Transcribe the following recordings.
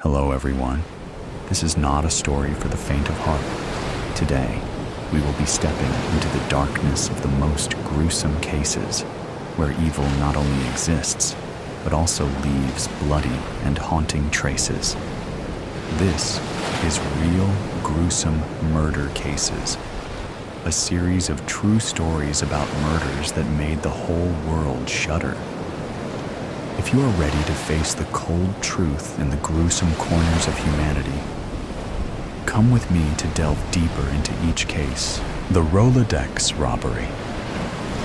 Hello everyone. This is not a story for the faint of heart. Today, we will be stepping into the darkness of the most gruesome cases, where evil not only exists, but also leaves bloody and haunting traces. This is Real Gruesome Murder Cases, a series of true stories about murders that made the whole world shudder. If you are ready to face the cold truth in the gruesome corners of humanity, come with me to delve deeper into each case. The Rolodex Robbery.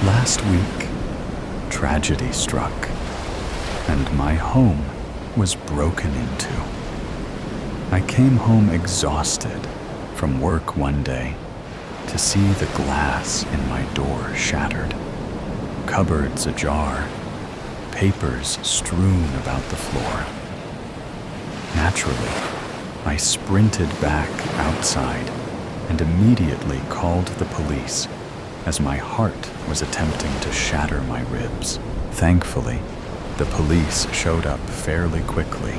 Last week, tragedy struck, and my home was broken into. I came home exhausted from work one day to see the glass in my door shattered, cupboards ajar, papers strewn about the floor. Naturally, I sprinted back outside and immediately called the police as my heart was attempting to shatter my ribs. Thankfully, the police showed up fairly quickly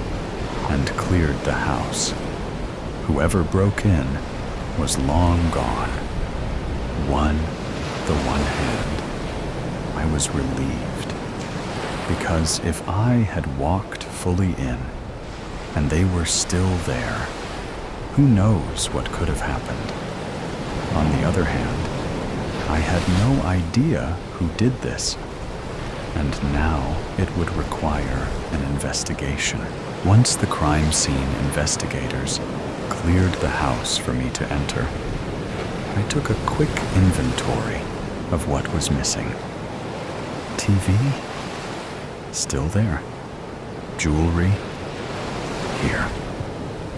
and cleared the house. Whoever broke in was long gone. The one hand. I was relieved, because if I had walked fully in and they were still there, who knows what could have happened. On the other hand, I had no idea who did this, and now it would require an investigation. Once the crime scene investigators cleared the house for me to enter, I took a quick inventory of what was missing. TV? Still there. Jewelry? Here.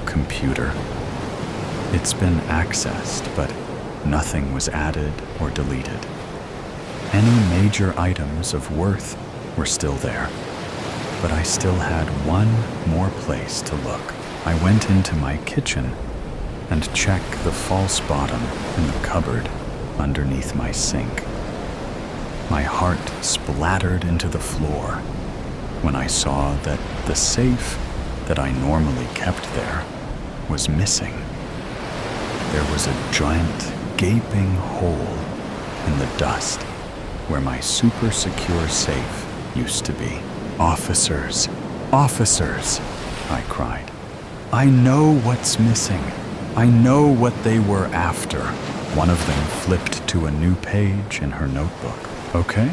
Computer. It's been accessed, but nothing was added or deleted. Any major items of worth were still there, but I still had one more place to look. I went into my kitchen and checked the false bottom in the cupboard underneath my sink. My heart splattered into the floor when I saw that the safe that I normally kept there was missing. There was a giant, gaping hole in the dust where my super secure safe used to be. "Officers, officers," I cried. "I know what's missing. I know what they were after." One of them flipped to a new page in her notebook. "Okay?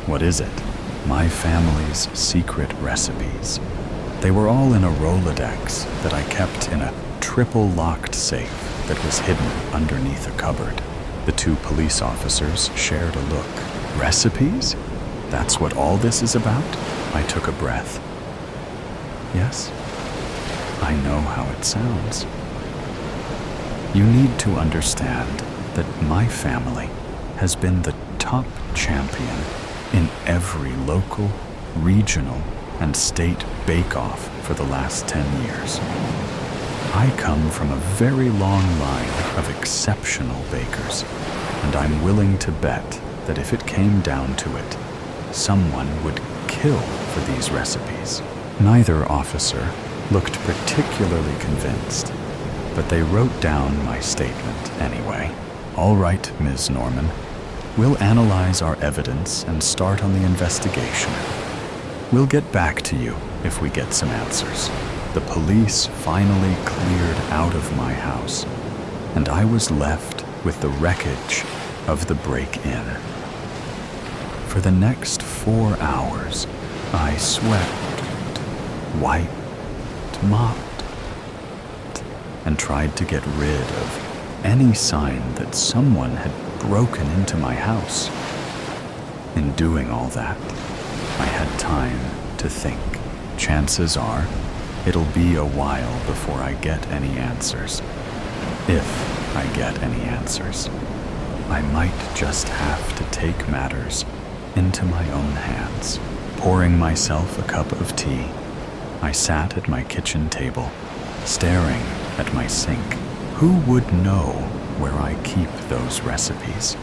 What is it?" "My family's secret recipes. They were all in a Rolodex that I kept in a triple-locked safe that was hidden underneath a cupboard." The two police officers shared a look. "Recipes? That's what all this is about?" I took a breath. "Yes, I know how it sounds. You need to understand that my family has been the top champion in every local, regional, and state bake-off for the last 10 years. I come from a very long line of exceptional bakers, and I'm willing to bet that if it came down to it, someone would kill for these recipes." Neither officer looked particularly convinced, but they wrote down my statement anyway. "All right, Ms. Norman. We'll analyze our evidence and start on the investigation. We'll get back to you if we get some answers." The police finally cleared out of my house, and I was left with the wreckage of the break-in. For the next 4 hours, I swept, wiped, mopped, and tried to get rid of any sign that someone had broken into my house. In doing all that, I had time to think. Chances are, it'll be a while before I get any answers. If I get any answers, I might just have to take matters into my own hands. Pouring myself a cup of tea, I sat at my kitchen table, staring at my sink. Who would know where I keep those recipes?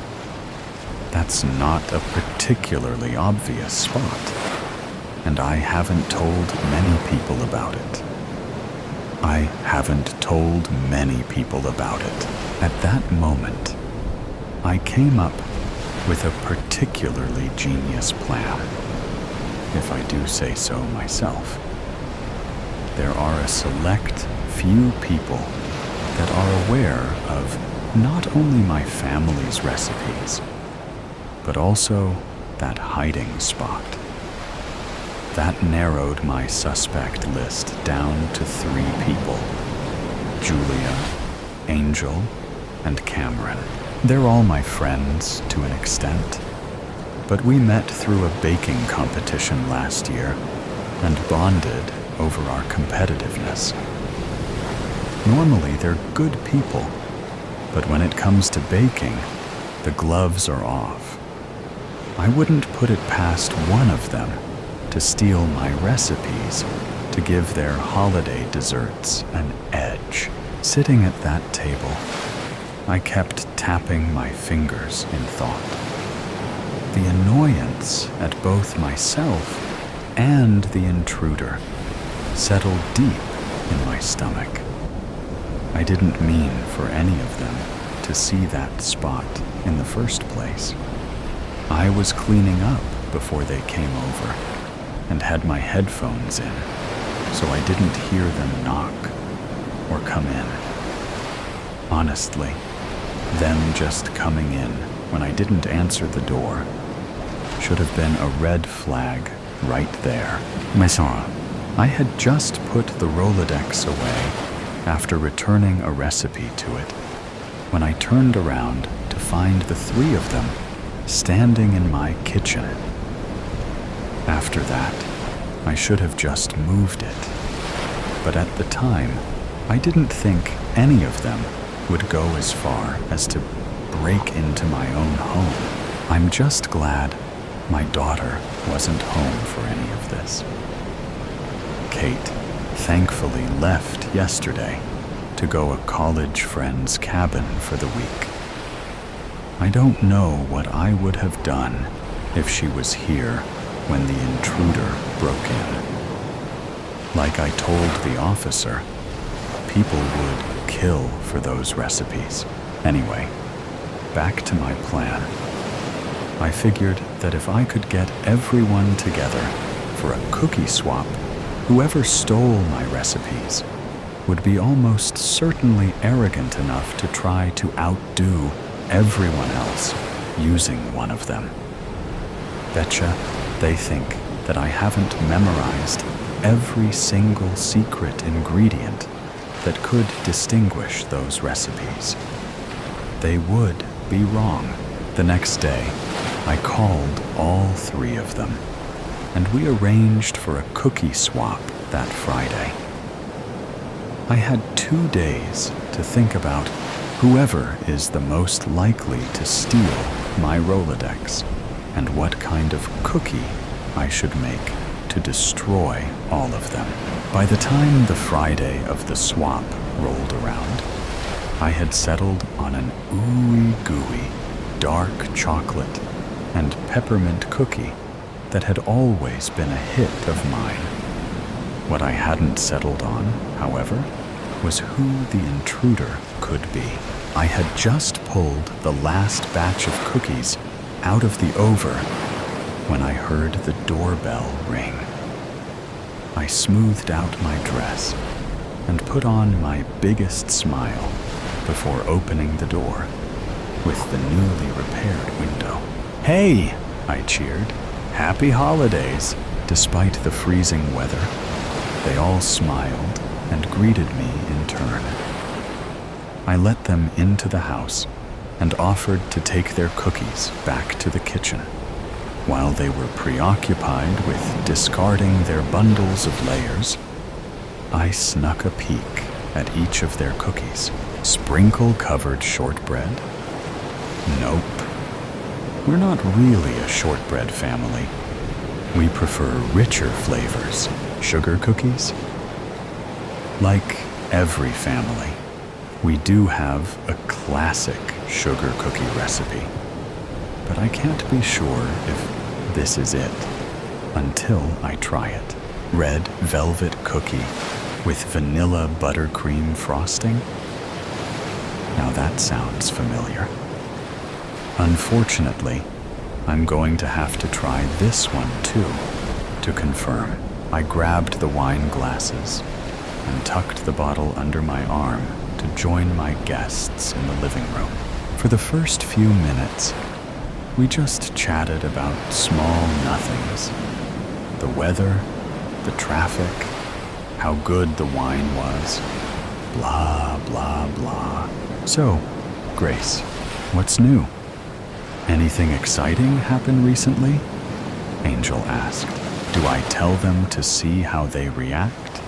That's not a particularly obvious spot, and I haven't told many people about it. I haven't told many people about it. At that moment, I came up with a particularly genius plan, if I do say so myself. There are a select few people that are aware of not only my family's recipes, but also that hiding spot. That narrowed my suspect list down to 3 people: Julia, Angel, and Cameron. They're all my friends to an extent, but we met through a baking competition last year and bonded over our competitiveness. Normally, they're good people, but when it comes to baking, the gloves are off. I wouldn't put it past one of them to steal my recipes to give their holiday desserts an edge. Sitting at that table, I kept tapping my fingers in thought. The annoyance at both myself and the intruder settled deep in my stomach. I didn't mean for any of them to see that spot in the first place. I was cleaning up before they came over and had my headphones in, so I didn't hear them knock or come in. Honestly, them just coming in when I didn't answer the door should have been a red flag right there. Monsieur, I had just put the Rolodex away after returning a recipe to it when I turned around to find the 3 of them standing in my kitchen. After that, I should have just moved it. But at the time, I didn't think any of them would go as far as to break into my own home. I'm just glad my daughter wasn't home for any of this. Kate thankfully left yesterday to go a college friend's cabin for the week. I don't know what I would have done if she was here when the intruder broke in. Like I told the officer, people would kill for those recipes. Anyway, back to my plan. I figured that if I could get everyone together for a cookie swap, whoever stole my recipes would be almost certainly arrogant enough to try to outdo everyone else using one of them. Betcha they think that I haven't memorized every single secret ingredient that could distinguish those recipes. They would be wrong. The next day, I called all 3 of them, and we arranged for a cookie swap that Friday. I had 2 days to think about whoever is the most likely to steal my Rolodex and what kind of cookie I should make to destroy all of them. By the time the Friday of the swap rolled around, I had settled on an ooey-gooey, dark chocolate and peppermint cookie that had always been a hit of mine. What I hadn't settled on, however, was who the intruder could be. I had just pulled the last batch of cookies out of the oven when I heard the doorbell ring. I smoothed out my dress and put on my biggest smile before opening the door with the newly repaired window. "Hey!" I cheered. "Happy holidays!" Despite the freezing weather, they all smiled and greeted me in turn. I let them into the house and offered to take their cookies back to the kitchen. While they were preoccupied with discarding their bundles of layers, I snuck a peek at each of their cookies. Sprinkle-covered shortbread? Nope. We're not really a shortbread family. We prefer richer flavors. Sugar cookies? Like every family, we do have a classic sugar cookie recipe, but I can't be sure if this is it until I try it. Red velvet cookie with vanilla buttercream frosting. Now that sounds familiar. Unfortunately, I'm going to have to try this one too, to confirm. I grabbed the wine glasses and tucked the bottle under my arm to join my guests in the living room. For the first few minutes, we just chatted about small nothings. The weather, the traffic, how good the wine was, blah, blah, blah. So, Grace, what's new? Anything exciting happen recently? Angel asked. Do I tell them to see how they react?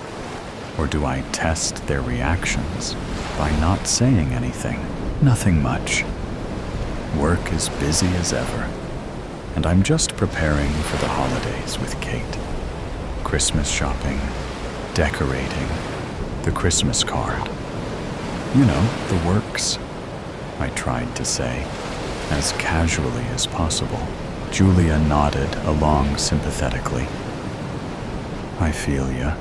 Or do I test their reactions by not saying anything? Nothing much. Work is busy as ever, and I'm just preparing for the holidays with Kate. Christmas shopping, decorating, the Christmas card. You know, the works, I tried to say, as casually as possible. Julia nodded along sympathetically. I feel ya.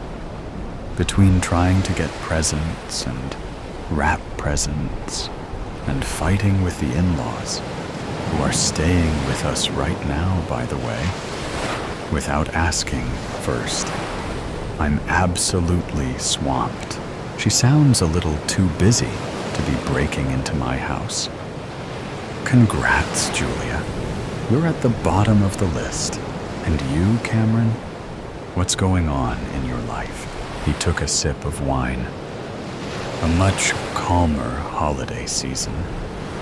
Between trying to get presents and wrap presents and fighting with the in-laws, who are staying with us right now, by the way, without asking first, I'm absolutely swamped. She sounds a little too busy to be breaking into my house. Congrats, Julia. You're at the bottom of the list. And you, Cameron? What's going on in your life? He took a sip of wine. A much calmer holiday season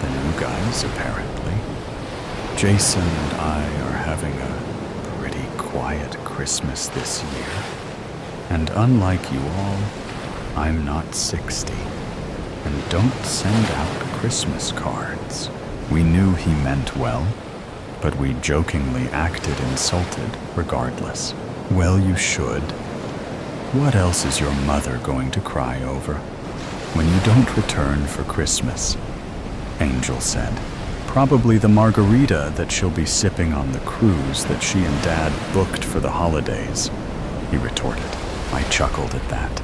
than you guys, apparently. Jason and I are having a pretty quiet Christmas this year. And unlike you all, I'm not 60 and don't send out Christmas cards. We knew he meant well, but we jokingly acted insulted regardless. Well, you should. What else is your mother going to cry over when you don't return for Christmas? Angel said. Probably the margarita that she'll be sipping on the cruise that she and Dad booked for the holidays, he retorted. I chuckled at that.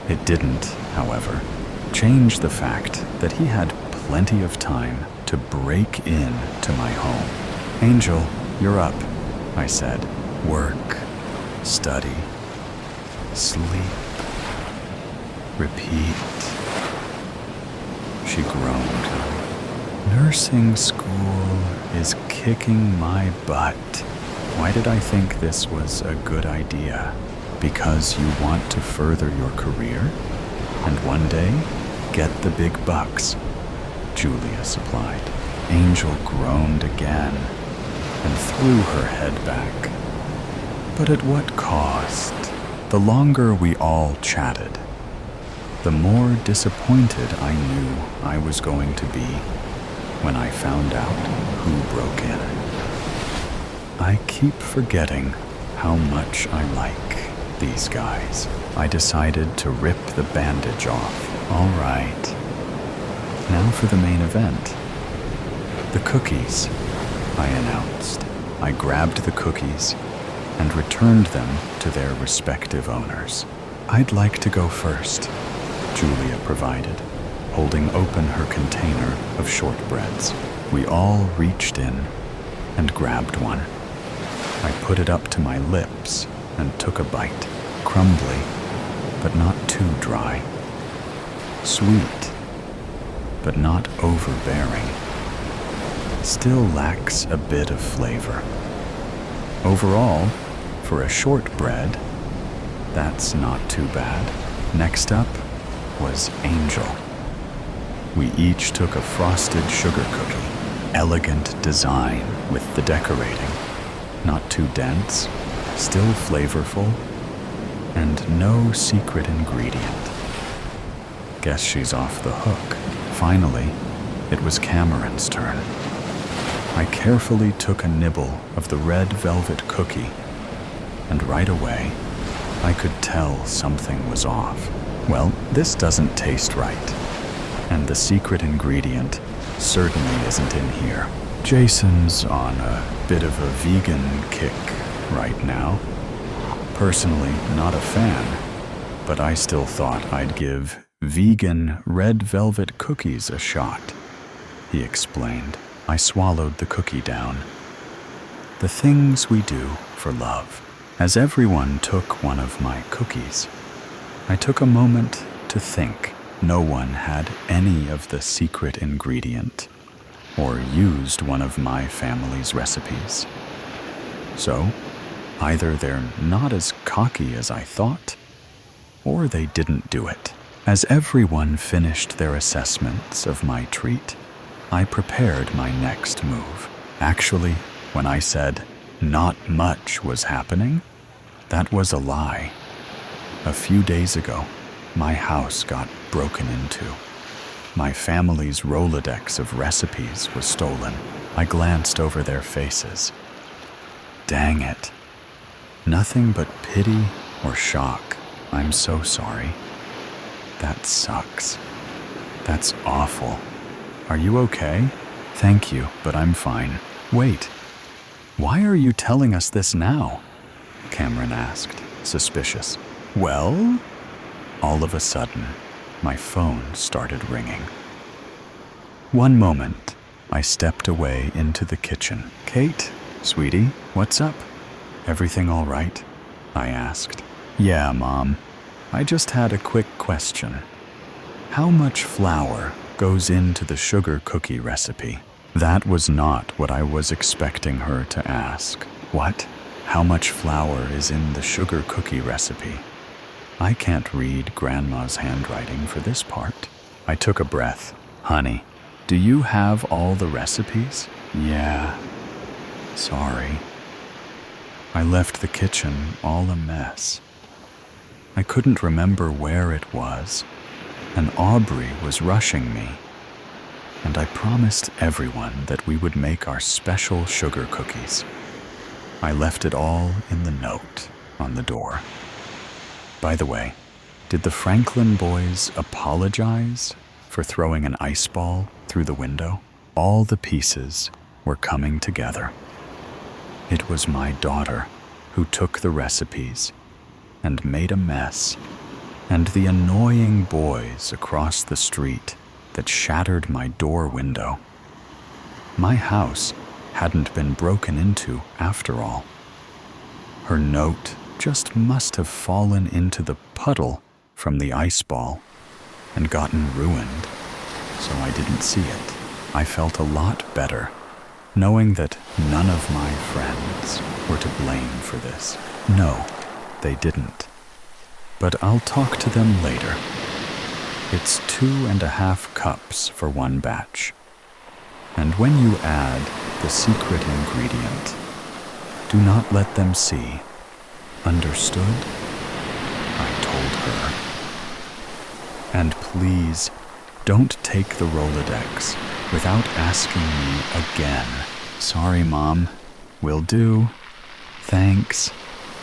It didn't, however, change the fact that he had plenty of time to break in to my home. Angel, you're up, I said. Work, study, sleep, repeat. She groaned. Nursing school is kicking my butt. Why did I think this was a good idea? Because you want to further your career and one day get the big bucks, Julia supplied. Angel groaned again and threw her head back. But at what cost? The longer we all chatted, the more disappointed I knew I was going to be when I found out who broke in. I keep forgetting how much I like these guys. I decided to rip the bandage off. All right. Now for the main event. The cookies, I announced. I grabbed the cookies and returned them to their respective owners. I'd like to go first, Julia provided, holding open her container of shortbreads. We all reached in and grabbed one. I put it up to my lips and took a bite. Crumbly, but not too dry. Sweet, but not overbearing. Still lacks a bit of flavor. Overall, for a shortbread, that's not too bad. Next up was Angel. We each took a frosted sugar cookie. Elegant design with the decorating. Not too dense, still flavorful, and no secret ingredient. Guess she's off the hook. Finally, it was Cameron's turn. I carefully took a nibble of the red velvet cookie, and right away, I could tell something was off. Well, this doesn't taste right, and the secret ingredient certainly isn't in here. Jason's on a bit of a vegan kick right now. Personally, not a fan, but I still thought I'd give vegan red velvet cookies a shot, he explained. I swallowed the cookie down. The things we do for love. As everyone took one of my cookies, I took a moment to think. No one had any of the secret ingredient or used one of my family's recipes. So, either they're not as cocky as I thought, or they didn't do it. As everyone finished their assessments of my treat, I prepared my next move. Actually, when I said not much was happening, that was a lie. A few days ago, my house got broken into. My family's Rolodex of recipes was stolen. I glanced over their faces. Dang it. Nothing but pity or shock. I'm so sorry. That sucks. That's awful. Are you okay? Thank you, but I'm fine. Wait. Why are you telling us this now? Cameron asked, suspicious. Well? All of a sudden, my phone started ringing. One moment, I stepped away into the kitchen. Kate, sweetie, what's up? Everything all right? I asked. Yeah, Mom. I just had a quick question. How much flour goes into the sugar cookie recipe? That was not what I was expecting her to ask. What? How much flour is in the sugar cookie recipe? I can't read Grandma's handwriting for this part. I took a breath. Honey, do you have all the recipes? Yeah. Sorry. I left the kitchen all a mess. I couldn't remember where it was, and Aubrey was rushing me. And I promised everyone that we would make our special sugar cookies. I left it all in the note on the door. By the way, did the Franklin boys apologize for throwing an ice ball through the window? All the pieces were coming together. It was my daughter who took the recipes and made a mess, and the annoying boys across the street that shattered my door window. My house hadn't been broken into after all. Her note just must have fallen into the puddle from the ice ball and gotten ruined, so I didn't see it. I felt a lot better knowing that none of my friends were to blame for this. No, they didn't. But I'll talk to them later. It's 2.5 cups for one batch. And when you add the secret ingredient, do not let them see. Understood? I told her. And please, don't take the Rolodex without asking me again. Sorry, Mom. Will do. Thanks.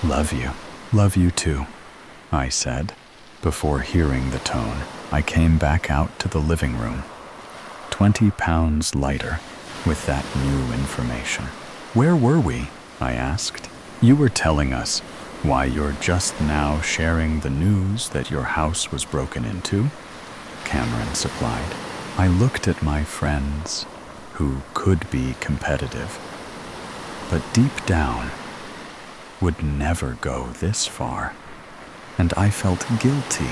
Love you. Love you too, I said. Before hearing the tone, I came back out to the living room, 20 pounds lighter with that new information. Where were we? I asked. You were telling us why you're just now sharing the news that your house was broken into, Cameron supplied. I looked at my friends, who could be competitive, but deep down would never go this far, and I felt guilty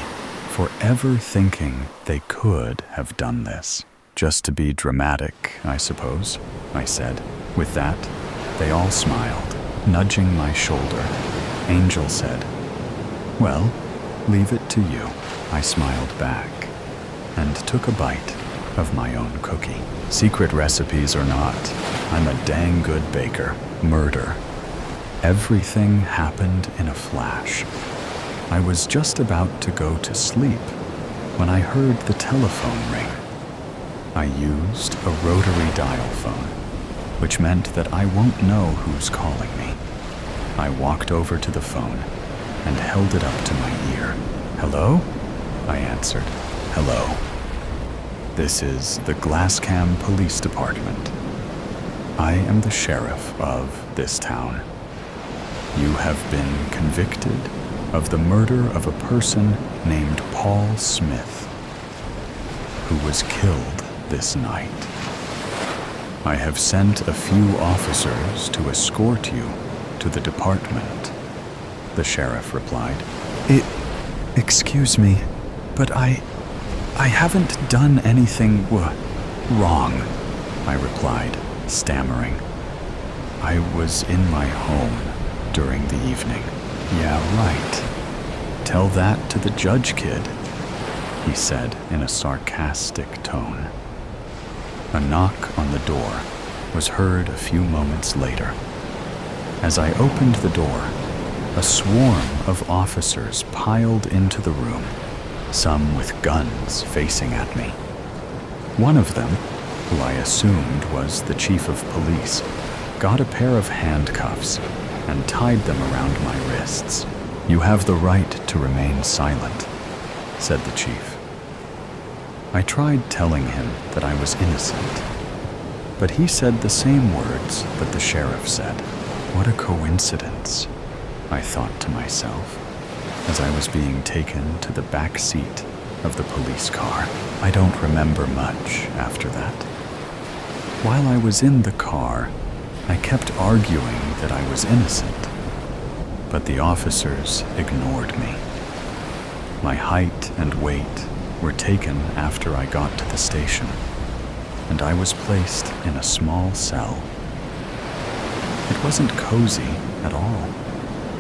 for ever thinking they could have done this. Just to be dramatic, I suppose, I said. With that, they all smiled, nudging my shoulder. Angel said, "Well, leave it to you." I smiled back and took a bite of my own cookie. Secret recipes or not, I'm a dang good baker. Murder. Everything happened in a flash. I was just about to go to sleep when I heard the telephone ring. I used a rotary dial phone, which meant that I won't know who's calling me. I walked over to the phone and held it up to my ear. "Hello?" I answered. "Hello. This is the Glasscam Police Department. I am the sheriff of this town. You have been convicted of the murder of a person named Paul Smith, who was killed this night. I have sent a few officers to escort you to the department," the sheriff replied. Excuse me, but I haven't done anything wrong," I replied, stammering. "I was in my home during the evening." "Yeah, right. Tell that to the judge, kid," he said in a sarcastic tone. A knock on the door was heard a few moments later. As I opened the door, a swarm of officers piled into the room, some with guns facing at me. One of them, who I assumed was the chief of police, got a pair of handcuffs and tied them around my wrists. "You have the right to remain silent," said the chief. I tried telling him that I was innocent, but he said the same words that the sheriff said. What a coincidence, I thought to myself, as I was being taken to the back seat of the police car. I don't remember much after that. While I was in the car, I kept arguing that I was innocent, but the officers ignored me. My height and weight were taken after I got to the station, and I was placed in a small cell. It wasn't cozy at all.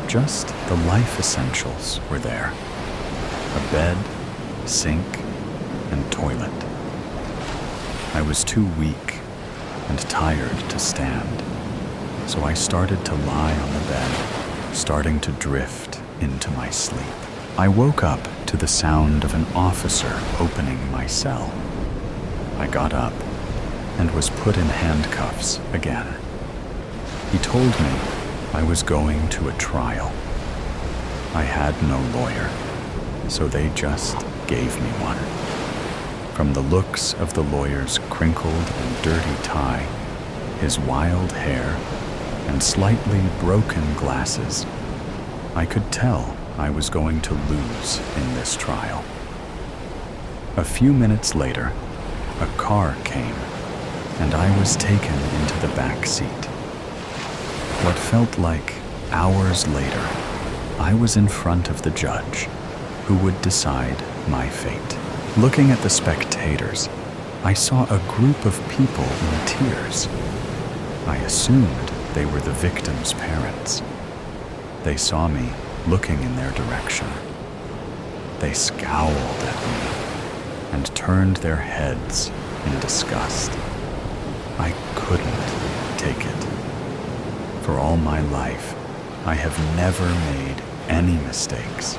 Just the life essentials were there. A bed, sink, and toilet. I was too weak and tired to stand, so I started to lie on the bed, starting to drift into my sleep. I woke up to the sound of an officer opening my cell. I got up and was put in handcuffs again. He told me I was going to a trial. I had no lawyer, so they just gave me one. From the looks of the lawyer's crinkled and dirty tie, his wild hair, and slightly broken glasses, I could tell I was going to lose in this trial. A few minutes later, a car came, and I was taken into the back seat. What felt like hours later, I was in front of the judge, who would decide my fate. Looking at the spectators, I saw a group of people in tears. I assumed they were the victims' parents. They saw me looking in their direction. They scowled at me and turned their heads in disgust. I couldn't take it. For all my life, I have never made any mistakes,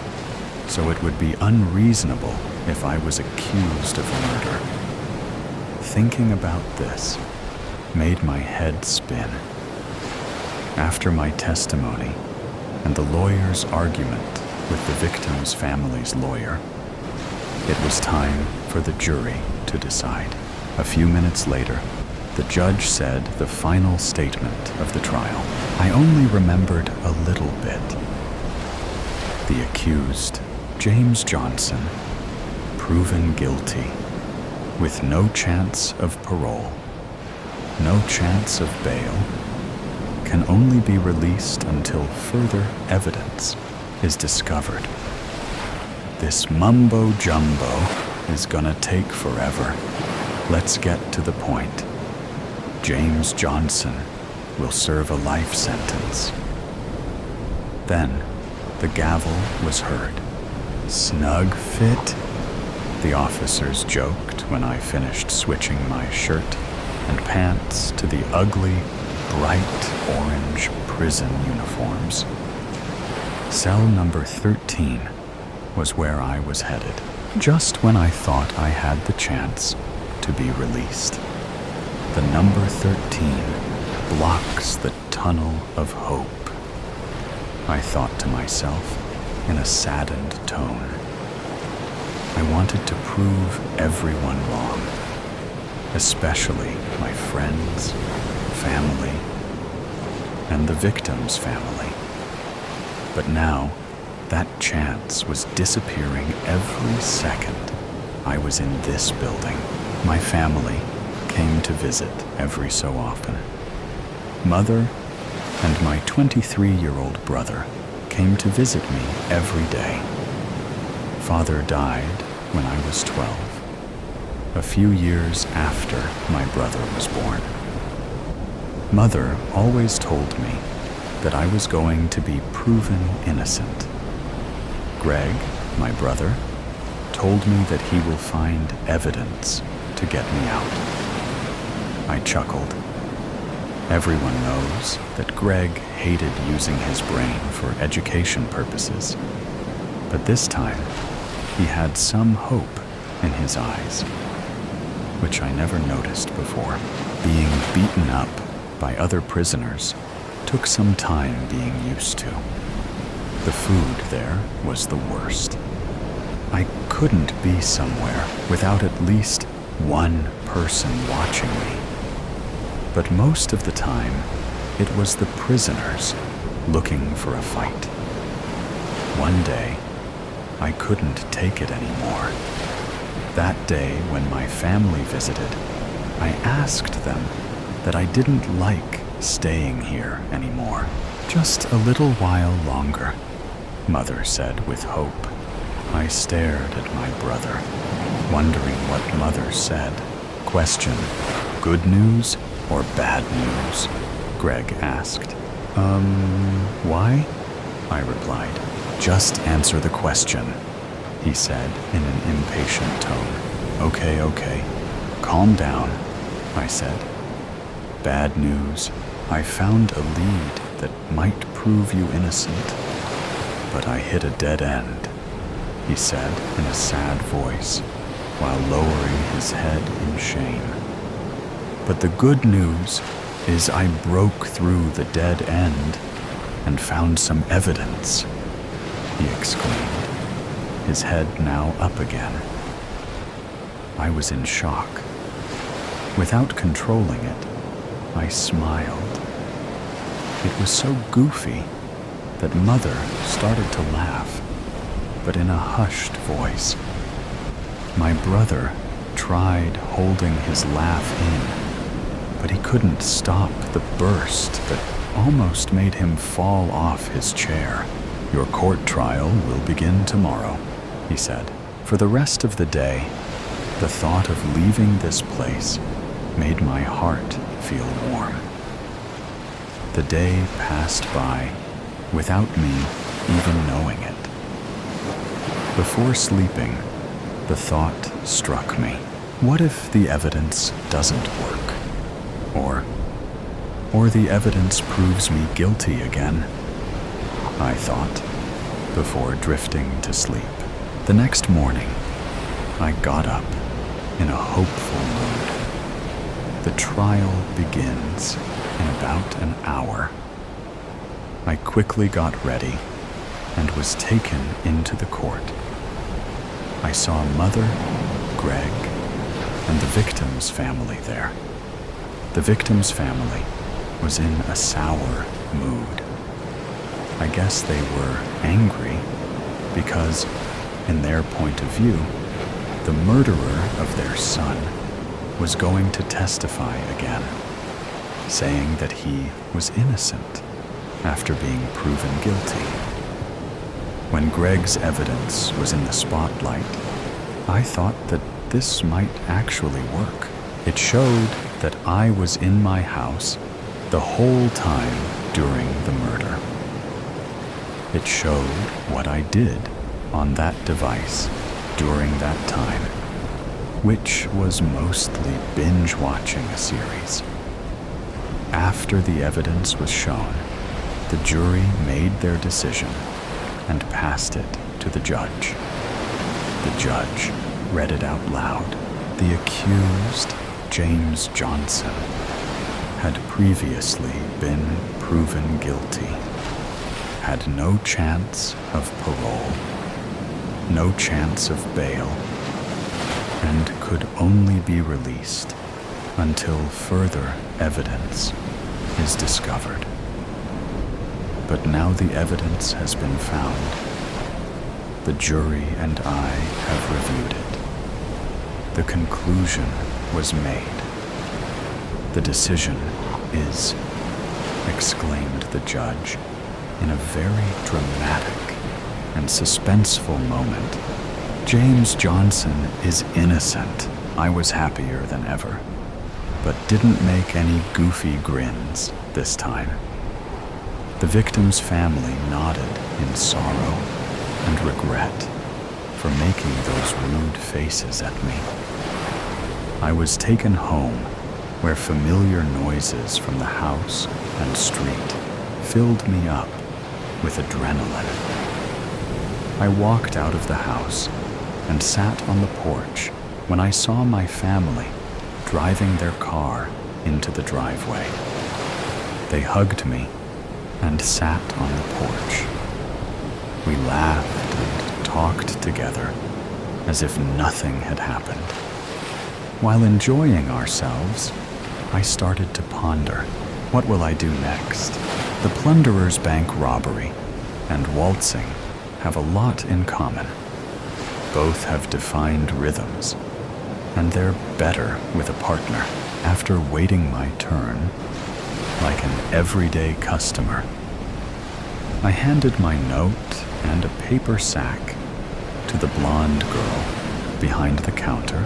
so it would be unreasonable if I was accused of murder. Thinking about this made my head spin. After my testimony and the lawyer's argument with the victim's family's lawyer, it was time for the jury to decide. A few minutes later, the judge said the final statement of the trial. I only remembered a little bit. The accused, James Johnson, proven guilty, with no chance of parole, no chance of bail, can only be released until further evidence is discovered. This mumbo-jumbo is gonna take forever. Let's get to the point. James Johnson will serve a life sentence. Then the gavel was heard. Snug fit? The officers joked when I finished switching my shirt and pants to the ugly, bright orange prison uniforms. Cell number 13 was where I was headed, just when I thought I had the chance to be released. The number 13 blocks the tunnel of hope, I thought to myself in a saddened tone. I wanted to prove everyone wrong, especially my friends, family, and the victim's family. But now, That chance was disappearing every second I was in this building. My family came to visit every so often. Mother and my 23-year-old brother came to visit me every day. Father died when I was 12, a few years after my brother was born. Mother always told me that I was going to be proven innocent. Greg, my brother, told me that he will find evidence to get me out. I chuckled. Everyone knows that Greg hated using his brain for education purposes, but this time he had some hope in his eyes, which I never noticed before. Being beaten up by other prisoners took some time being used to. The food there was the worst. I couldn't be somewhere without at least one person watching me. But most of the time, it was the prisoners looking for a fight. One day, I couldn't take it anymore. That day when my family visited, I asked them that I didn't like staying here anymore. Just a little while longer, Mother said with hope. I stared at my brother, wondering what Mother said. Question, good news or bad news? Greg asked. Why? I replied. Just answer the question, he said in an impatient tone. Okay. Calm down, I said. Bad news. I found a lead that might prove you innocent, but I hit a dead end, he said in a sad voice, while lowering his head in shame. But the good news is I broke through the dead end and found some evidence, he exclaimed, his head now up again. I was in shock. Without controlling it, I smiled. It was so goofy that Mother started to laugh, but in a hushed voice. My brother tried holding his laugh in, but he couldn't stop the burst that almost made him fall off his chair. Your court trial will begin tomorrow, he said. For the rest of the day, the thought of leaving this place made my heart feel warm. The day passed by without me even knowing it. Before sleeping, the thought struck me. What if the evidence doesn't work? Or the evidence proves me guilty again? I thought, before drifting to sleep. The next morning, I got up in a hopeful mood. The trial begins in about an hour. I quickly got ready and was taken into the court. I saw Mother, Greg, and the victim's family there. The victim's family was in a sour mood. I guess they were angry because, in their point of view, the murderer of their son was going to testify again, saying that he was innocent after being proven guilty. When Greg's evidence was in the spotlight, I thought that this might actually work. It showed that I was in my house the whole time during the murder. It showed what I did on that device during that time, which was mostly binge-watching a series. After the evidence was shown, the jury made their decision and passed it to the judge. The judge read it out loud. The accused, James Johnson, had previously been proven guilty, had no chance of parole, no chance of bail, and could only be released until further evidence is discovered. But now the evidence has been found, The jury and I have reviewed it. The conclusion was made. The decision is, exclaimed the judge, in a very dramatic and suspenseful moment. James Johnson is innocent. I was happier than ever, but didn't make any goofy grins this time. The victim's family nodded in sorrow and regret for making those rude faces at me. I was taken home, where familiar noises from the house and street filled me up with adrenaline. I walked out of the house and sat on the porch when I saw my family driving their car into the driveway. They hugged me and sat on the porch. We laughed and talked together as if nothing had happened. While enjoying ourselves, I started to ponder, what will I do next? The Plunderers bank robbery and waltzing have a lot in common. Both have defined rhythms, and they're better with a partner. After waiting my turn, like an everyday customer, I handed my note and a paper sack to the blonde girl behind the counter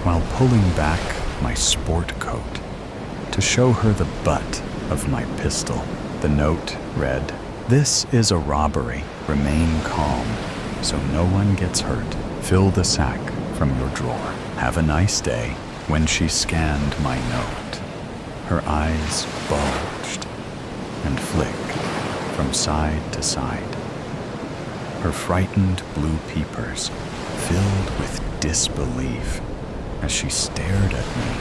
while pulling back my sport coat to show her the butt of my pistol. The note read, "This is a robbery. Remain calm so no one gets hurt. Fill the sack from your drawer. Have a nice day." When she scanned my note, her eyes bulged and flicked from side to side. Her frightened blue peepers filled with disbelief as she stared at me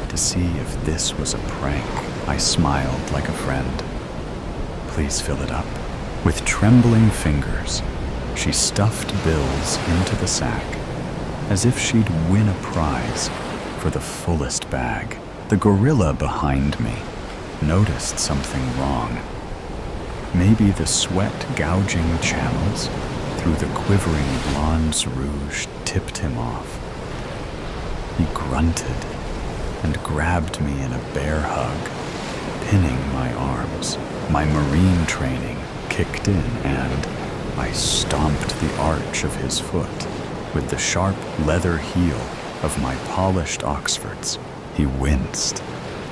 to see if this was a prank. I smiled like a friend. "Please fill it up." With trembling fingers, she stuffed bills into the sack as if she'd win a prize for the fullest bag. The gorilla behind me noticed something wrong. Maybe the sweat-gouging channels through the quivering blonde's rouge tipped him off. He grunted and grabbed me in a bear hug, pinning my arms. My marine training kicked in and I stomped the arch of his foot with the sharp leather heel of my polished Oxfords. He winced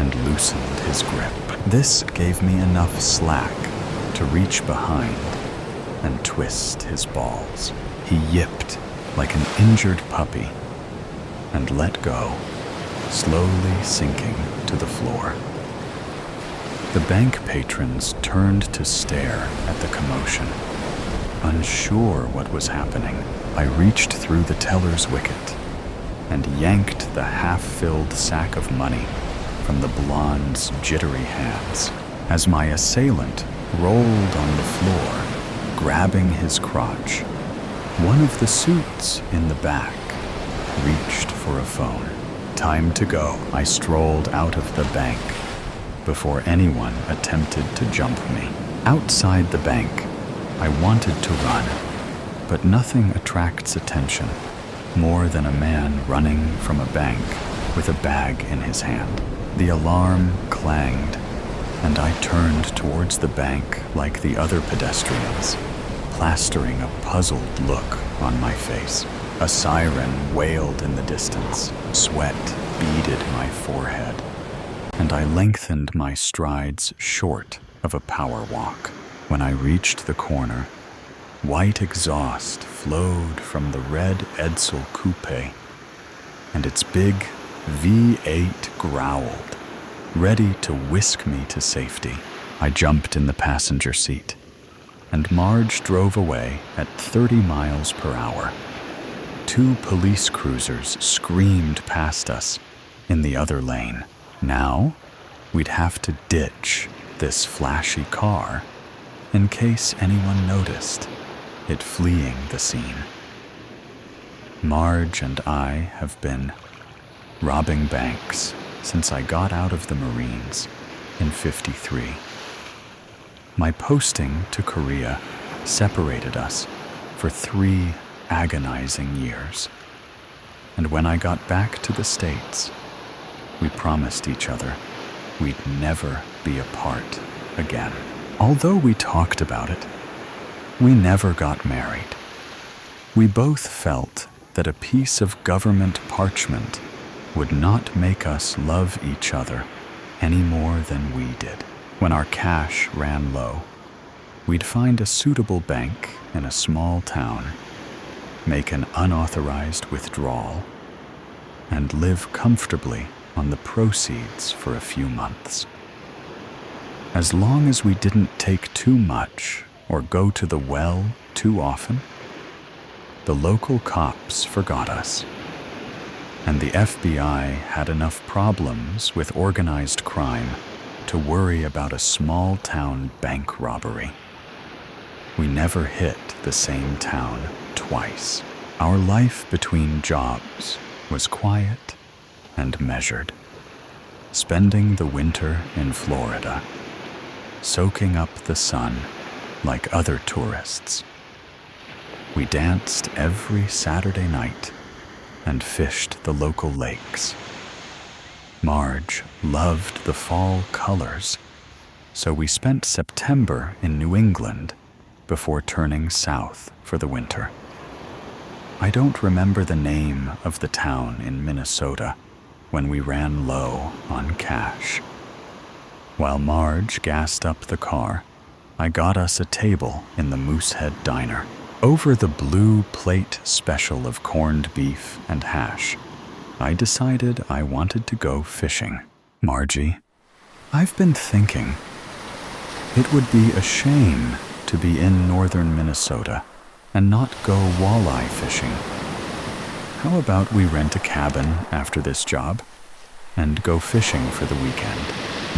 and loosened his grip. This gave me enough slack to reach behind and twist his balls. He yipped like an injured puppy and let go, slowly sinking to the floor. The bank patrons turned to stare at the commotion. Unsure what was happening, I reached through the teller's wicket and yanked the half-filled sack of money from the blonde's jittery hands. As my assailant rolled on the floor, grabbing his crotch, one of the suits in the back reached for a phone. Time to go. I strolled out of the bank before anyone attempted to jump me. Outside the bank, I wanted to run, but nothing attracts attention more than a man running from a bank with a bag in his hand. The alarm clanged, and I turned towards the bank like the other pedestrians, plastering a puzzled look on my face. A siren wailed in the distance. Sweat beaded my forehead, and I lengthened my strides short of a power walk. When I reached the corner, white exhaust flowed from the red Edsel coupe, and its big V8 growled, ready to whisk me to safety. I jumped in the passenger seat, and Marge drove away at 30 miles per hour. 2 police cruisers screamed past us in the other lane. Now, we'd have to ditch this flashy car in case anyone noticed it fleeing the scene. Marge and I have been robbing banks since I got out of the Marines in '53. My posting to Korea separated us for 3 agonizing years. And when I got back to the States, we promised each other we'd never be apart again. Although we talked about it, we never got married. We both felt that a piece of government parchment would not make us love each other any more than we did. When our cash ran low, we'd find a suitable bank in a small town, make an unauthorized withdrawal, and live comfortably on the proceeds for a few months. As long as we didn't take too much or go to the well too often, the local cops forgot us, and the FBI had enough problems with organized crime to worry about a small-town bank robbery. We never hit the same town twice. Our life between jobs was quiet and measured, spending the winter in Florida, soaking up the sun like other tourists. We danced every Saturday night and fished the local lakes. Marge loved the fall colors, so we spent September in New England before turning south for the winter. I don't remember the name of the town in Minnesota when we ran low on cash. While Marge gassed up the car, I got us a table in the Moosehead Diner. Over the blue plate special of corned beef and hash, I decided I wanted to go fishing. Margie, I've been thinking, it would be a shame to be in northern Minnesota and not go walleye fishing. How about we rent a cabin after this job and go fishing for the weekend?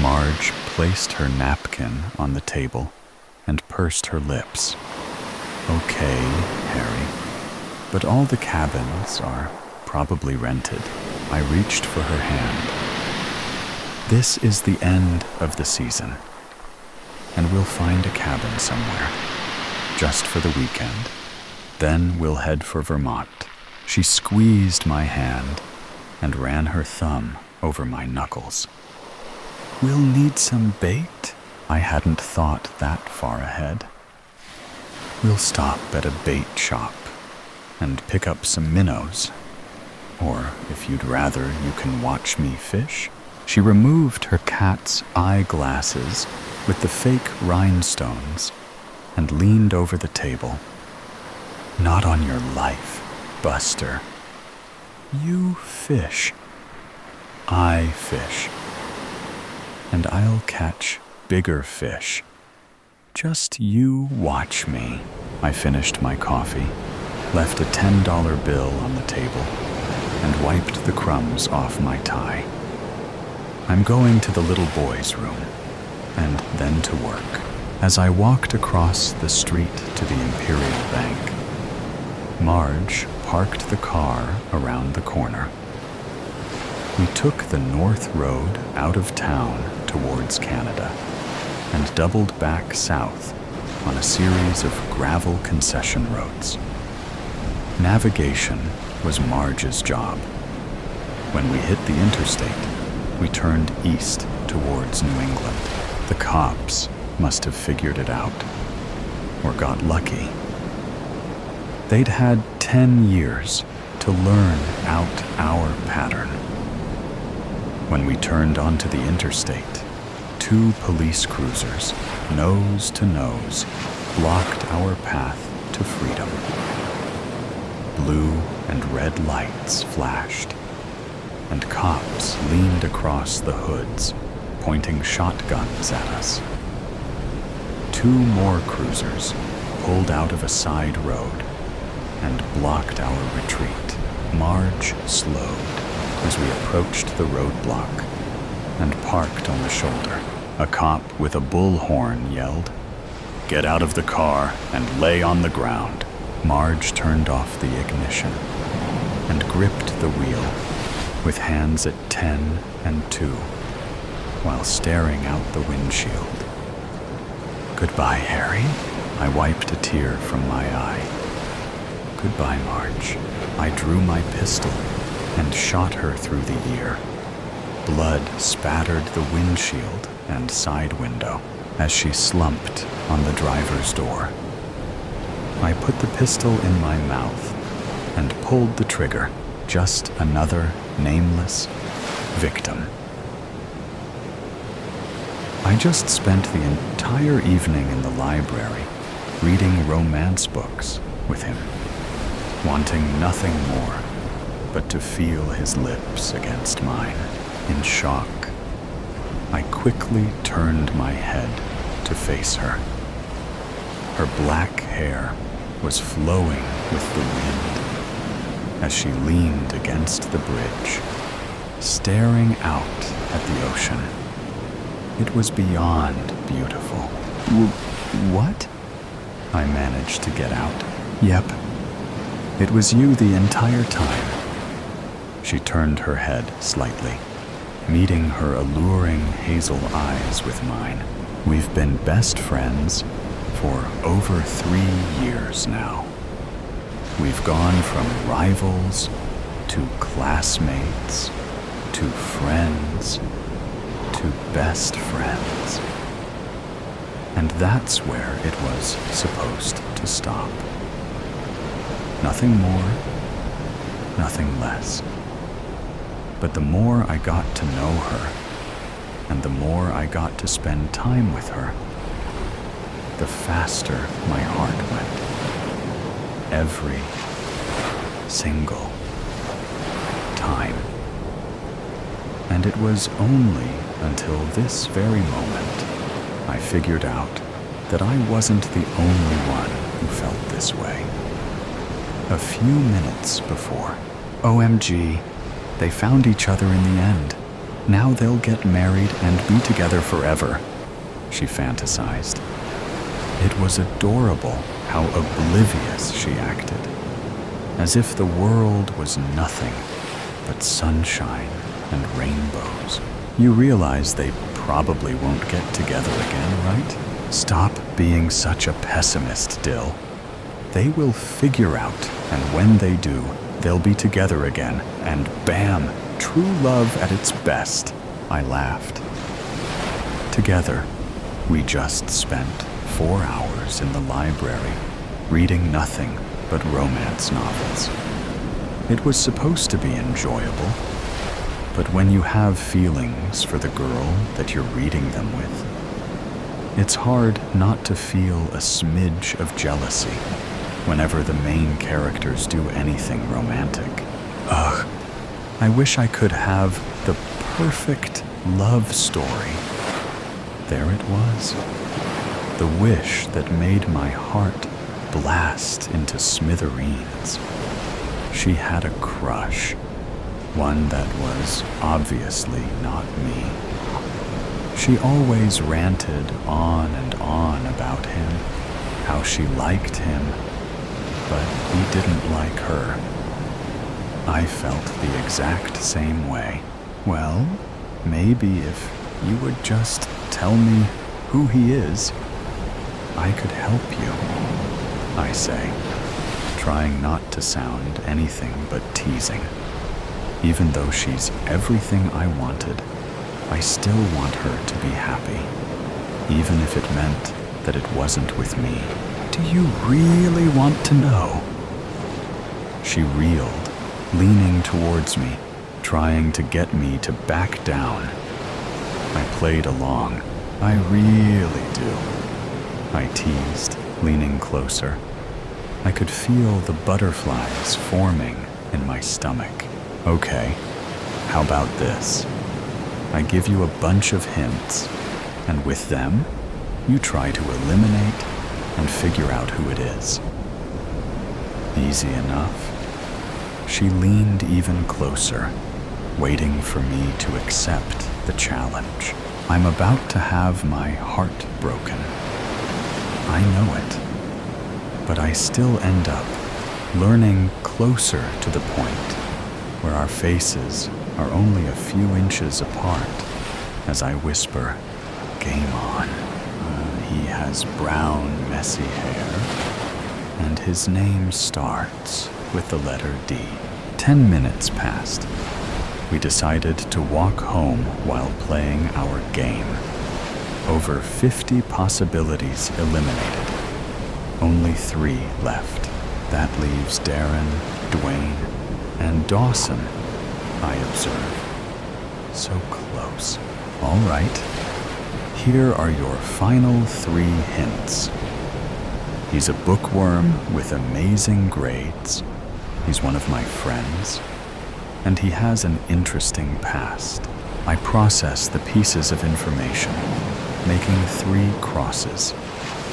Marge placed her napkin on the table and pursed her lips. Okay, Harry, but all the cabins are probably rented. I reached for her hand. This is the end of the season, and we'll find a cabin somewhere, just for the weekend. Then we'll head for Vermont. She squeezed my hand and ran her thumb over my knuckles. We'll need some bait? I hadn't thought that far ahead. We'll stop at a bait shop and pick up some minnows. Or, if you'd rather, you can watch me fish. She removed her cat's eyeglasses with the fake rhinestones and leaned over the table. Not on your life, Buster. You fish. I fish. And I'll catch bigger fish. Just you watch me. I finished my coffee, left a $10 bill on the table, and wiped the crumbs off my tie. I'm going to the little boy's room, and then to work. As I walked across the street to the Imperial Bank, Marge parked the car around the corner. We took the North Road out of town towards Canada and doubled back south on a series of gravel concession roads. Navigation was Marge's job. When we hit the interstate, we turned east towards New England. The cops must have figured it out, or got lucky. They'd had 10 years to learn out our pattern. When we turned onto the interstate, 2 police cruisers, nose to nose, blocked our path to freedom. Blue and red lights flashed, and cops leaned across the hoods, pointing shotguns at us. 2 more cruisers pulled out of a side road and blocked our retreat. Marge slowed as we approached the roadblock and parked on the shoulder. A cop with a bullhorn yelled, "Get out of the car and lay on the ground." Marge turned off the ignition and gripped the wheel with hands at 10 and 2 while staring out the windshield. "Goodbye, Harry." I wiped a tear from my eye. Goodbye, March. I drew my pistol and shot her through the ear. Blood spattered the windshield and side window as she slumped on the driver's door. I put the pistol in my mouth and pulled the trigger. Just another nameless victim. I just spent the entire evening in the library reading romance books with him, wanting nothing more but to feel his lips against mine. In shock, I quickly turned my head to face her. Her black hair was flowing with the wind as she leaned against the bridge, staring out at the ocean. It was beyond beautiful. What? I managed to get out. Yep. It was you the entire time. She turned her head slightly, meeting her alluring hazel eyes with mine. We've been best friends for over 3 years now. We've gone from rivals to classmates to friends to best friends. And that's where it was supposed to stop. Nothing more, nothing less. But the more I got to know her, and the more I got to spend time with her, the faster my heart went. Every single time. And it was only until this very moment I figured out that I wasn't the only one who felt this way. A few minutes before, OMG, they found each other in the end. Now they'll get married and be together forever, she fantasized. It was adorable how oblivious she acted, as if the world was nothing but sunshine and rainbows. You realize they probably won't get together again, right? Stop being such a pessimist, Dill. They will figure out, and when they do, they'll be together again, and bam, true love at its best. I laughed. Together, we just spent 4 hours in the library, reading nothing but romance novels. It was supposed to be enjoyable, but when you have feelings for the girl that you're reading them with, it's hard not to feel a smidge of jealousy whenever the main characters do anything romantic. Ugh, I wish I could have the perfect love story. There it was. The wish that made my heart blast into smithereens. She had a crush, one that was obviously not me. She always ranted on and on about him, how she liked him, but he didn't like her. I felt the exact same way. Well, maybe if you would just tell me who he is, I could help you, I say, trying not to sound anything but teasing. Even though she's everything I wanted, I still want her to be happy, even if it meant that it wasn't with me. Do you really want to know? She reeled, leaning towards me, trying to get me to back down. I played along. I really do, I teased, leaning closer. I could feel the butterflies forming in my stomach. Okay, how about this? I give you a bunch of hints, and with them, you try to eliminate and figure out who it is. Easy enough. She leaned even closer, waiting for me to accept the challenge. I'm about to have my heart broken. I know it, but I still end up learning closer to the point where our faces are only a few inches apart as I whisper, "Game on." He has brown, messy hair, and his name starts with the letter D. 10 minutes passed. We decided to walk home while playing our game. Over 50 possibilities eliminated. Only 3 left. That leaves Darren, Dwayne, and Dawson, I observe. So close. All right. Here are your final 3 hints. He's a bookworm with amazing grades. He's one of my friends. And he has an interesting past. I process the pieces of information, making 3 crosses,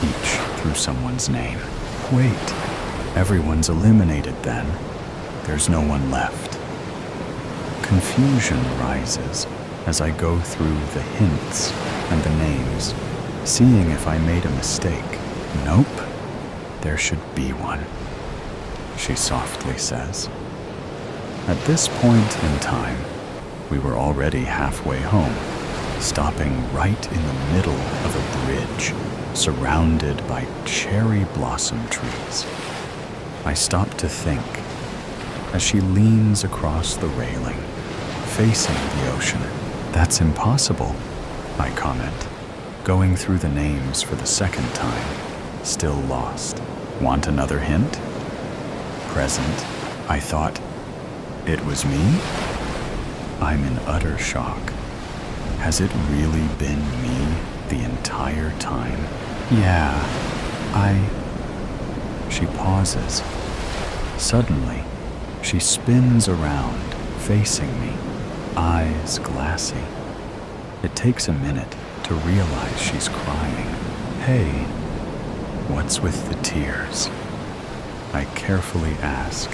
each through someone's name. Wait, everyone's eliminated then. There's no one left. Confusion rises as I go through the hints and the names, seeing if I made a mistake. Nope, there should be one, she softly says. At this point in time, we were already halfway home, stopping right in the middle of a bridge, surrounded by cherry blossom trees. I stop to think as she leans across the railing, facing the ocean. That's impossible, I comment, going through the names for the second time, still lost. Want another hint? Present, I thought. It was me? I'm in utter shock. Has it really been me the entire time? Yeah, She pauses. Suddenly, she spins around, facing me, eyes glassy. It takes a minute to realize she's crying. Hey, what's with the tears? I carefully ask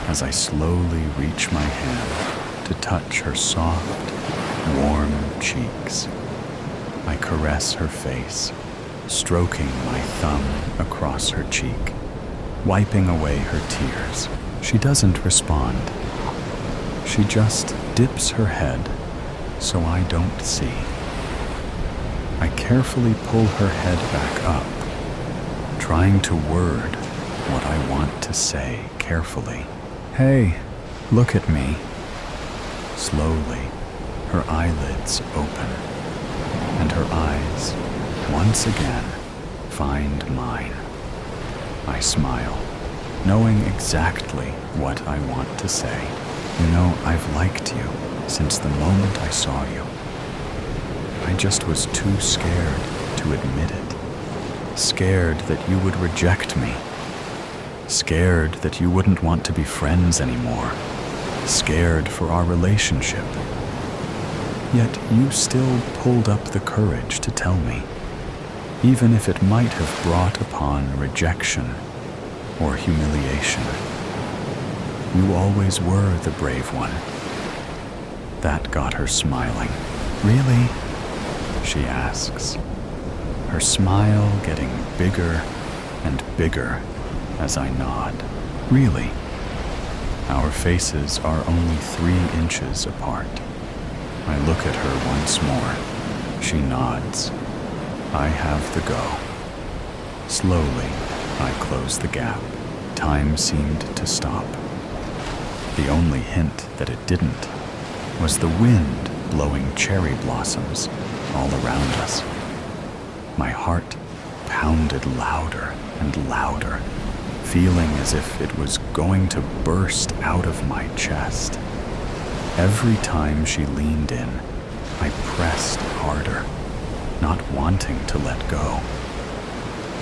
as I slowly reach my hand to touch her soft, warm cheeks. I caress her face, stroking my thumb across her cheek, wiping away her tears. She doesn't respond. She just dips her head so I don't see. I carefully pull her head back up, trying to word what I want to say carefully. Hey, look at me. Slowly, her eyelids open, and her eyes, once again, find mine. I smile, knowing exactly what I want to say. You know, I've liked you since the moment I saw you. I just was too scared to admit it. Scared that you would reject me. Scared that you wouldn't want to be friends anymore. Scared for our relationship. Yet you still pulled up the courage to tell me, even if it might have brought upon rejection or humiliation. You always were the brave one. That got her smiling. Really? She asks, her smile getting bigger and bigger as I nod. Really? Our faces are only 3 inches apart. I look at her once more. She nods. I have the go. Slowly, I close the gap. Time seemed to stop. The only hint that it didn't was the wind blowing cherry blossoms all around us. My heart pounded louder and louder, feeling as if it was going to burst out of my chest. Every time she leaned in, I pressed harder, not wanting to let go.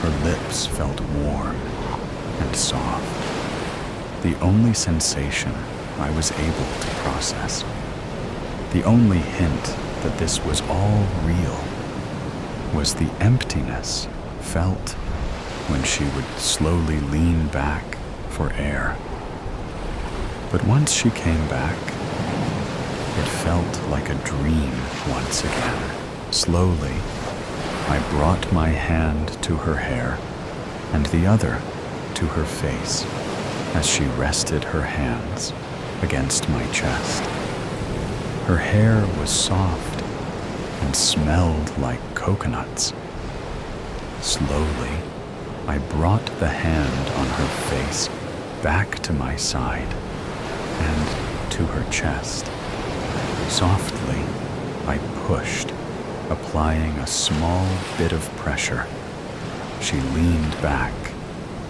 Her lips felt warm and soft, the only sensation I was able to process. The only hint that this was all real was the emptiness felt when she would slowly lean back for air. But once she came back, it felt like a dream once again. Slowly, I brought my hand to her hair and the other to her face as she rested her hands against my chest. Her hair was soft and smelled like coconuts. Slowly, I brought the hand on her face back to my side and to her chest. Softly, I pushed, applying a small bit of pressure. She leaned back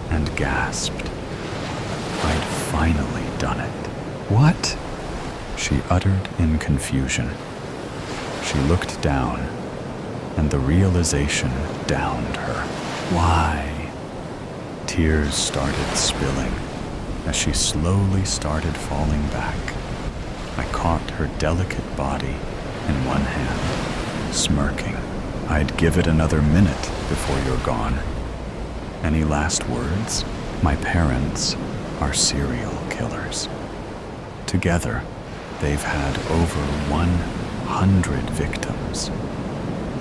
and gasped. I'd finally done it. "What?" she uttered in confusion. She looked down, and the realization downed her. "Why?" Tears started spilling as she slowly started falling back. I caught her delicate body in one hand, smirking. "I'd give it another minute before you're gone. Any last words? My parents are serial killers. Together, they've had over 100 victims.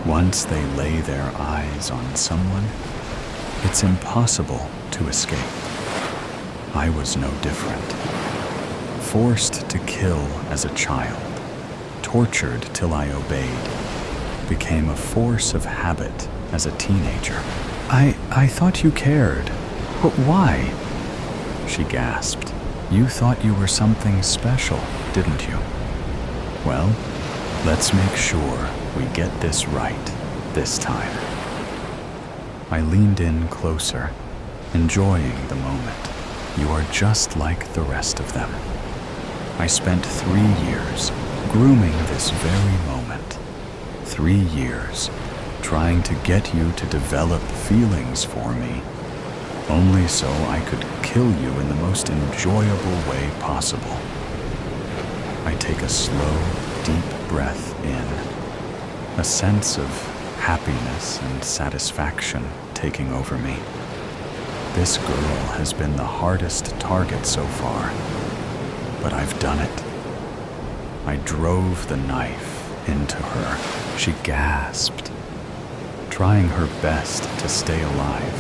Once they lay their eyes on someone, it's impossible to escape. I was no different. Forced to kill as a child, tortured till I obeyed, became a force of habit as a teenager. I thought you cared. But why?" She gasped. "You thought you were something special, didn't you? Well, let's make sure we get this right this time." I leaned in closer, enjoying the moment. "You are just like the rest of them. I spent 3 years grooming this very moment. 3 years trying to get you to develop feelings for me, only so I could kill you in the most enjoyable way possible." I take a slow, deep breath in, a sense of happiness and satisfaction taking over me. This girl has been the hardest target so far, but I've done it. I drove the knife into her. She gasped, trying her best to stay alive,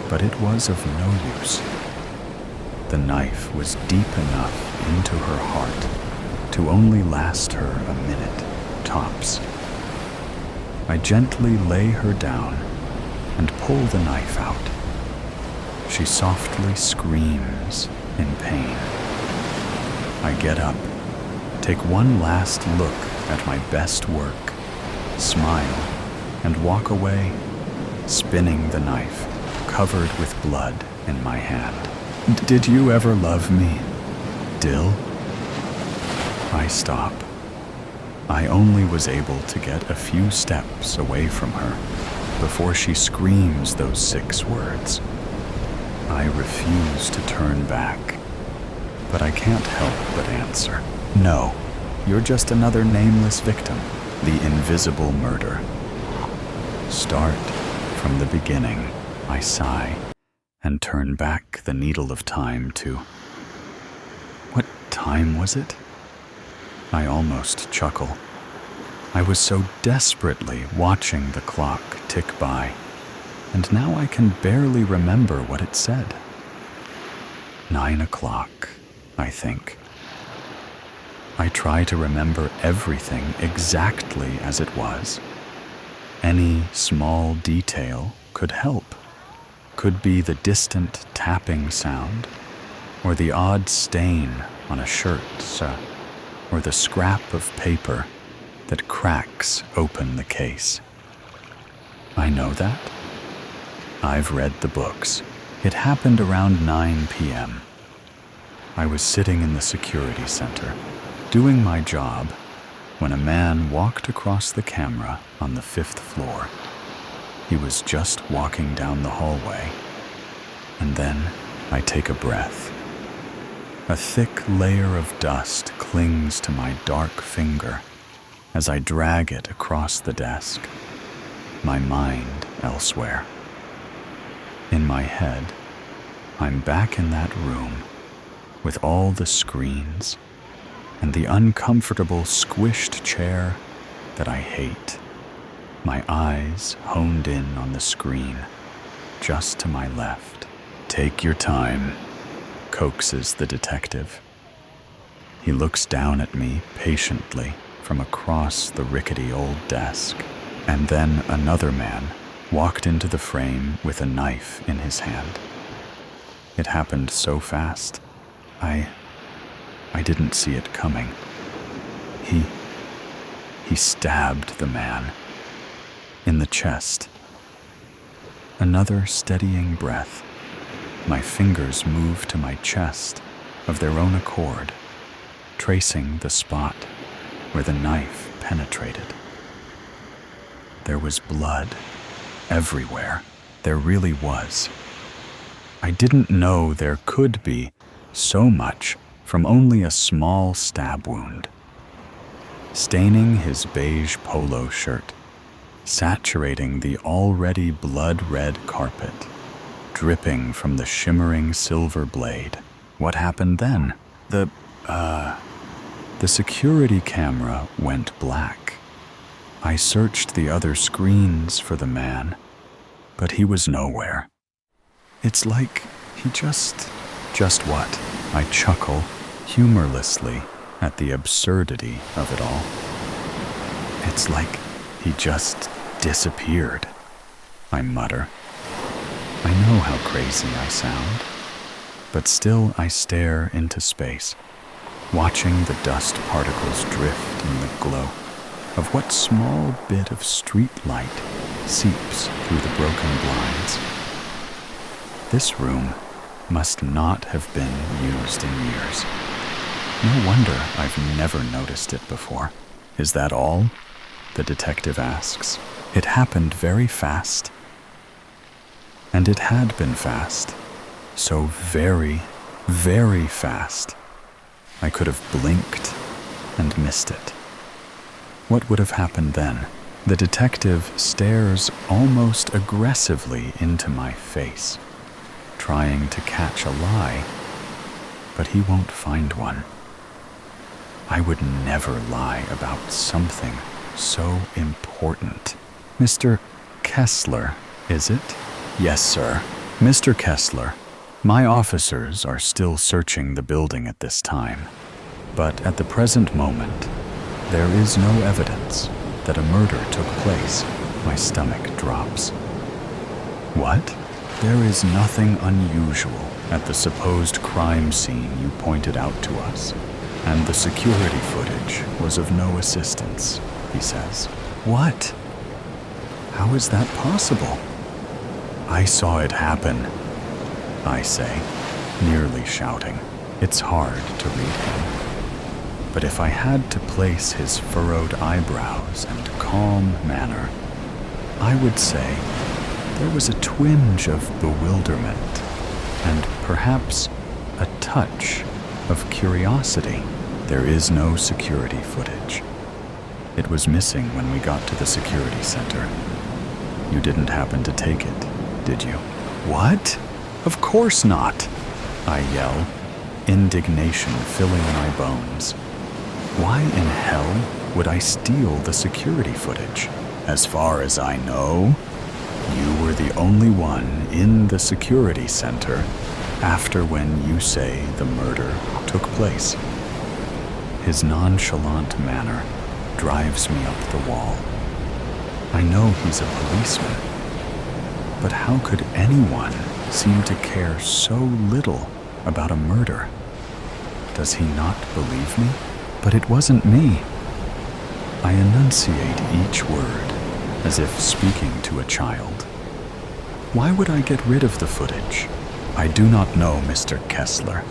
but it was of no use. The knife was deep enough into her heart to only last her a minute, tops. I gently lay her down and pull the knife out. She softly screams in pain. I get up, take one last look at my best work, smile, and walk away, spinning the knife, covered with blood in my hand. "Did you ever love me, Dill?" I stop. I only was able to get a few steps away from her before she screams those 6 words. I refuse to turn back, but I can't help but answer. "No, you're just another nameless victim, the invisible murder." Start from the beginning, I sigh, and turn back the needle of time to... What time was it? I almost chuckle. I was so desperately watching the clock tick by, and now I can barely remember what it said. 9 o'clock, I think. I try to remember everything exactly as it was. Any small detail could help. Could be the distant tapping sound, or the odd stain on a shirt, or the scrap of paper that cracks open the case. I know that. I've read the books. It happened around 9 p.m. I was sitting in the security center, doing my job, when a man walked across the camera on the 5th floor. He was just walking down the hallway, and then I take a breath. A thick layer of dust clings to my dark finger as I drag it across the desk, my mind elsewhere. In my head, I'm back in that room with all the screens and the uncomfortable squished chair that I hate. My eyes honed in on the screen, just to my left. "Take your time," coaxes the detective. He looks down at me patiently from across the rickety old desk, and then another man walked into the frame with a knife in his hand. It happened so fast, I didn't see it coming. He stabbed the man in the chest. Another steadying breath. My fingers moved to my chest of their own accord, tracing the spot where the knife penetrated. There was blood everywhere. There really was. I didn't know there could be so much from only a small stab wound. Staining his beige polo shirt, saturating the already blood-red carpet, dripping from the shimmering silver blade. What happened then? The security camera went black. I searched the other screens for the man, but he was nowhere. It's like he just what? I chuckle humorlessly at the absurdity of it all. It's like he just disappeared, I mutter. I know how crazy I sound, but still I stare into space, watching the dust particles drift in the glow of what small bit of street light seeps through the broken blinds. This room must not have been used in years. No wonder I've never noticed it before. Is that all? The detective asks. It happened very fast. And it had been fast. So very, very fast. I could have blinked and missed it. What would have happened then? The detective stares almost aggressively into my face, trying to catch a lie, but he won't find one. I would never lie about something so important. Mr. Kessler, is it? Yes, sir. Mr. Kessler, my officers are still searching the building at this time, but at the present moment, there is no evidence that a murder took place. My stomach drops. What? There is nothing unusual at the supposed crime scene you pointed out to us, and the security footage was of no assistance, he says. What? How is that possible? I saw it happen, I say, nearly shouting. It's hard to read him. But if I had to place his furrowed eyebrows and calm manner, I would say there was a twinge of bewilderment and perhaps a touch of curiosity. There is no security footage. It was missing when we got to the security center. You didn't happen to take it, did you? What? Of course not, I yell, indignation filling my bones. Why in hell would I steal the security footage? As far as I know, you were the only one in the security center after when you say the murder took place. His nonchalant manner drives me up the wall. I know he's a policeman, but how could anyone seem to care so little about a murder? Does he not believe me? But it wasn't me. I enunciate each word as if speaking to a child. Why would I get rid of the footage? I do not know, Mr. Kessler.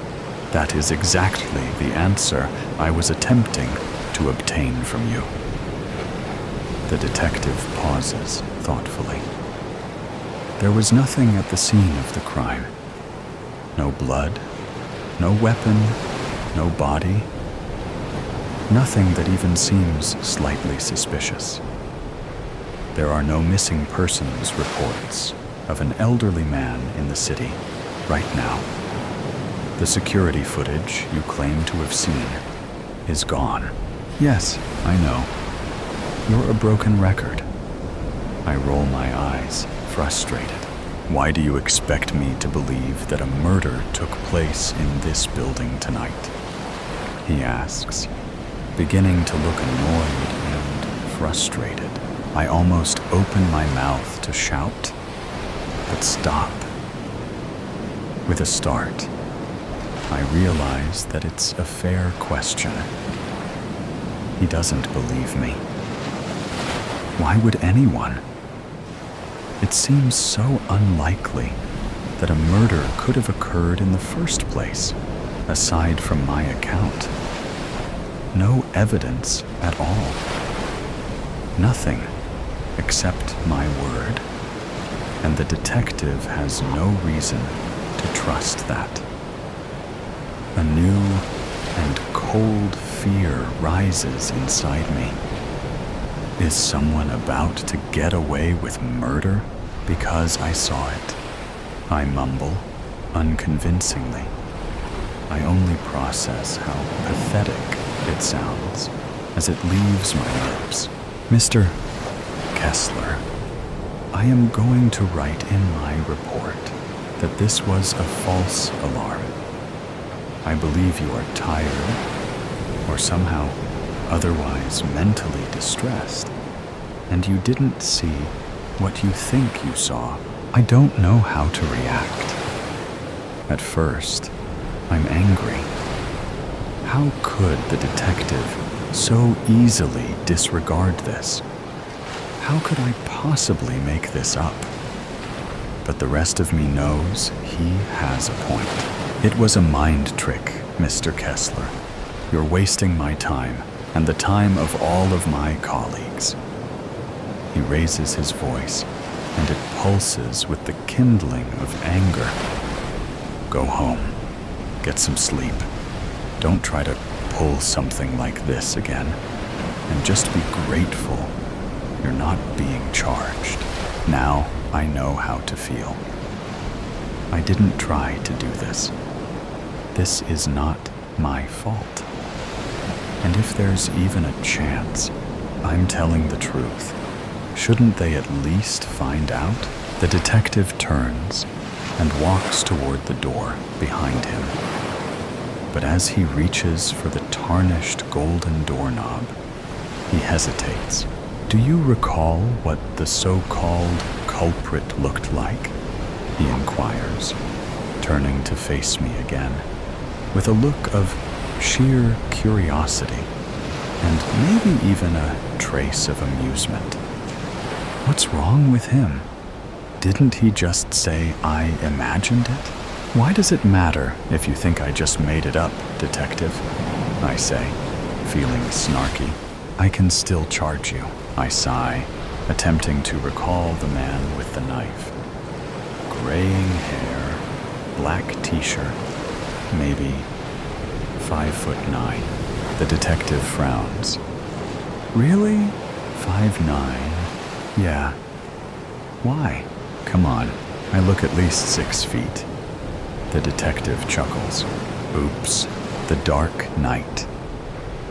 That is exactly the answer I was attempting to obtain from you. The detective pauses thoughtfully. There was nothing at the scene of the crime. No blood, no weapon, no body. Nothing that even seems slightly suspicious. There are no missing persons reports of an elderly man in the city right now. The security footage you claim to have seen is gone. Yes, I know. You're a broken record. I roll my eyes, frustrated. Why do you expect me to believe that a murder took place in this building tonight? He asks, beginning to look annoyed and frustrated. I almost open my mouth to shout, but stop. With a start, I realize that it's a fair question. He doesn't believe me. Why would anyone? It seems so unlikely that a murder could have occurred in the first place, aside from my account. No evidence at all. Nothing except my word. And the detective has no reason to trust that. A new and cold fear rises inside me. Is someone about to get away with murder because I saw it? I mumble, unconvincingly. I only process how pathetic it sounds as it leaves my lips. Mr. Kessler, I am going to write in my report that this was a false alarm. I believe you are tired or somehow otherwise mentally distressed, and you didn't see what you think you saw. I don't know how to react. At first, I'm angry. How could the detective so easily disregard this? How could I possibly make this up? But the rest of me knows he has a point. It was a mind trick, Mr. Kessler. You're wasting my time and the time of all of my colleagues. He raises his voice, and it pulses with the kindling of anger. Go home. Get some sleep. Don't try to pull something like this again. And just be grateful you're not being charged. Now I know how to feel. I didn't try to do this. This is not my fault. And if there's even a chance I'm telling the truth, shouldn't they at least find out? The detective turns and walks toward the door behind him. But as he reaches for the tarnished golden doorknob, he hesitates. Do you recall what the so-called culprit looked like? He inquires, turning to face me again, with a look of sheer curiosity and maybe even a trace of amusement. What's wrong with him? Didn't he just say I imagined it? Why does it matter if you think I just made it up, detective? I say, feeling snarky. I can still charge you, I sigh, attempting to recall the man with the knife. Graying hair, black t-shirt, maybe 5'9". The detective frowns. Really? 5'9"? Yeah. Why? Come on, I look at least 6 feet. The detective chuckles. Oops, the dark night.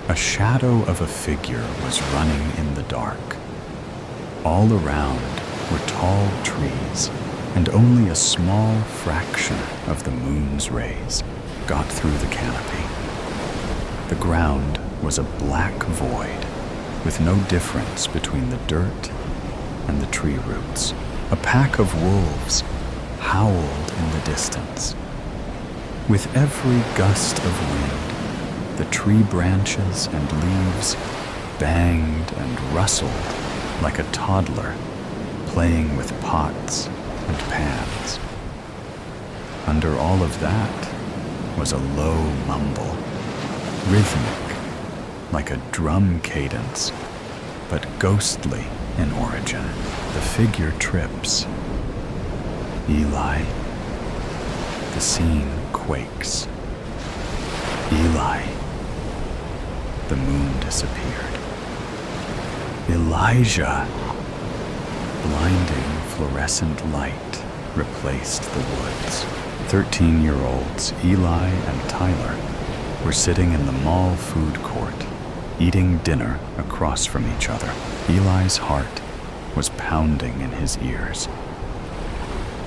A shadow of a figure was running in the dark. All around were tall trees, and only a small fraction of the moon's rays got through the canopy. The ground was a black void, with no difference between the dirt and the tree roots. A pack of wolves howled in the distance. With every gust of wind, the tree branches and leaves banged and rustled like a toddler playing with pots and pans. Under all of that was a low mumble, rhythmic, like a drum cadence, but ghostly in origin. The figure trips. Eli. The scene quakes. Eli. The moon disappeared. Elijah. Blinding fluorescent light replaced the woods. 13-year-olds Eli and Tyler were sitting in the mall food court, eating dinner across from each other. Eli's heart was pounding in his ears,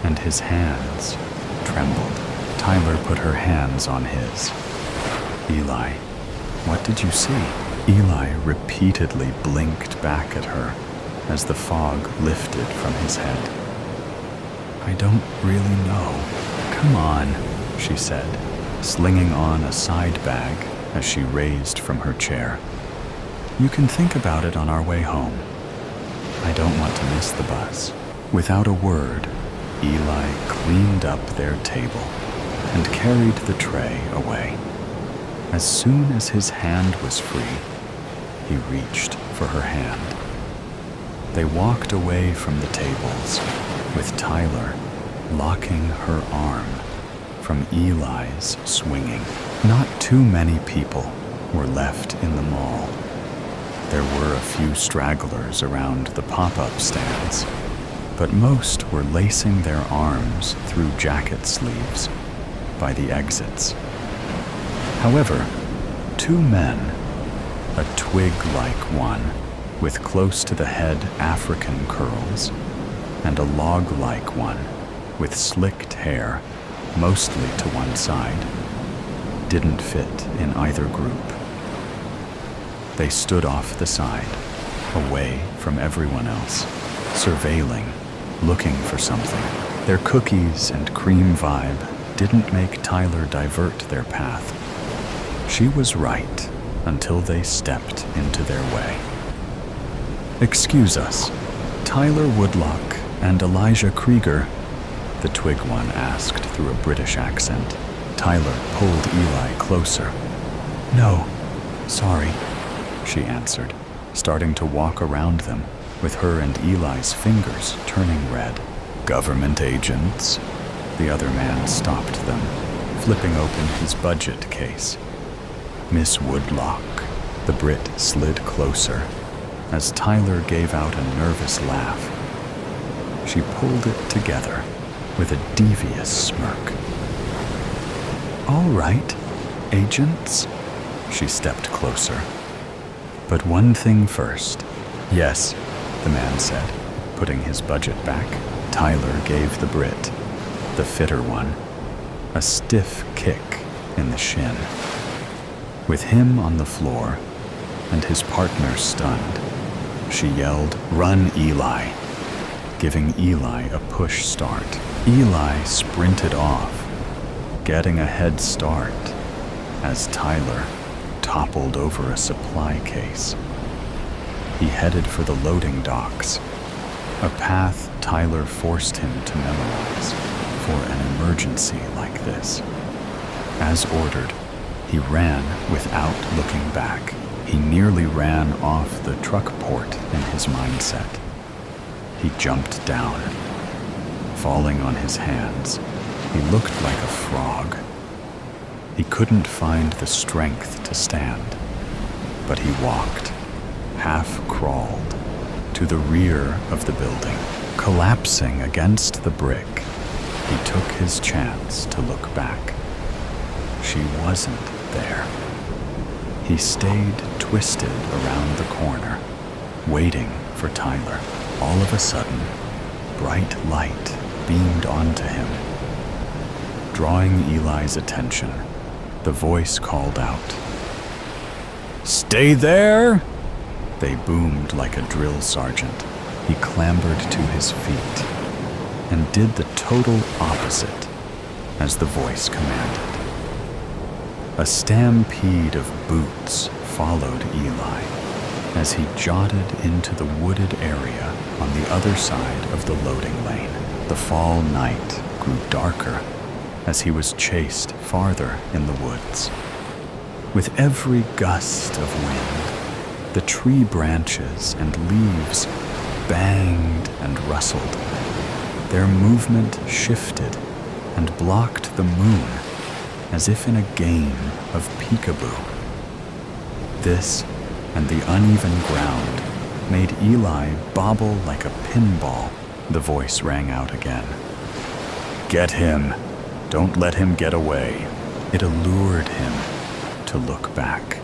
and his hands trembled. Tyler put her hands on his. Eli, what did you see? Eli repeatedly blinked back at her, as the fog lifted from his head. "I don't really know." "Come on," she said, slinging on a side bag as she raised from her chair. "You can think about it on our way home. I don't want to miss the bus." Without a word, Eli cleaned up their table and carried the tray away. As soon as his hand was free, he reached for her hand. They walked away from the tables, with Tyler locking her arm from Eli's swinging. Not too many people were left in the mall. There were a few stragglers around the pop-up stands, but most were lacing their arms through jacket sleeves by the exits. However, two men, a twig-like one with close to the head African curls, and a log-like one with slicked hair, mostly to one side, didn't fit in either group. They stood off the side, away from everyone else, surveilling, looking for something. Their cookies and cream vibe didn't make Tyler divert their path. She was right until they stepped into their way. "Excuse us, Tyler Woodlock and Elijah Krieger?" the twig one asked through a British accent. Tyler pulled Eli closer. "No, sorry," she answered, starting to walk around them, with her and Eli's fingers turning red. "Government agents?" The other man stopped them, flipping open his budget case. "Miss Woodlock." The Brit slid closer as Tyler gave out a nervous laugh. She pulled it together with a devious smirk. "All right, agents." She stepped closer. "But one thing first." "Yes," the man said, putting his budget back. Tyler gave the Brit, the fitter one, a stiff kick in the shin. With him on the floor and his partner stunned, she yelled, "Run, Eli," giving Eli a push start. Eli sprinted off, getting a head start as Tyler toppled over a supply case. He headed for the loading docks, a path Tyler forced him to memorize for an emergency like this. As ordered, he ran without looking back. He nearly ran off the truck port in his mindset. He jumped down. Falling on his hands, he looked like a frog. He couldn't find the strength to stand, but he walked, half crawled, to the rear of the building. Collapsing against the brick, he took his chance to look back. She wasn't there. He stayed twisted around the corner, waiting for Tyler. All of a sudden, bright light beamed onto him. Drawing Eli's attention, the voice called out, "Stay there!" They boomed like a drill sergeant. He clambered to his feet and did the total opposite as the voice commanded. A stampede of boots followed Eli as he jotted into the wooded area on the other side of the loading lane. The fall night grew darker as he was chased farther in the woods. With every gust of wind, the tree branches and leaves banged and rustled. Their movement shifted and blocked the moon as if in a game of peekaboo. This and the uneven ground made Eli bobble like a pinball. The voice rang out again. "Get him! Don't let him get away." It allured him to look back.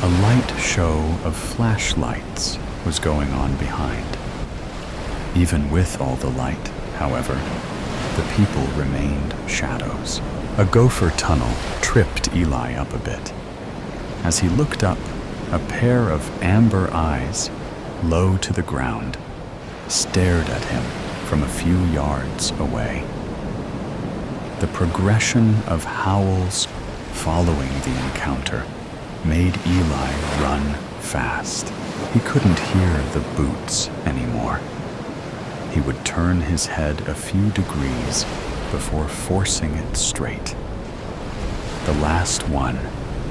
A light show of flashlights was going on behind. Even with all the light, however, the people remained shadows. A gopher tunnel tripped Eli up a bit. As he looked up, a pair of amber eyes low to the ground, stared at him from a few yards away. The progression of howls following the encounter made Eli run fast. He couldn't hear the boots anymore. He would turn his head a few degrees before forcing it straight. The last one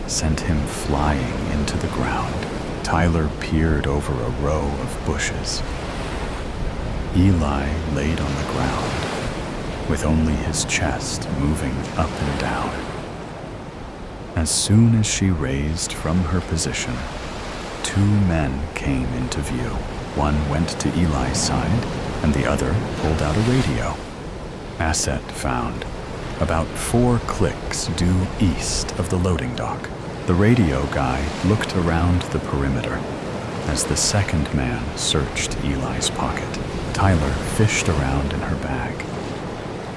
sent him flying into the ground. Tyler peered over a row of bushes. Eli laid on the ground, with only his chest moving up and down. As soon as she raised from her position, two men came into view. One went to Eli's side, and the other pulled out a radio. Asset found, about 4 clicks due east of the loading dock. The radio guy looked around the perimeter as the second man searched Eli's pocket. Tyler fished around in her bag.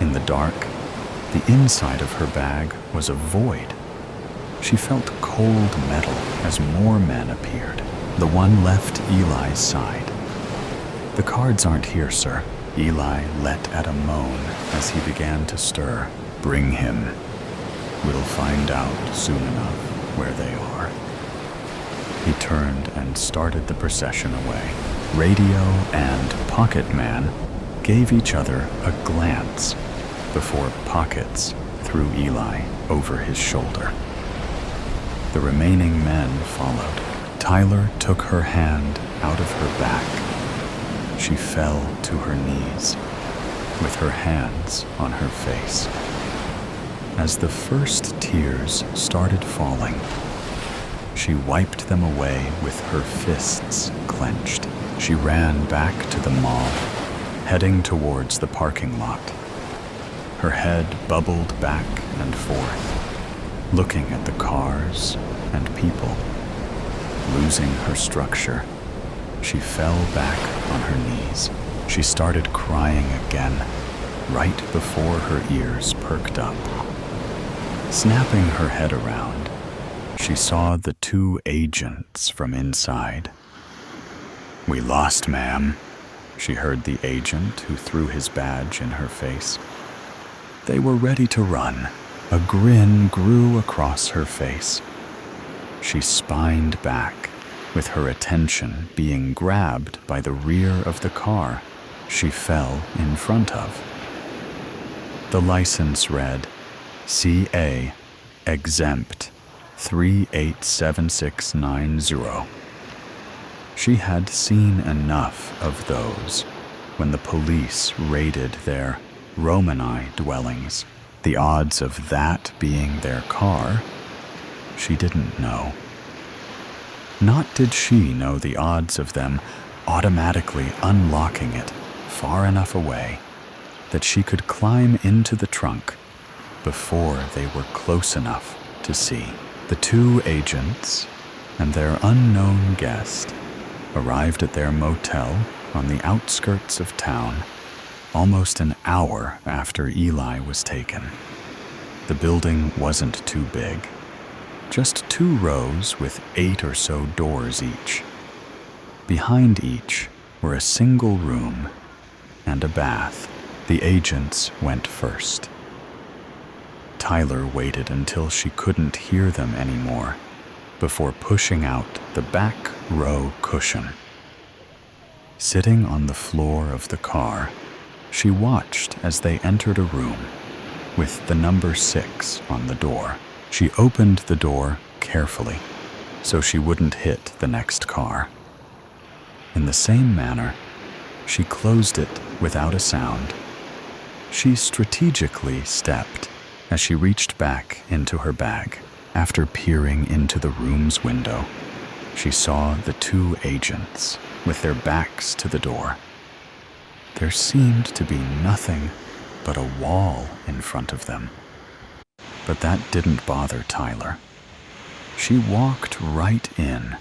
In the dark, the inside of her bag was a void. She felt cold metal as more men appeared. The one left Eli's side. "The cards aren't here, sir." Eli let at a moan as he began to stir. "Bring him. We'll find out soon enough where they are." He turned and started the procession away. Radio and Pocket Man gave each other a glance before Pockets threw Eli over his shoulder. The remaining men followed. Tyler took her hand out of her back. She fell to her knees, with her hands on her face. As the first tears started falling, she wiped them away with her fists clenched. She ran back to the mall, heading towards the parking lot. Her head bubbled back and forth, looking at the cars and people. Losing her structure, she fell back on her knees. She started crying again, right before her ears perked up. Snapping her head around, she saw the 2 agents from inside. "We lost, ma'am," she heard the agent who threw his badge in her face. They were ready to run. A grin grew across her face. She spined back, with her attention being grabbed by the rear of the car she fell in front of. The license read, CA exempt 387690. She had seen enough of those when the police raided their Romani dwellings. The odds of that being their car, she didn't know. Not did she know the odds of them automatically unlocking it far enough away that she could climb into the trunk before they were close enough to see. The 2 agents and their unknown guest arrived at their motel on the outskirts of town almost an hour after Eli was taken. The building wasn't too big, just 2 rows with 8 or so doors each. Behind each were a single room and a bath. The agents went first. Tyler waited until she couldn't hear them anymore before pushing out the back row cushion. Sitting on the floor of the car, she watched as they entered a room with the number 6 on the door. She opened the door carefully so she wouldn't hit the next car. In the same manner, she closed it without a sound. She strategically stepped as she reached back into her bag. After peering into the room's window, she saw the 2 agents with their backs to the door. There seemed to be nothing but a wall in front of them. But that didn't bother Tyler. She walked right in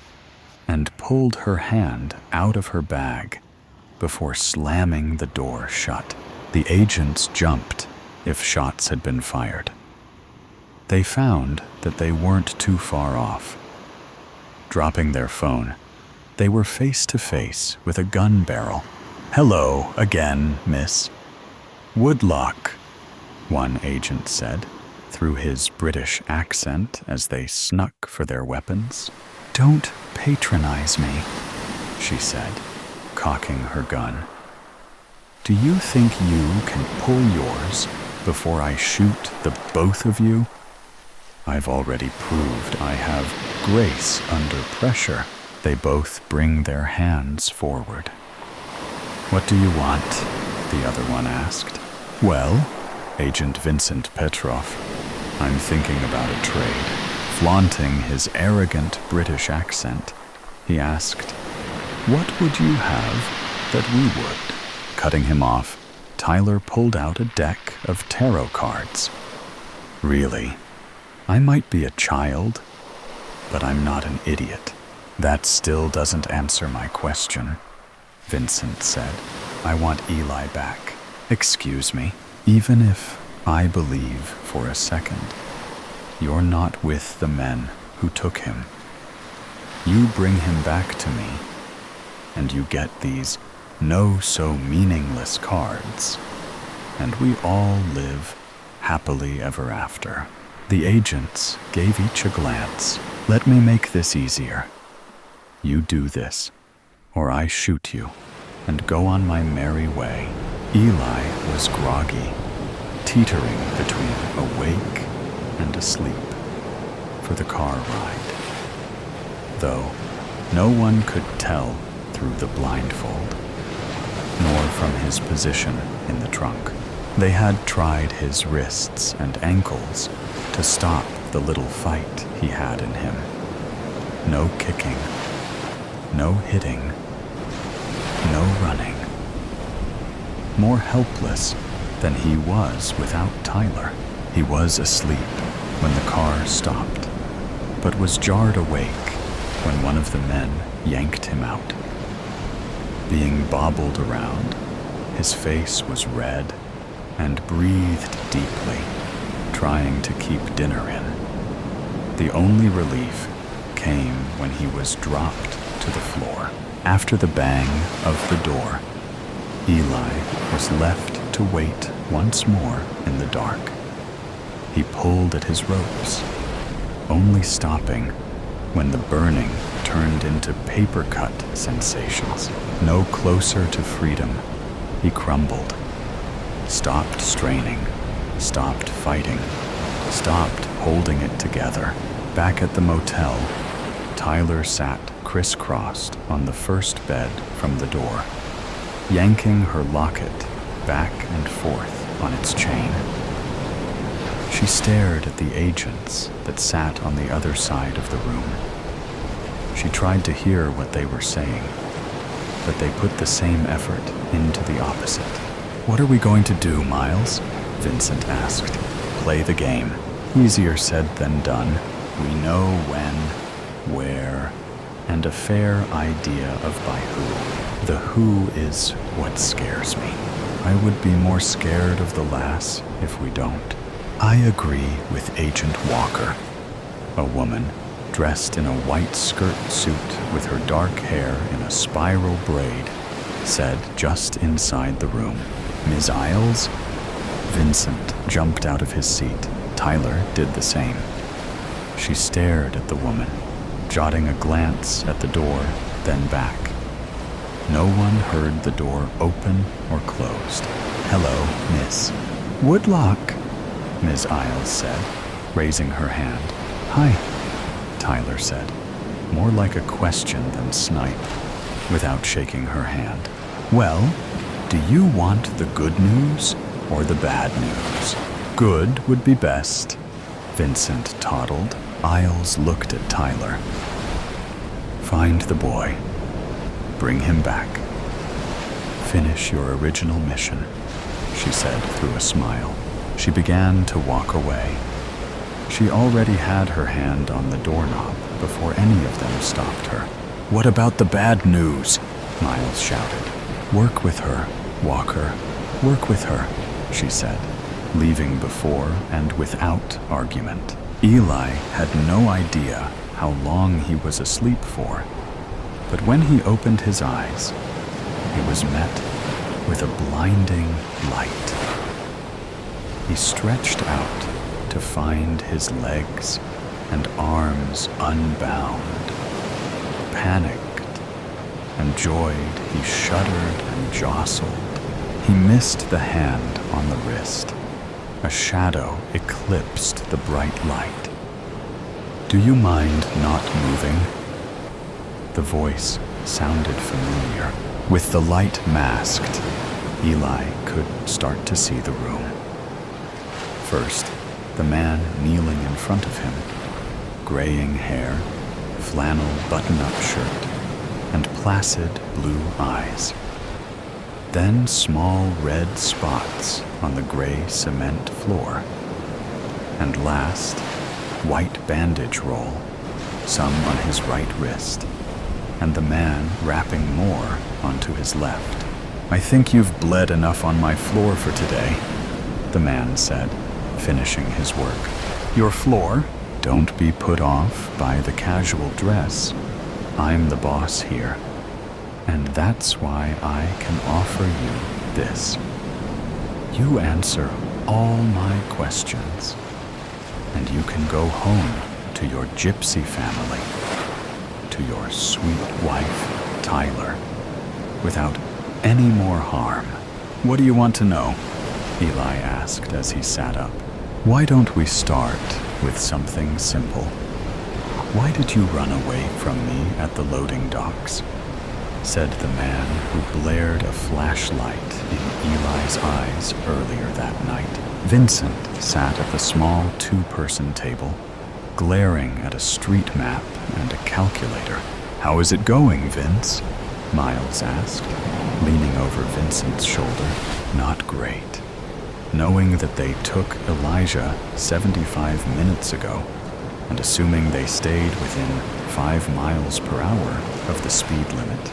and pulled her hand out of her bag before slamming the door shut. The agents jumped if shots had been fired. They found that they weren't too far off. Dropping their phone, They were face to face with a gun barrel. "Hello again, miss." "Woodlock," one agent said, through his British accent as they snuck for their weapons. "Don't patronize me," she said, cocking her gun. "Do you think you can pull yours before I shoot the both of you? I've already proved I have grace under pressure." They both bring their hands forward. "What do you want?" the other one asked. "Well, Agent Vincent Petrov, I'm thinking about a trade." Flaunting his arrogant British accent, he asked, "What would you have that we would?" Cutting him off, Tyler pulled out a deck of tarot cards. "Really, I might be a child, but I'm not an idiot." "That still doesn't answer my question," Vincent said. "I want Eli back." "Excuse me, even if I believe for a second you're not with the men who took him, you bring him back to me, and you get these no-so-meaningless cards, and we all live happily ever after." The agents gave each a glance. "Let me make this easier. You do this, or I shoot you, and go on my merry way." Eli was groggy, teetering between awake and asleep for the car ride, though no one could tell through the blindfold, nor from his position in the trunk. They had tried his wrists and ankles to stop the little fight he had in him. No kicking, no hitting, no running. More helpless than he was without Tyler. He was asleep when the car stopped, but was jarred awake when one of the men yanked him out. Being bobbled around, his face was red and breathed deeply, trying to keep dinner in. The only relief came when he was dropped to the floor. After the bang of the door, Eli was left to wait once more in the dark. He pulled at his ropes, only stopping when the burning turned into paper-cut sensations. No closer to freedom, he crumbled, stopped straining, stopped fighting, stopped holding it together. Back at the motel, Tyler sat crisscrossed on the first bed from the door, yanking her locket back and forth on its chain. She stared at the agents that sat on the other side of the room. She tried to hear what they were saying, but they put the same effort into the opposite. "What are we going to do, Miles?" Vincent asked. "Play the game. Easier said than done. We know when, where, and a fair idea of by who. The who is what scares me. I would be more scared of the lass if we don't." "I agree with Agent Walker," a woman dressed in a white skirt suit with her dark hair in a spiral braid said just inside the room. "Ms. Isles?" Vincent jumped out of his seat. Tyler did the same. She stared at the woman, jotting a glance at the door, then back. No one heard the door open or closed. "Hello, miss." "Woodlock," Ms. Isles said, raising her hand. "Hi," Tyler said, more like a question than snipe, without shaking her hand. "Well, do you want the good news or the bad news?" "Good would be best," Vincent toddled. Isles looked at Tyler. "Find the boy. Bring him back. Finish your original mission," she said through a smile. She began to walk away. She already had her hand on the doorknob before any of them stopped her. "What about the bad news?" Miles shouted. "Work with her, Walker. Work with her," she said, leaving before and without argument. Eli had no idea how long he was asleep for. But when he opened his eyes, he was met with a blinding light. He stretched out to find his legs and arms unbound. Panicked and joyed, he shuddered and jostled. He missed the hand on the wrist. A shadow eclipsed the bright light. "Do you mind not moving?" The voice sounded familiar. With the light masked, Eli could start to see the room. First, the man kneeling in front of him, graying hair, flannel button-up shirt, and placid blue eyes. Then small red spots on the gray cement floor. And last, white bandage roll, some on his right wrist, and the man wrapping more onto his left. "I think you've bled enough on my floor for today," the man said, finishing his work. "Your floor? Don't be put off by the casual dress. I'm the boss here, and that's why I can offer you this. You answer all my questions, and you can go home to your gypsy family, to your sweet wife, Tyler, without any more harm." "What do you want to know?" Eli asked as he sat up. "Why don't we start with something simple? Why did you run away from me at the loading docks?" said the man who blared a flashlight in Eli's eyes earlier that night. Vincent sat at the small two-person table, glaring at a street map and a calculator. "How is it going, Vince?" Miles asked, leaning over Vincent's shoulder. "Not great. Knowing that they took Elijah 75 minutes ago, and assuming they stayed within 5 miles per hour of the speed limit,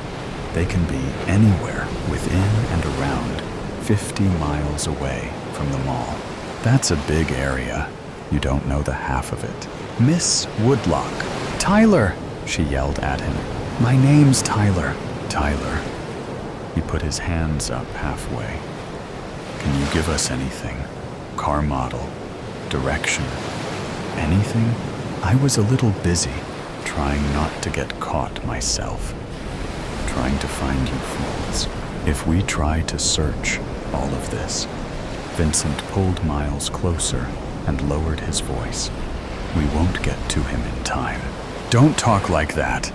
they can be anywhere within and around 50 miles away from the mall. That's a big area. You don't know the half of it." "Miss Woodlock! Tyler!" she yelled at him. "My name's Tyler." "Tyler." He put his hands up halfway. "Can you give us anything? Car model? Direction? Anything?" "I was a little busy, trying not to get caught myself. Trying to find you fools. If we try to search all of this..." Vincent pulled Miles closer and lowered his voice. "We won't get to him in time." "Don't talk like that!"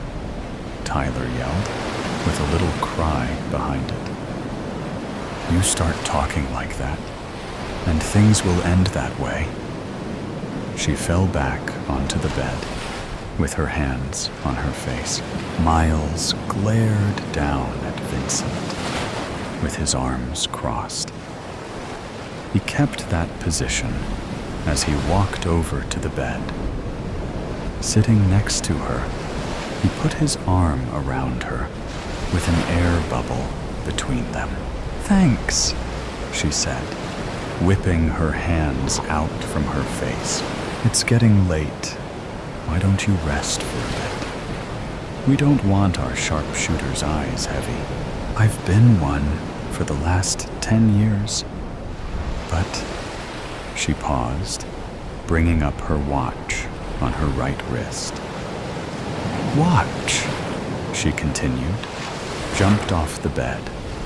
Tyler yelled, with a little cry behind it. "You start talking like that, and things will end that way." She fell back onto the bed, with her hands on her face. Miles glared down at Vincent, with his arms crossed. He kept that position as he walked over to the bed. Sitting next to her, he put his arm around her, with an air bubble between them. "Thanks," she said, whipping her hands out from her face. "It's getting late. Why don't you rest for a bit? We don't want our sharpshooter's eyes heavy. I've been one for the last 10 years. But..." She paused, bringing up her watch on her right wrist. "Watch," she continued, jumped off the bed.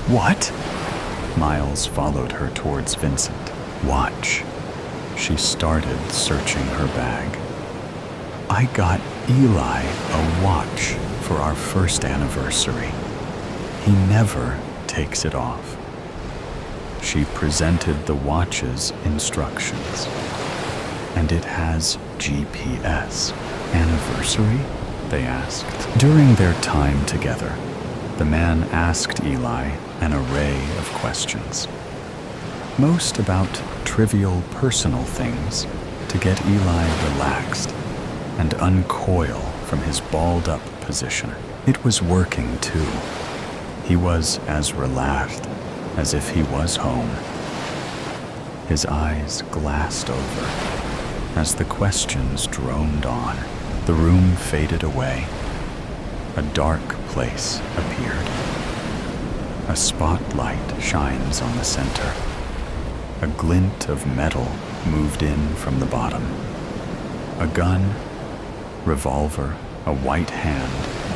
"What?" Miles followed her towards Vincent. "Watch." She started searching her bag. "I got Eli a watch for our first anniversary. He never takes it off." She presented the watch's instructions. "And it has GPS. Anniversary?" they asked. During their time together, the man asked Eli an array of questions. Most about trivial personal things to get Eli relaxed and uncoil from his balled-up position. It was working, too. He was as relaxed as if he was home. His eyes glassed over as the questions droned on. The room faded away. A dark place appeared. A spotlight shines on the center. A glint of metal moved in from the bottom. A gun, revolver, a white hand,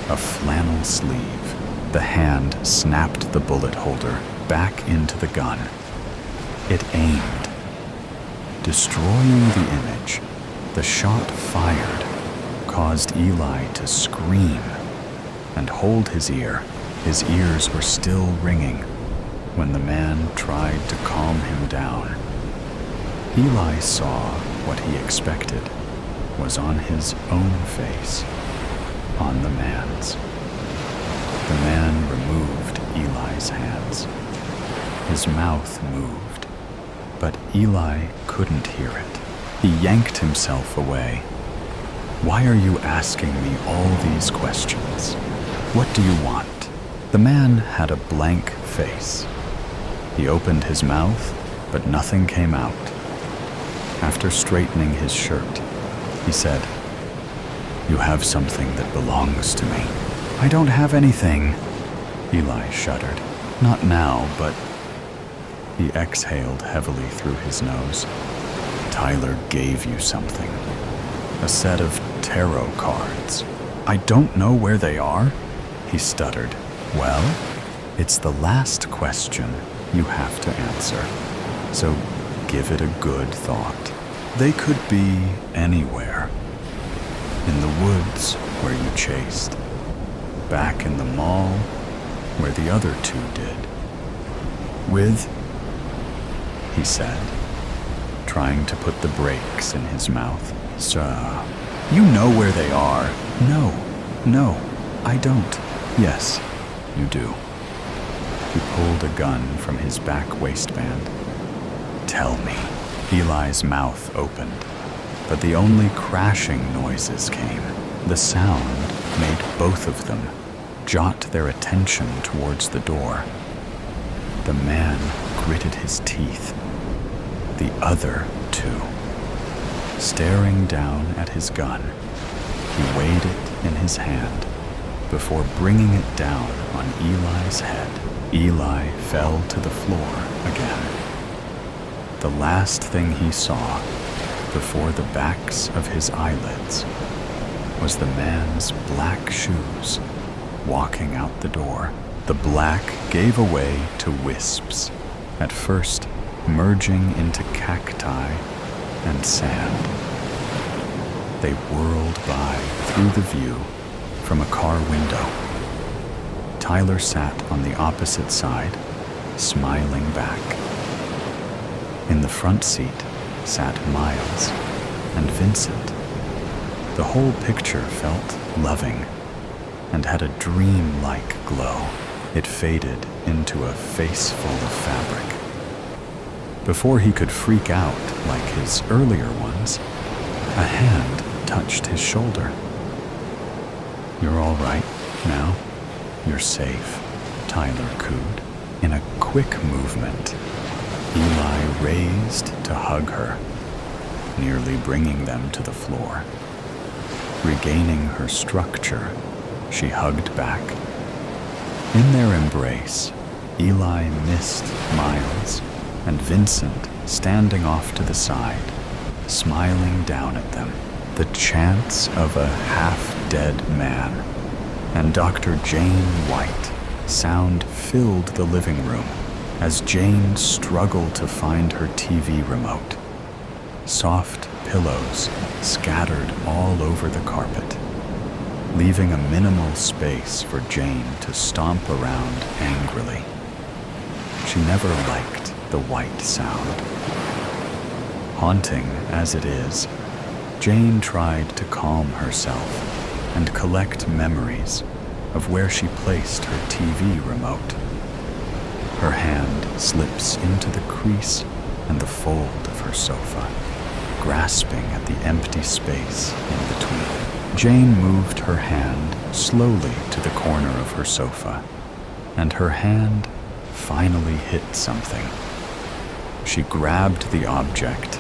a flannel sleeve. The hand snapped the bullet holder back into the gun. It aimed. Destroying the image, the shot fired caused Eli to scream and hold his ear. His ears were still ringing when the man tried to calm him down. Eli saw what he expected was on his own face, on the man's. The man removed Eli's hands. His mouth moved, but Eli couldn't hear it. He yanked himself away. "Why are you asking me all these questions? What do you want?" The man had a blank face. He opened his mouth, but nothing came out. After straightening his shirt, he said, "You have something that belongs to me." "I don't have anything." Eli shuddered. "Not now, but..." He exhaled heavily through his nose. "Tyler gave you something. A set of tarot cards." "I don't know where they are," he stuttered. "Well, it's the last question you have to answer, so give it a good thought. They could be anywhere. In the woods where you chased. Back in the mall where the other two did. With..." he said, trying to put the brakes in his mouth. "Sir, you know where they are." No, I don't." "Yes, you do." He pulled a gun from his back waistband. "Tell me." Eli's mouth opened, but the only crashing noises came. The sound made both of them jot their attention towards the door. The man gritted his teeth. The other two. Staring down at his gun, he weighed it in his hand before bringing it down on Eli's head. Eli fell to the floor again. The last thing he saw before the backs of his eyelids was the man's black shoes walking out the door. The black gave away to wisps, at first merging into cacti and sand. They whirled by through the view from a car window. Tyler sat on the opposite side, smiling back. In the front seat sat Miles and Vincent. The whole picture felt loving and had a dream-like glow. It faded into a face full of fabric. Before he could freak out like his earlier ones, a hand touched his shoulder. "You're all right now. You're safe," Tyler cooed. In a quick movement, Eli raised to hug her, nearly bringing them to the floor. Regaining her structure, she hugged back. In their embrace, Eli missed Miles and Vincent standing off to the side, smiling down at them. The chants of a half-dead man and Dr. Jane White sound filled the living room as Jane struggled to find her TV remote. Soft pillows scattered all over the carpet, leaving a minimal space for Jane to stomp around angrily. She never liked the white sound. Haunting as it is, Jane tried to calm herself and collect memories of where she placed her TV remote. Her hand slips into the crease and the fold of her sofa, grasping at the empty space in between. Jane moved her hand slowly to the corner of her sofa, and her hand finally hit something. She grabbed the object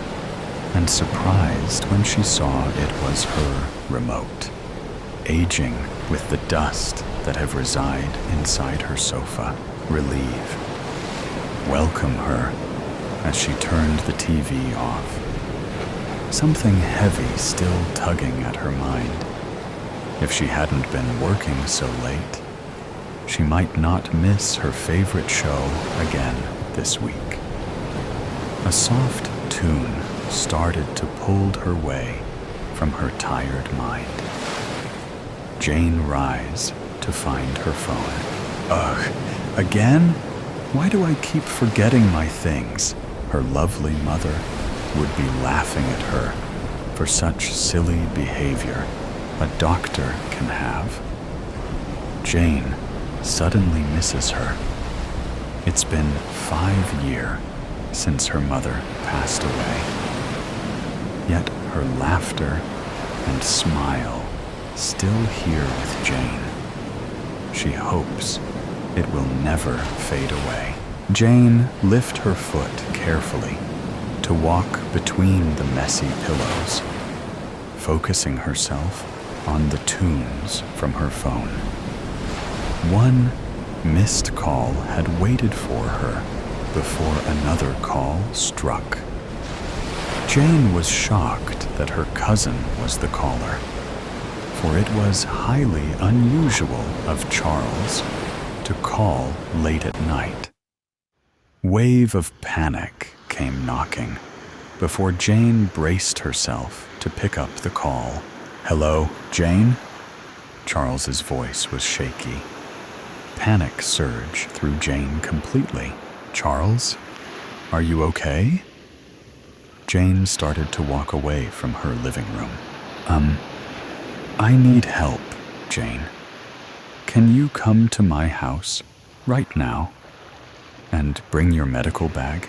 and surprised when she saw it was her remote, aging with the dust that have reside inside her sofa relieve, welcome her as she turned the TV off. Something heavy still tugging at her mind. If she hadn't been working so late, she might not miss her favorite show again this week. A soft tune started to pull her way from her tired mind. Jane rise to find her phone. Ugh, again? Why do I keep forgetting my things? Her lovely mother would be laughing at her for such silly behavior a doctor can have. Jane suddenly misses her. It's been 5 years since her mother passed away. Yet her laughter and smile still here with Jane. She hopes it will never fade away. Jane lifts her foot carefully to walk between the messy pillows, focusing herself on the tunes from her phone. One missed call had waited for her before another call struck. Jane was shocked that her cousin was the caller, for it was highly unusual of Charles to call late at night. Wave of panic came knocking before Jane braced herself to pick up the call. "Hello, Jane?" Charles's voice was shaky. Panic surged through Jane completely. "Charles, are you okay?" Jane started to walk away from her living room. I need help, Jane. Can you come to my house right now and bring your medical bag?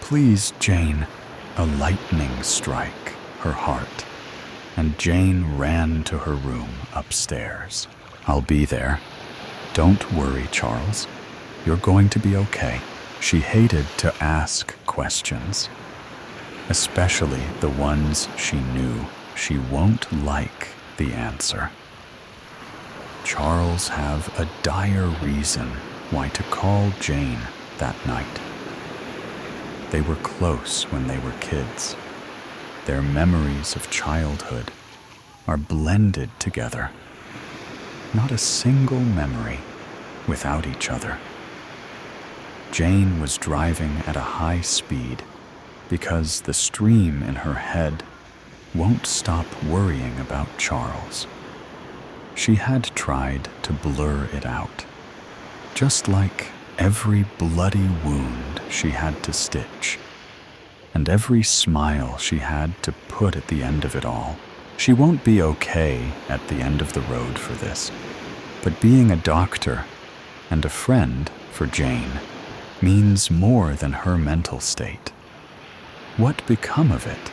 Please, Jane." A lightning strike her heart, and Jane ran to her room upstairs. "I'll be there. Don't worry, Charles. You're going to be okay." She hated to ask questions, especially the ones she knew she won't like the answer. Charles have a dire reason why to call Jane that night. They were close when they were kids. Their memories of childhood are blended together. Not a single memory without each other. Jane was driving at a high speed because the stream in her head won't stop worrying about Charles. She had tried to blur it out, just like every bloody wound she had to stitch, and every smile she had to put at the end of it all. She won't be okay at the end of the road for this, but being a doctor and a friend for Jane means more than her mental state. What become of it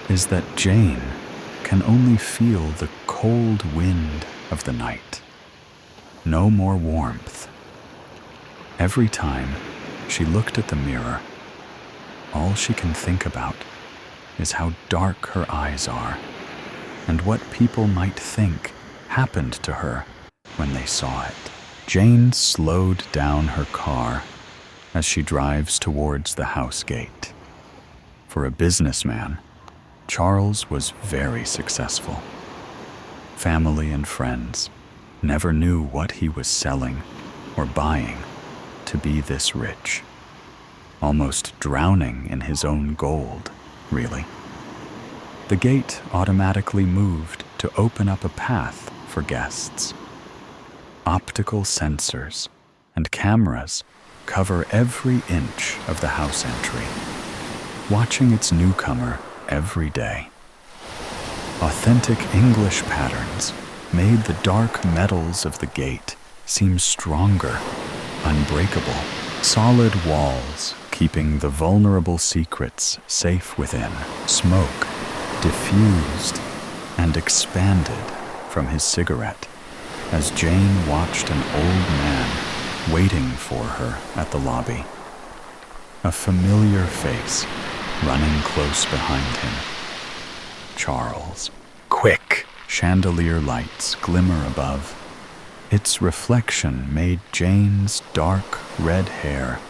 is that Jane can only feel the cold wind of the night. No more warmth. Every time she looked at the mirror, all she can think about is how dark her eyes are and what people might think happened to her when they saw it. Jane slowed down her car as she drives towards the house gate. For a businessman, Charles was very successful. Family and friends never knew what he was selling or buying to be this rich, almost drowning in his own gold, really. The gate automatically moved to open up a path for guests. Optical sensors and cameras cover every inch of the house entry, watching its newcomer every day. Authentic English patterns made the dark metals of the gate seem stronger, unbreakable. Solid walls keeping the vulnerable secrets safe within. Smoke diffused and expanded from his cigarette as Jane watched an old man waiting for her at the lobby. A familiar face running close behind him. Charles. Quick! Chandelier lights glimmer above, Its reflection made Jane's dark red hair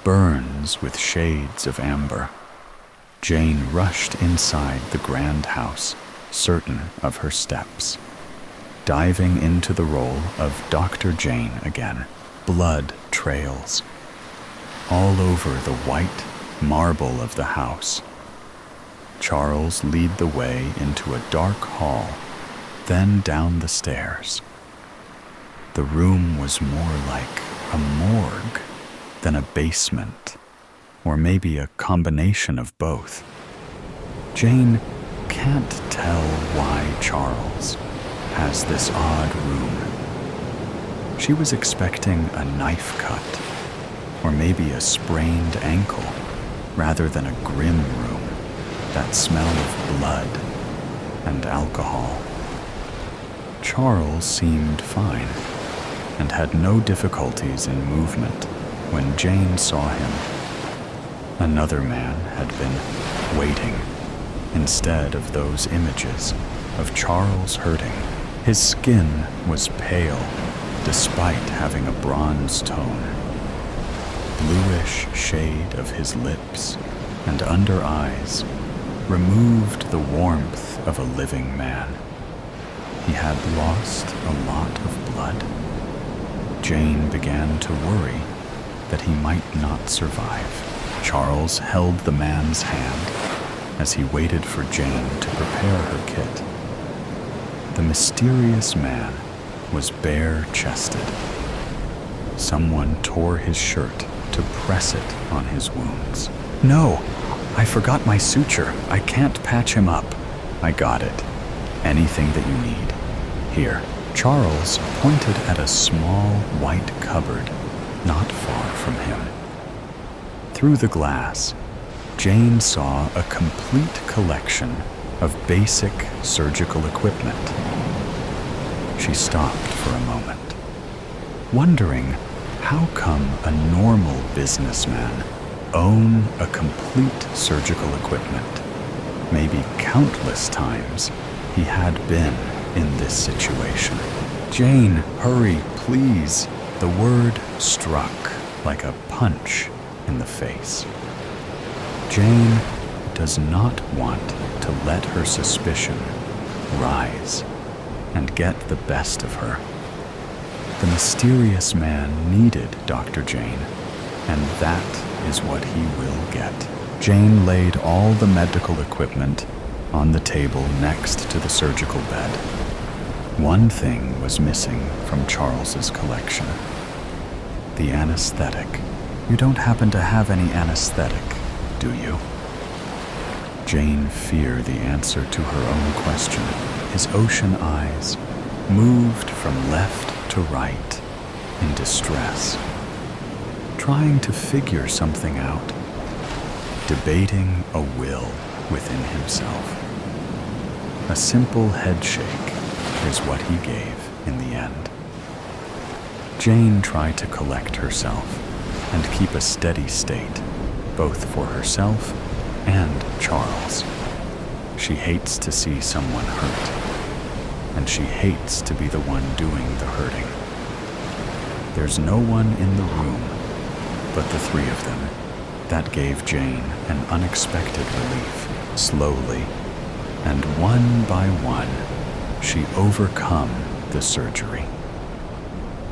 burns with shades of amber. Jane rushed inside the grand house, certain of her steps, diving into the role of Dr. Jane again. Blood trails all over the white marble of the house. Charles led the way into a dark hall, then down the stairs. The room was more like a morgue than a basement, or maybe a combination of both. Jane can't tell why Charles has this odd room. She was expecting a knife cut, or maybe a sprained ankle, rather than a grim room that smelled of blood and alcohol. Charles seemed fine and had no difficulties in movement when Jane saw him. Another man had been waiting instead of those images of Charles hurting. His skin was pale despite having a bronze tone. Bluish shade of his lips and under eyes removed the warmth of a living man. He had lost a lot of blood. Jane began to worry that he might not survive. Charles held the man's hand as he waited for Jane to prepare her kit. The mysterious man was bare-chested. Someone tore his shirt to press it on his wounds. "No, I forgot my suture. I can't patch him up." "I got it. Anything that you need. Here." Charles pointed at a small white cupboard not far from him. Through the glass, Jane saw a complete collection of basic surgical equipment. She stopped for a moment, wondering how come a normal businessman own a complete surgical equipment. Maybe countless times he had been in this situation. "Jane, hurry, please." The word struck like a punch in the face. Jane does not want to let her suspicion rise and get the best of her. The mysterious man needed Dr. Jane, and that is what he will get. Jane laid all the medical equipment on the table next to the surgical bed. One thing was missing from Charles's collection: the anesthetic. "You don't happen to have any anesthetic, do you?" Jane feared the answer to her own question. His ocean eyes moved from left to right in distress, trying to figure something out, debating a will within himself. A simple headshake is what he gave in the end. Jane tried to collect herself and keep a steady state, both for herself and Charles. She hates to see someone hurt, and she hates to be the one doing the hurting. There's no one in the room but the three of them. That gave Jane an unexpected relief. Slowly, and one by one, she overcome the surgery.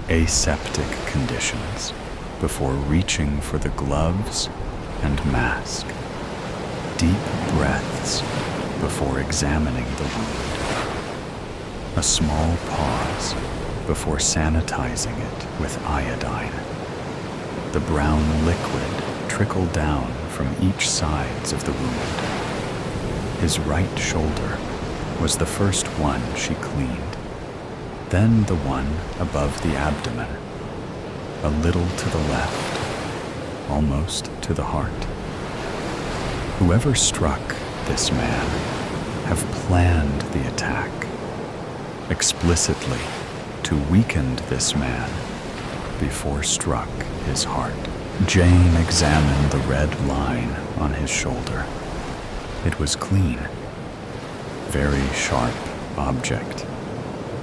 Aseptic conditions before reaching for the gloves and mask. Deep breaths before examining the wound. A small pause before sanitizing it with iodine. The brown liquid trickled down from each sides of the wound. His right shoulder was the first one she cleaned, then the one above the abdomen, a little to the left, almost to the heart. Whoever struck this man have planned the attack, explicitly to weaken this man before struck his heart. Jane examined the red line on his shoulder. It was clean. Very sharp object,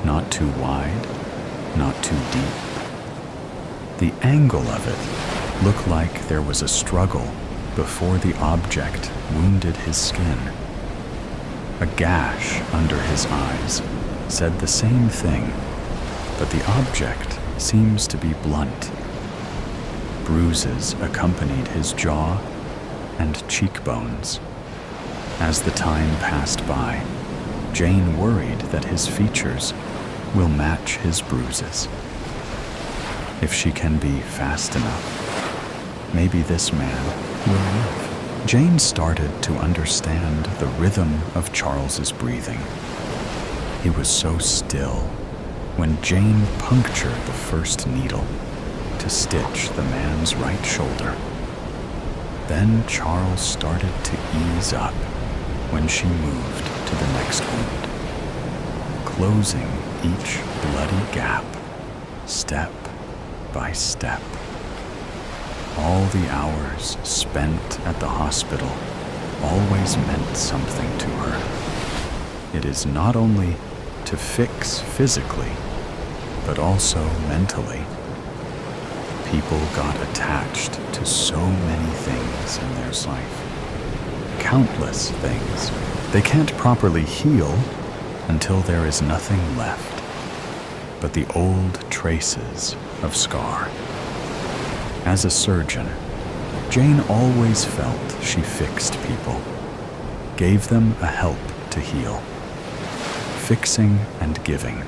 not too wide not too deep. The angle of it looked like there was a struggle before the object wounded his skin. A gash under his eyes said the same thing, but the object seems to be blunt. Bruises accompanied his jaw and cheekbones. As the time passed by, Jane worried that his features will match his bruises. If she can be fast enough, maybe this man will live. Jane started to understand the rhythm of Charles's breathing. He was so still when Jane punctured the first needle to stitch the man's right shoulder. Then Charles started to ease up when she moved to the next wound, closing each bloody gap, step by step. All the hours spent at the hospital always meant something to her. It is not only to fix physically, but also mentally. People got attached to so many things in their life. Countless things. They can't properly heal until there is nothing left but the old traces of scar. As a surgeon, Jane always felt she fixed people, gave them a help to heal. Fixing and giving,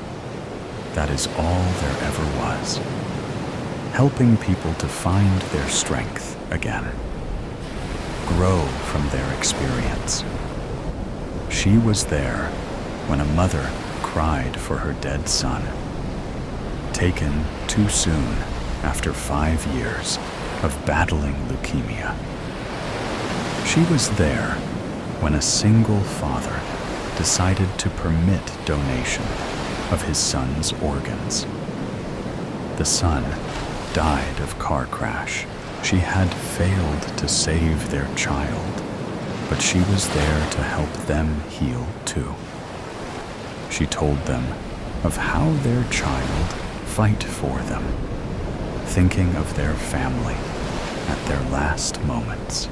that is all there ever was. Helping people to find their strength again, grow from their experience. She was there when a mother cried for her dead son, taken too soon after 5 years of battling leukemia. She was there when a single father decided to permit donation of his son's organs. The son died of car crash. She had failed to save their child, but she was there to help them heal too. She told them of how their child fight for them, thinking of their family at their last moments.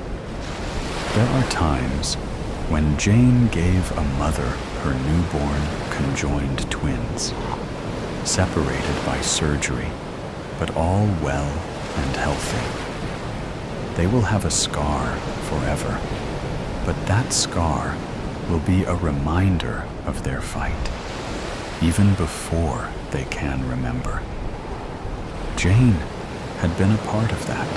There are times when Jane gave a mother her newborn conjoined twins, separated by surgery, but all well and healthy. They will have a scar forever, but that scar will be a reminder of their fight, even before they can remember. Jane had been a part of that.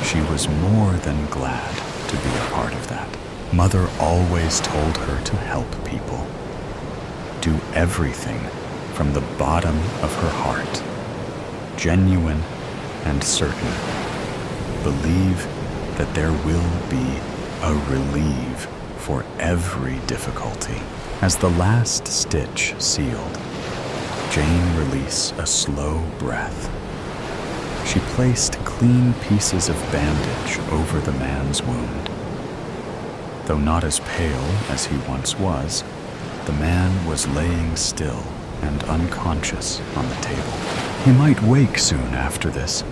She was more than glad to be a part of that. Mother always told her to help people. Do everything from the bottom of her heart, genuine and certain. Believe that there will be a relief for every difficulty. As the last stitch sealed, Jane released a slow breath. She placed clean pieces of bandage over the man's wound. Though not as pale as he once was, the man was laying still and unconscious on the table. He might wake soon after this.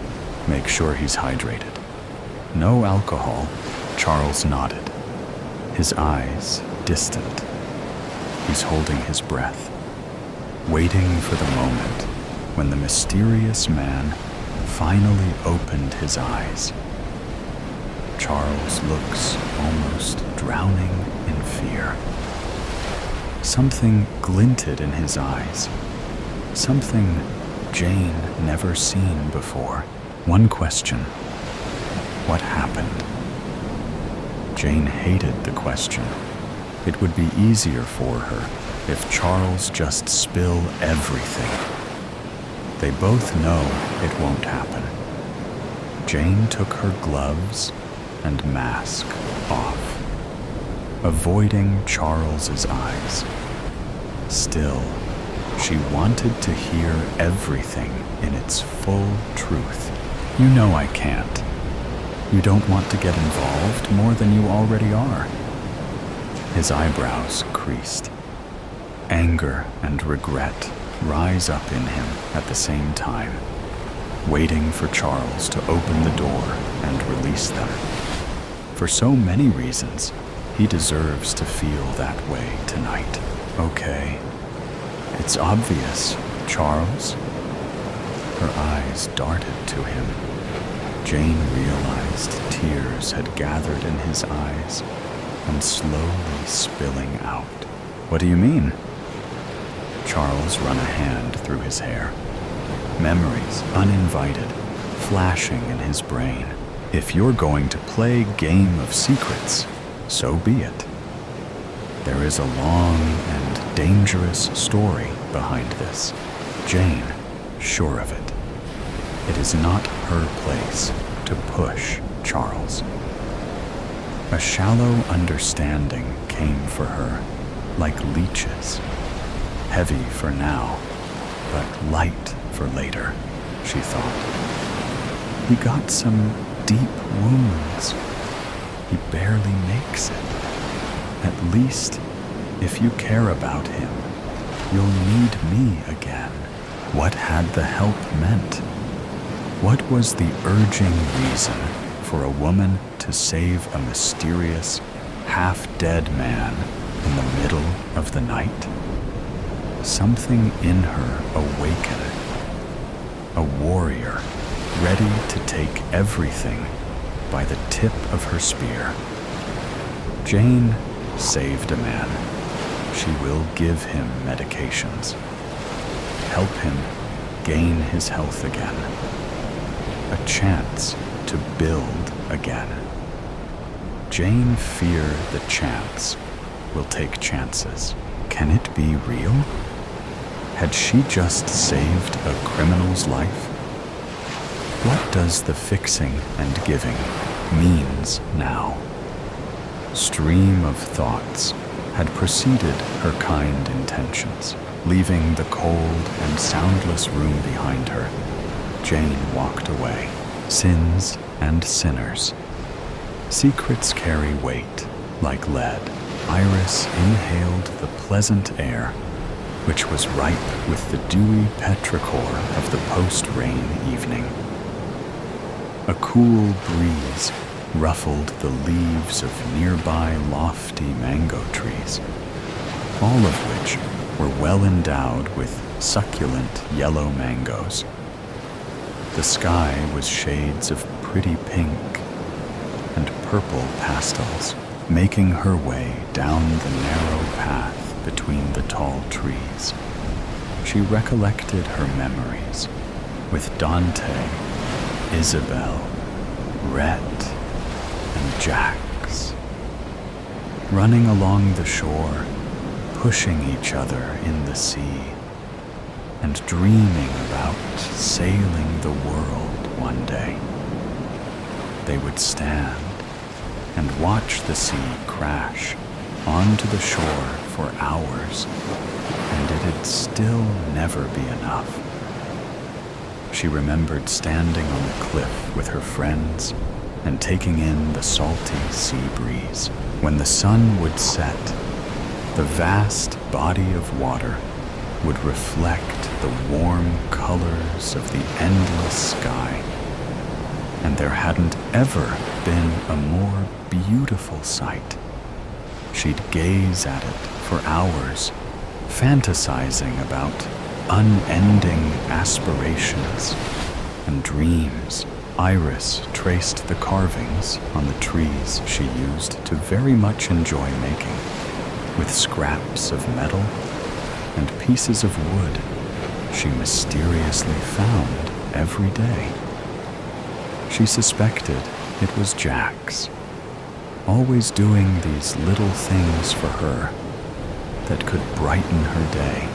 Make sure he's hydrated. No alcohol, Charles nodded, his eyes distant. He's holding his breath, waiting for the moment when the mysterious man finally opened his eyes. Charles looks almost drowning in fear. Something glinted in his eyes, something Jane never seen before. One question: what happened? Jane hated the question. It would be easier for her if Charles just spill everything. They both know it won't happen. Jane took her gloves and mask off, avoiding Charles's eyes. Still, she wanted to hear everything in its full truth. You know I can't. You don't want to get involved more than you already are. His eyebrows creased. Anger and regret rise up in him at the same time, waiting for Charles to open the door and release them. For so many reasons, he deserves to feel that way tonight. Okay, it's obvious, Charles. Her eyes darted to him. Jane realized tears had gathered in his eyes and slowly spilling out. What do you mean? Charles ran a hand through his hair. Memories, uninvited, flashing in his brain. If you're going to play game of secrets, so be it. There is a long and dangerous story behind this. Jane, sure of it. It is not her place to push Charles. A shallow understanding came for her, like leeches. Heavy for now, but light for later, she thought. He got some deep wounds. He barely makes it. At least, if you care about him, you'll need me again. What had the help meant? What was the urging reason for a woman to save a mysterious, half-dead man in the middle of the night? Something in her awakened. A warrior, ready to take everything by the tip of her spear. Jane saved a man. She will give him medications. Help him gain his health again. A chance to build again. Jane fear the chance will take chances. Can it be real? Had she just saved a criminal's life? What does the fixing and giving means now? Stream of thoughts had preceded her kind intentions. Leaving the cold and soundless room behind her, Jane walked away. Sins and sinners. Secrets carry weight, like lead. Iris inhaled the pleasant air, which was ripe with the dewy petrichor of the post-rain evening. A cool breeze ruffled the leaves of nearby lofty mango trees, all of which were well endowed with succulent yellow mangoes. The sky was shades of pretty pink and purple pastels, making her way down the narrow path between the tall trees. She recollected her memories with Dante, Isabel, Rhett, and Jax, running along the shore, pushing each other in the sea, and dreaming about sailing the world one day. They would stand and watch the sea crash onto the shore for hours, and it'd still never be enough. She remembered standing on the cliff with her friends and taking in the salty sea breeze. When the sun would set, the vast body of water would reflect the warm colors of the endless sky, and there hadn't ever been a more beautiful sight. She'd gaze at it for hours, fantasizing about unending aspirations and dreams. Iris traced the carvings on the trees she used to very much enjoy making, with scraps of metal and pieces of wood she mysteriously found every day. She suspected it was Jax, always doing these little things for her that could brighten her day.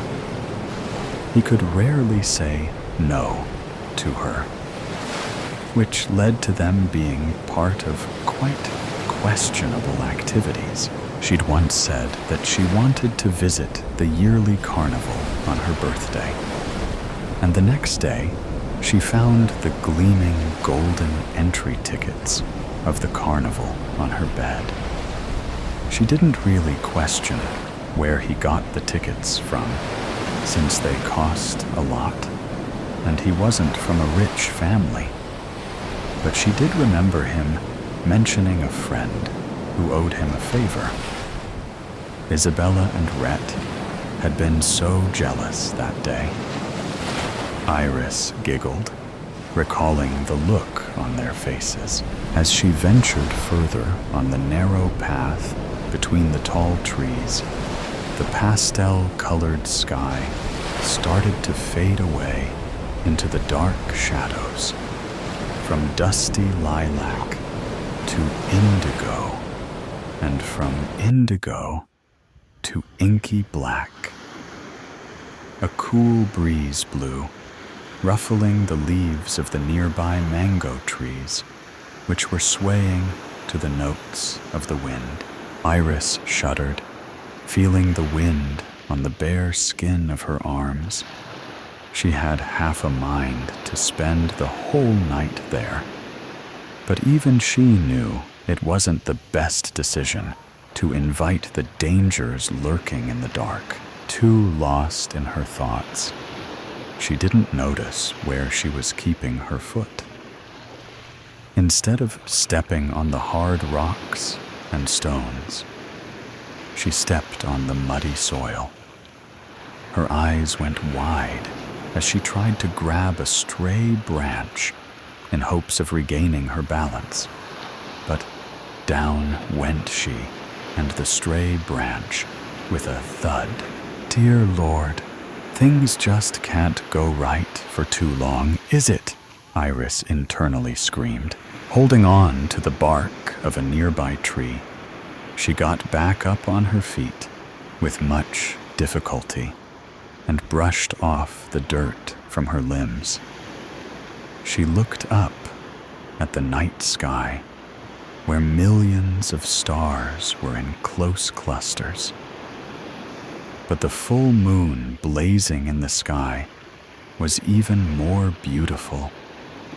He could rarely say no to her, which led to them being part of quite questionable activities. She'd once said that she wanted to visit the yearly carnival on her birthday, and the next day she found the gleaming golden entry tickets of the carnival on her bed. She didn't really question where he got the tickets from. since they cost a lot, and he wasn't from a rich family. But she did remember him mentioning a friend who owed him a favor. Isabella and Rhett had been so jealous that day. Iris giggled, recalling the look on their faces as she ventured further on the narrow path between the tall trees. The pastel-colored sky started to fade away into the dark shadows, from dusty lilac to indigo, and from indigo to inky black. A cool breeze blew, ruffling the leaves of the nearby mango trees, which were swaying to the notes of the wind. Iris shuddered, feeling the wind on the bare skin of her arms. She had half a mind to spend the whole night there, but even she knew it wasn't the best decision to invite the dangers lurking in the dark. Too lost in her thoughts, she didn't notice where she was keeping her foot. Instead of stepping on the hard rocks and stones, she stepped on the muddy soil. Her eyes went wide as she tried to grab a stray branch in hopes of regaining her balance. But down went she, and the stray branch, with a thud. Dear Lord, things just can't go right for too long, is it? Iris internally screamed. Holding on to the bark of a nearby tree, she got back up on her feet with much difficulty and brushed off the dirt from her limbs. She looked up at the night sky, where millions of stars were in close clusters. But the full moon blazing in the sky was even more beautiful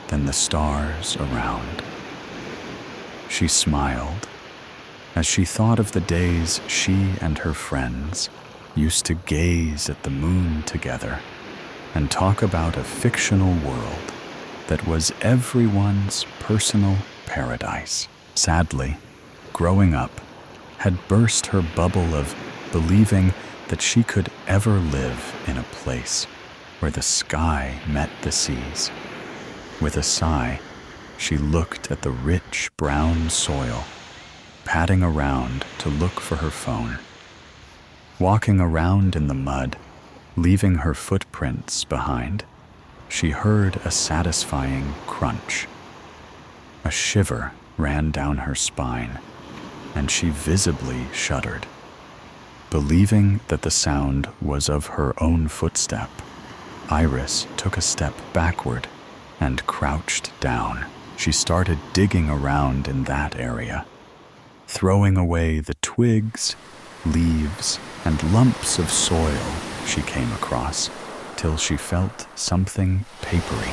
than the stars around. She smiled as she thought of the days she and her friends used to gaze at the moon together and talk about a fictional world that was everyone's personal paradise. Sadly, growing up had burst her bubble of believing that she could ever live in a place where the sky met the seas. With a sigh, she looked at the rich brown soil, padding around to look for her phone. Walking around in the mud, leaving her footprints behind, she heard a satisfying crunch. A shiver ran down her spine, and she visibly shuddered. Believing that the sound was of her own footstep, Iris took a step backward and crouched down. She started digging around in that area, throwing away the twigs, leaves, and lumps of soil she came across, till she felt something papery.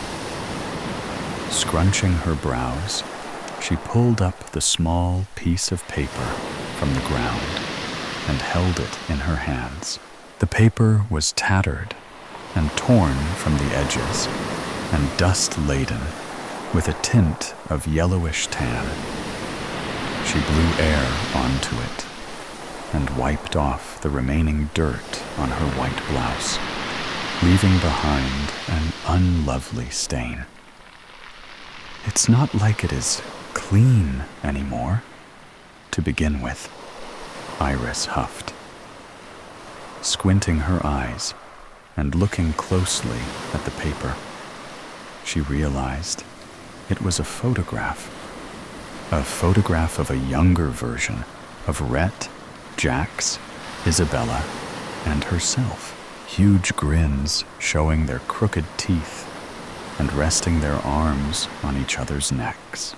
Scrunching her brows, she pulled up the small piece of paper from the ground and held it in her hands. The paper was tattered and torn from the edges and dust-laden with a tint of yellowish tan. She blew air onto it and wiped off the remaining dirt on her white blouse, leaving behind an unlovely stain. It's not like it is clean anymore, to begin with, Iris huffed. Squinting her eyes and looking closely at the paper, she realized it was a photograph of a younger version of Rhett, Jax, Isabella, and herself. Huge grins showing their crooked teeth and resting their arms on each other's necks.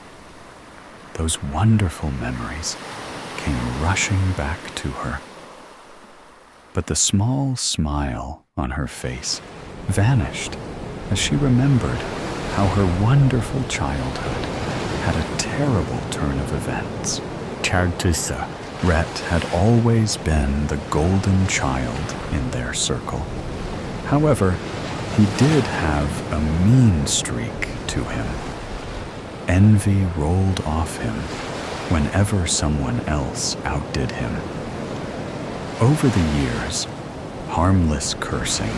Those wonderful memories came rushing back to her. But the small smile on her face vanished as she remembered how her wonderful childhood had a terrible turn of events. Chartusa. Rhett had always been the golden child in their circle, However, he did have a mean streak to him. Envy rolled off him whenever someone else outdid him. Over the years, harmless cursing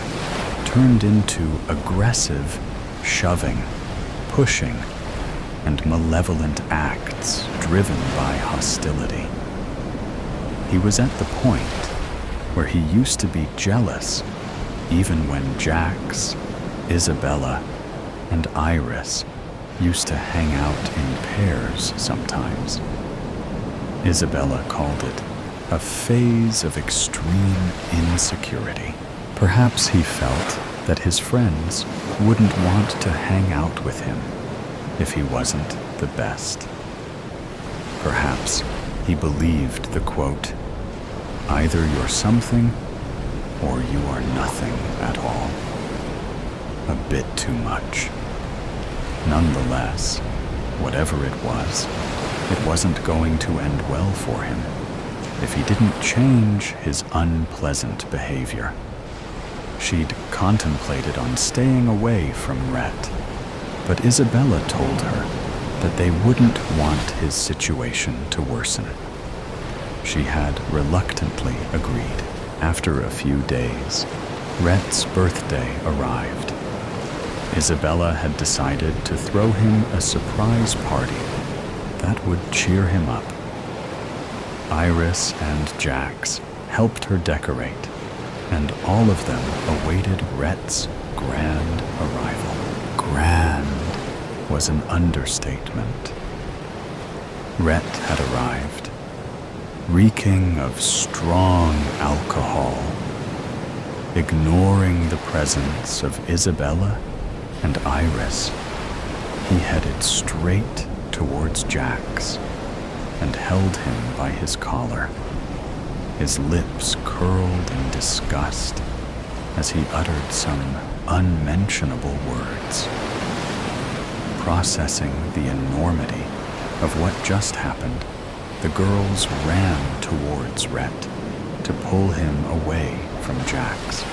turned into aggressive shoving, pushing, and malevolent acts driven by hostility. He was at the point where he used to be jealous even when Jax, Isabella, and Iris used to hang out in pairs sometimes. Isabella called it a phase of extreme insecurity. Perhaps he felt that his friends wouldn't want to hang out with him if he wasn't the best. Perhaps he believed the quote, "Either you're something or you are nothing at all," a bit too much. Nonetheless, whatever it wasn't going to end well for him if he didn't change his unpleasant behavior. She'd contemplated on staying away from Rhett, but Isabella told her that they wouldn't want his situation to worsen. She had reluctantly agreed. After a few days, Rhett's birthday arrived. Isabella had decided to throw him a surprise party that would cheer him up. Iris and Jax helped her decorate, and all of them awaited Rhett's grand arrival. Grand was an understatement. Rhett had arrived, reeking of strong alcohol, ignoring the presence of Isabella and Iris. He headed straight towards Jax and held him by his collar. His lips curled in disgust as he uttered some unmentionable words. Processing the enormity of what just happened, the girls ran towards Rhett to pull him away from Jax.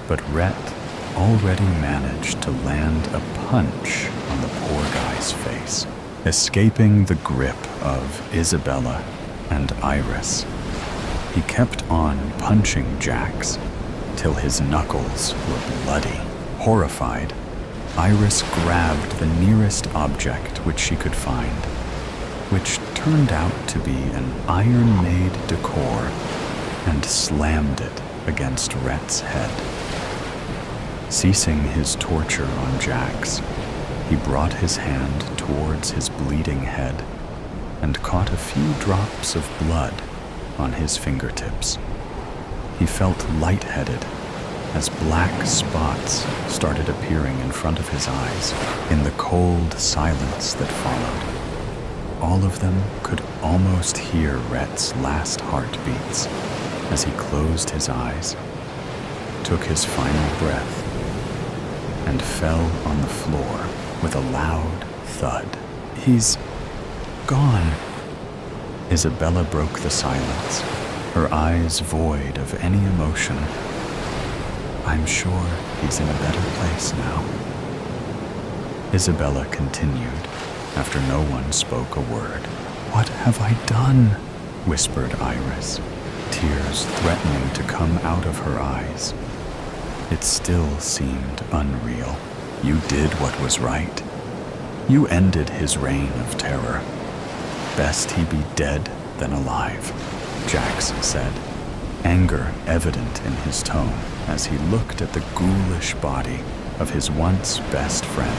But Rhett already managed to land a punch on the poor guy's face, escaping the grip of Isabella and Iris. He kept on punching Jax till his knuckles were bloody. Horrified, Iris grabbed the nearest object which she could find, which turned out to be an iron-made decor, and slammed it against Rhett's head. Ceasing his torture on Jax, he brought his hand towards his bleeding head and caught a few drops of blood on his fingertips. He felt lightheaded as black spots started appearing in front of his eyes in the cold silence that followed. All of them could almost hear Rhett's last heartbeats as he closed his eyes, took his final breath, and fell on the floor with a loud thud. "He's gone." Isabella broke the silence, her eyes void of any emotion. "I'm sure he's in a better place now." Isabella continued after no one spoke a word. "What have I done?" whispered Iris, tears threatening to come out of her eyes. It still seemed unreal. "You did what was right. You ended his reign of terror. Best he be dead than alive," Jax said, anger evident in his tone as he looked at the ghoulish body of his once best friend.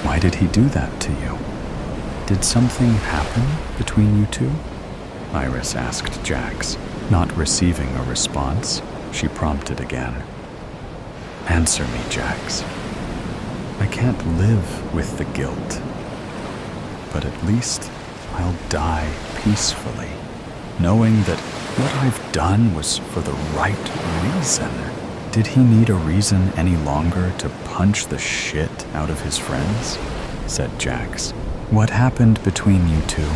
"Why did he do that to you? Did something happen between you two?" Iris asked Jax. Not receiving a response, she prompted again. "Answer me, Jax. I can't live with the guilt, but at least I'll die peacefully, knowing that what I've done was for the right reason." Did he need a reason any longer to punch the shit out of his friends? Said Jax. "What happened between you two?"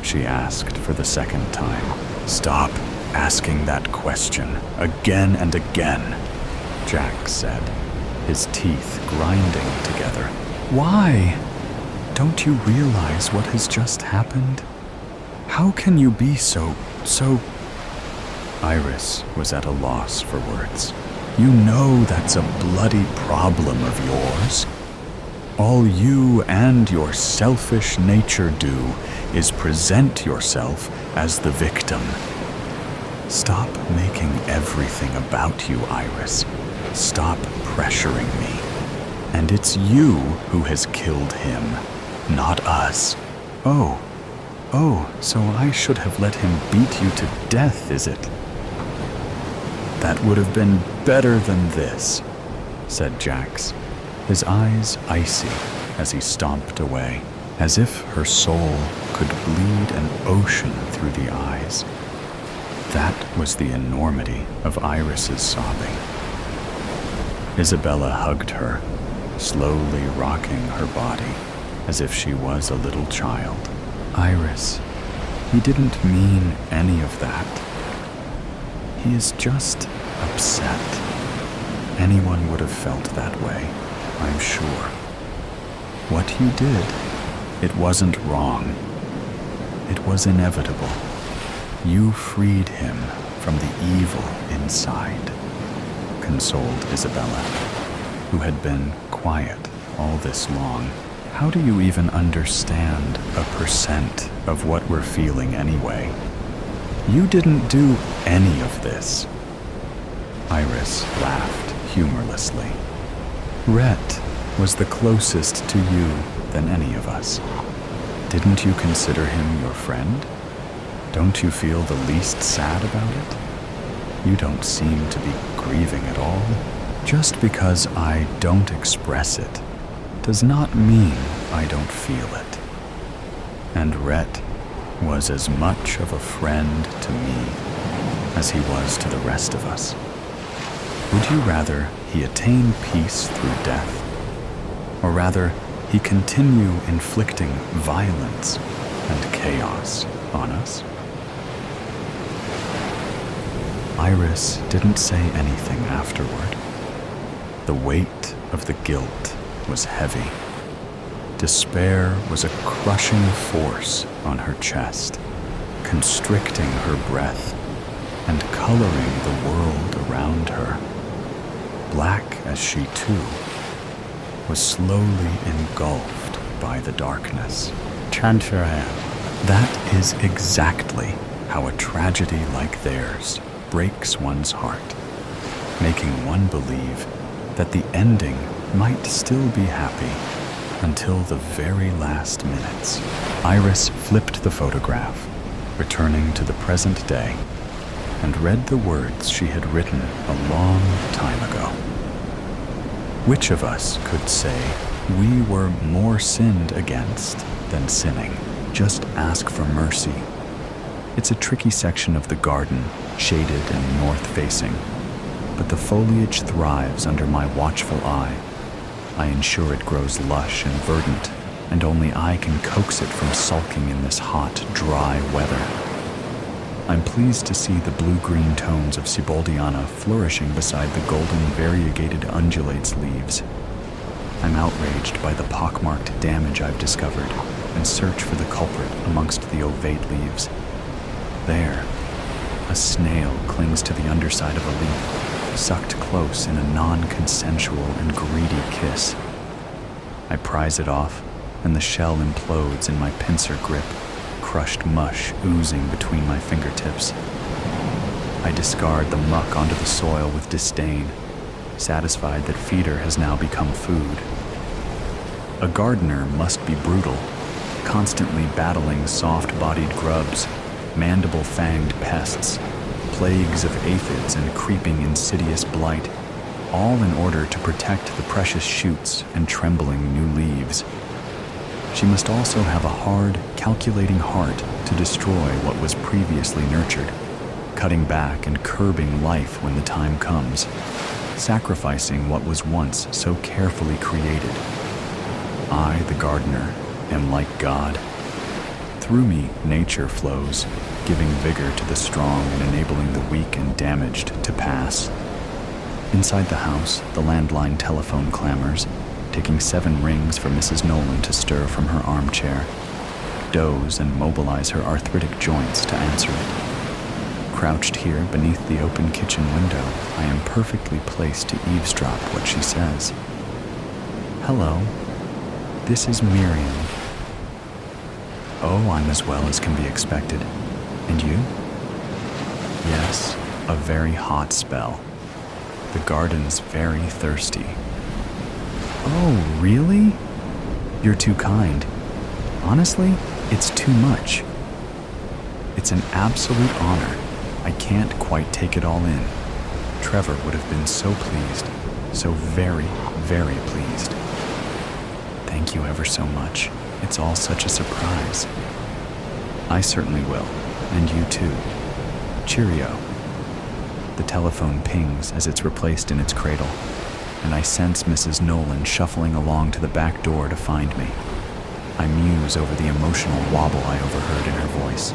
she asked for the second time. "Stop asking that question again and again," Jack said, his teeth grinding together. Why? Don't you realize what has just happened? How can you be so... Iris was at a loss for words. You know that's a bloody problem of yours. All you and your selfish nature do is present yourself as the victim. Stop making everything about you, Iris. Stop pressuring me. And it's you who has killed him, not us. Oh, so I should have let him beat you to death, is it? That would have been better than this, said Jax, his eyes icy as he stomped away, as if her soul could bleed an ocean through the eyes. That was the enormity of Iris's sobbing. Isabella hugged her, slowly rocking her body as if she was a little child. Iris, he didn't mean any of that. He is just upset. Anyone would have felt that way, I'm sure. What you did, it wasn't wrong. It was inevitable. You freed him from the evil inside, consoled Isabella, who had been quiet all this long. How do you even understand 1% of what we're feeling anyway? You didn't do any of this. Iris laughed humorlessly. Rhett was the closest to you than any of us. Didn't you consider him your friend? Don't you feel the least sad about it? You don't seem to be grieving at all. Just because I don't express it does not mean I don't feel it. And Rhett was as much of a friend to me as he was to the rest of us. Would you rather he attain peace through death, or rather he continue inflicting violence and chaos on us? Iris didn't say anything afterward. The weight of the guilt was heavy. Despair was a crushing force on her chest, constricting her breath and coloring the world around her. Black as she too was slowly engulfed by the darkness. Chanterelle. That is exactly how a tragedy like theirs breaks one's heart, making one believe that the ending might still be happy until the very last minutes. Iris flipped the photograph, returning to the present day, and read the words she had written a long time ago. Which of us could say we were more sinned against than sinning? Just ask for mercy. It's a tricky section of the garden, shaded and north-facing, but the foliage thrives under my watchful eye. I ensure it grows lush and verdant, and only I can coax it from sulking in this hot, dry weather. I'm pleased to see the blue-green tones of Siboldiana flourishing beside the golden variegated undulates leaves. I'm outraged by the pockmarked damage I've discovered and search for the culprit amongst the ovate leaves. There, a snail clings to the underside of a leaf, sucked close in a non-consensual and greedy kiss. I prise it off, and the shell implodes in my pincer grip, crushed mush oozing between my fingertips. I discard the muck onto the soil with disdain, satisfied that feeder has now become food. A gardener must be brutal, constantly battling soft-bodied grubs, mandible-fanged pests, plagues of aphids and creeping insidious blight, all in order to protect the precious shoots and trembling new leaves. She must also have a hard, calculating heart to destroy what was previously nurtured, cutting back and curbing life when the time comes, sacrificing what was once so carefully created. I, the gardener, am like God. Through me, nature flows, giving vigor to the strong and enabling the weak and damaged to pass. Inside the house, the landline telephone clamors, taking 7 rings for Mrs. Nolan to stir from her armchair, doze and mobilize her arthritic joints to answer it. Crouched here beneath the open kitchen window, I am perfectly placed to eavesdrop what she says. "Hello, this is Miriam." "Oh, I'm as well as can be expected. And you?" "Yes, a very hot spell. The garden's very thirsty." "Oh, really? You're too kind. Honestly, it's too much." "It's an absolute honor. I can't quite take it all in. Trevor would have been so pleased, so very, very pleased." "Thank you ever so much. It's all such a surprise." "I certainly will, and you too. Cheerio." The telephone pings as it's replaced in its cradle, and I sense Mrs. Nolan shuffling along to the back door to find me. I muse over the emotional wobble I overheard in her voice.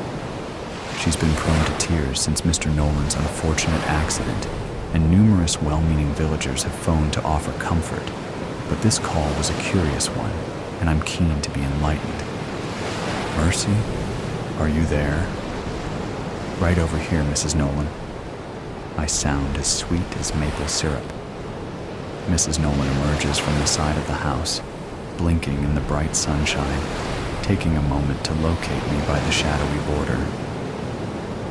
She's been prone to tears since Mr. Nolan's unfortunate accident, and numerous well-meaning villagers have phoned to offer comfort, but this call was a curious one, and I'm keen to be enlightened. "Mercy, are you there?" "Right over here, Mrs. Nolan." I sound as sweet as maple syrup. Mrs. Nolan emerges from the side of the house, blinking in the bright sunshine, taking a moment to locate me by the shadowy border.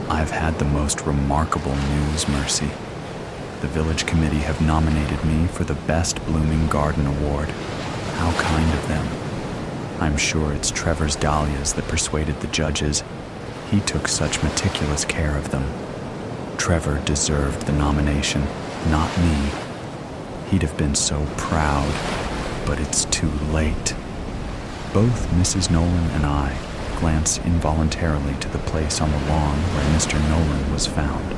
"I've had the most remarkable news, Mercy. The village committee have nominated me for the Best Blooming Garden Award. How kind of them. I'm sure it's Trevor's dahlias that persuaded the judges. He took such meticulous care of them. Trevor deserved the nomination, not me. He'd have been so proud, but it's too late." Both Mrs. Nolan and I glance involuntarily to the place on the lawn where Mr. Nolan was found.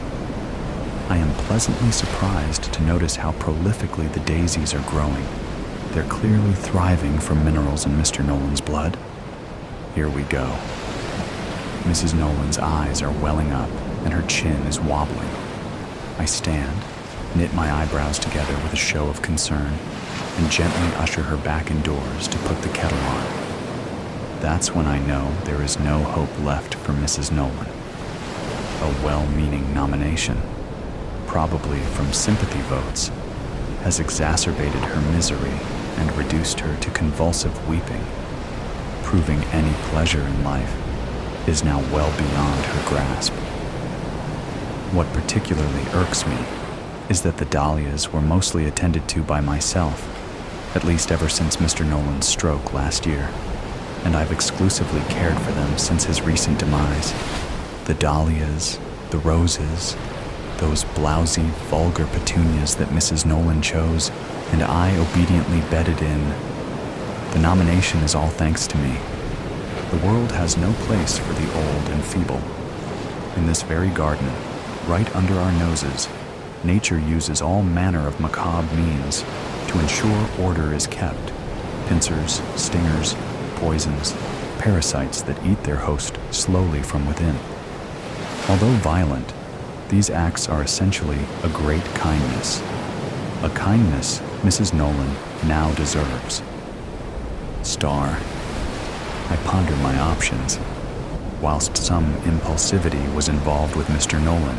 I am pleasantly surprised to notice how prolifically the daisies are growing. They're clearly thriving from minerals in Mr. Nolan's blood. Here we go. Mrs. Nolan's eyes are welling up, and her chin is wobbling. I stand, knit my eyebrows together with a show of concern, and gently usher her back indoors to put the kettle on. That's when I know there is no hope left for Mrs. Nolan. A well-meaning nomination, probably from sympathy votes, has exacerbated her misery and reduced her to convulsive weeping. Proving any pleasure in life is now well beyond her grasp. What particularly irks me is that the dahlias were mostly attended to by myself, at least ever since Mr. Nolan's stroke last year, and I've exclusively cared for them since his recent demise. The dahlias, the roses, those blousy, vulgar petunias that Mrs. Nolan chose, and I obediently bedded in. The nomination is all thanks to me. The world has no place for the old and feeble. In this very garden, right under our noses, nature uses all manner of macabre means to ensure order is kept. Pincers, stingers, poisons, parasites that eat their host slowly from within. Although violent, these acts are essentially a great kindness. A kindness Mrs. Nolan now deserves. Star. I pondered my options. Whilst some impulsivity was involved with Mr. Nolan,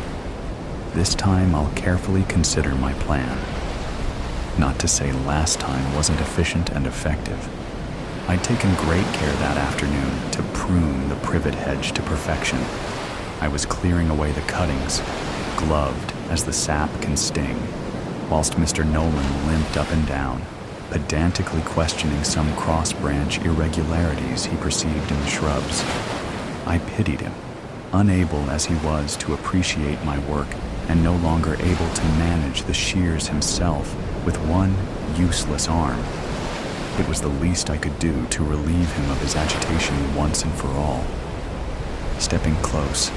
this time I'll carefully consider my plan. Not to say last time wasn't efficient and effective. I'd taken great care that afternoon to prune the privet hedge to perfection. I was clearing away the cuttings, gloved as the sap can sting, whilst Mr. Nolan limped up and down, pedantically questioning some cross-branch irregularities he perceived in the shrubs. I pitied him, unable as he was to appreciate my work and no longer able to manage the shears himself with one useless arm. It was the least I could do to relieve him of his agitation once and for all. Stepping close,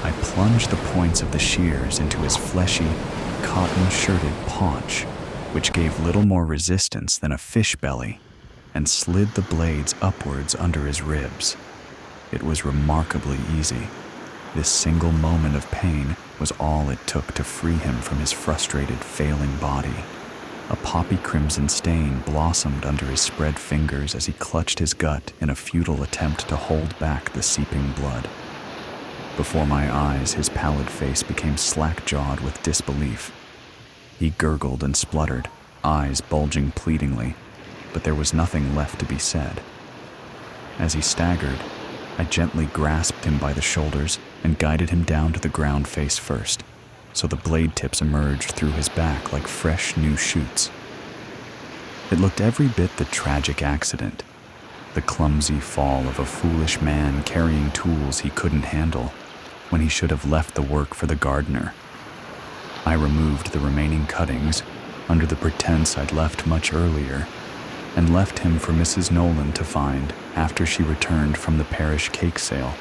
I plunged the points of the shears into his fleshy, cotton-shirted paunch, which gave little more resistance than a fish belly, and slid the blades upwards under his ribs. It was remarkably easy. This single moment of pain was all it took to free him from his frustrated, failing body. A poppy crimson stain blossomed under his spread fingers as he clutched his gut in a futile attempt to hold back the seeping blood. Before my eyes, his pallid face became slack-jawed with disbelief. He gurgled and spluttered, eyes bulging pleadingly, but there was nothing left to be said. As he staggered, I gently grasped him by the shoulders and guided him down to the ground face first, so the blade tips emerged through his back like fresh new shoots. It looked every bit the tragic accident, the clumsy fall of a foolish man carrying tools he couldn't handle when he should have left the work for the gardener. I removed the remaining cuttings under the pretense I'd left much earlier, and left him for Mrs. Nolan to find after she returned from the parish cake sale.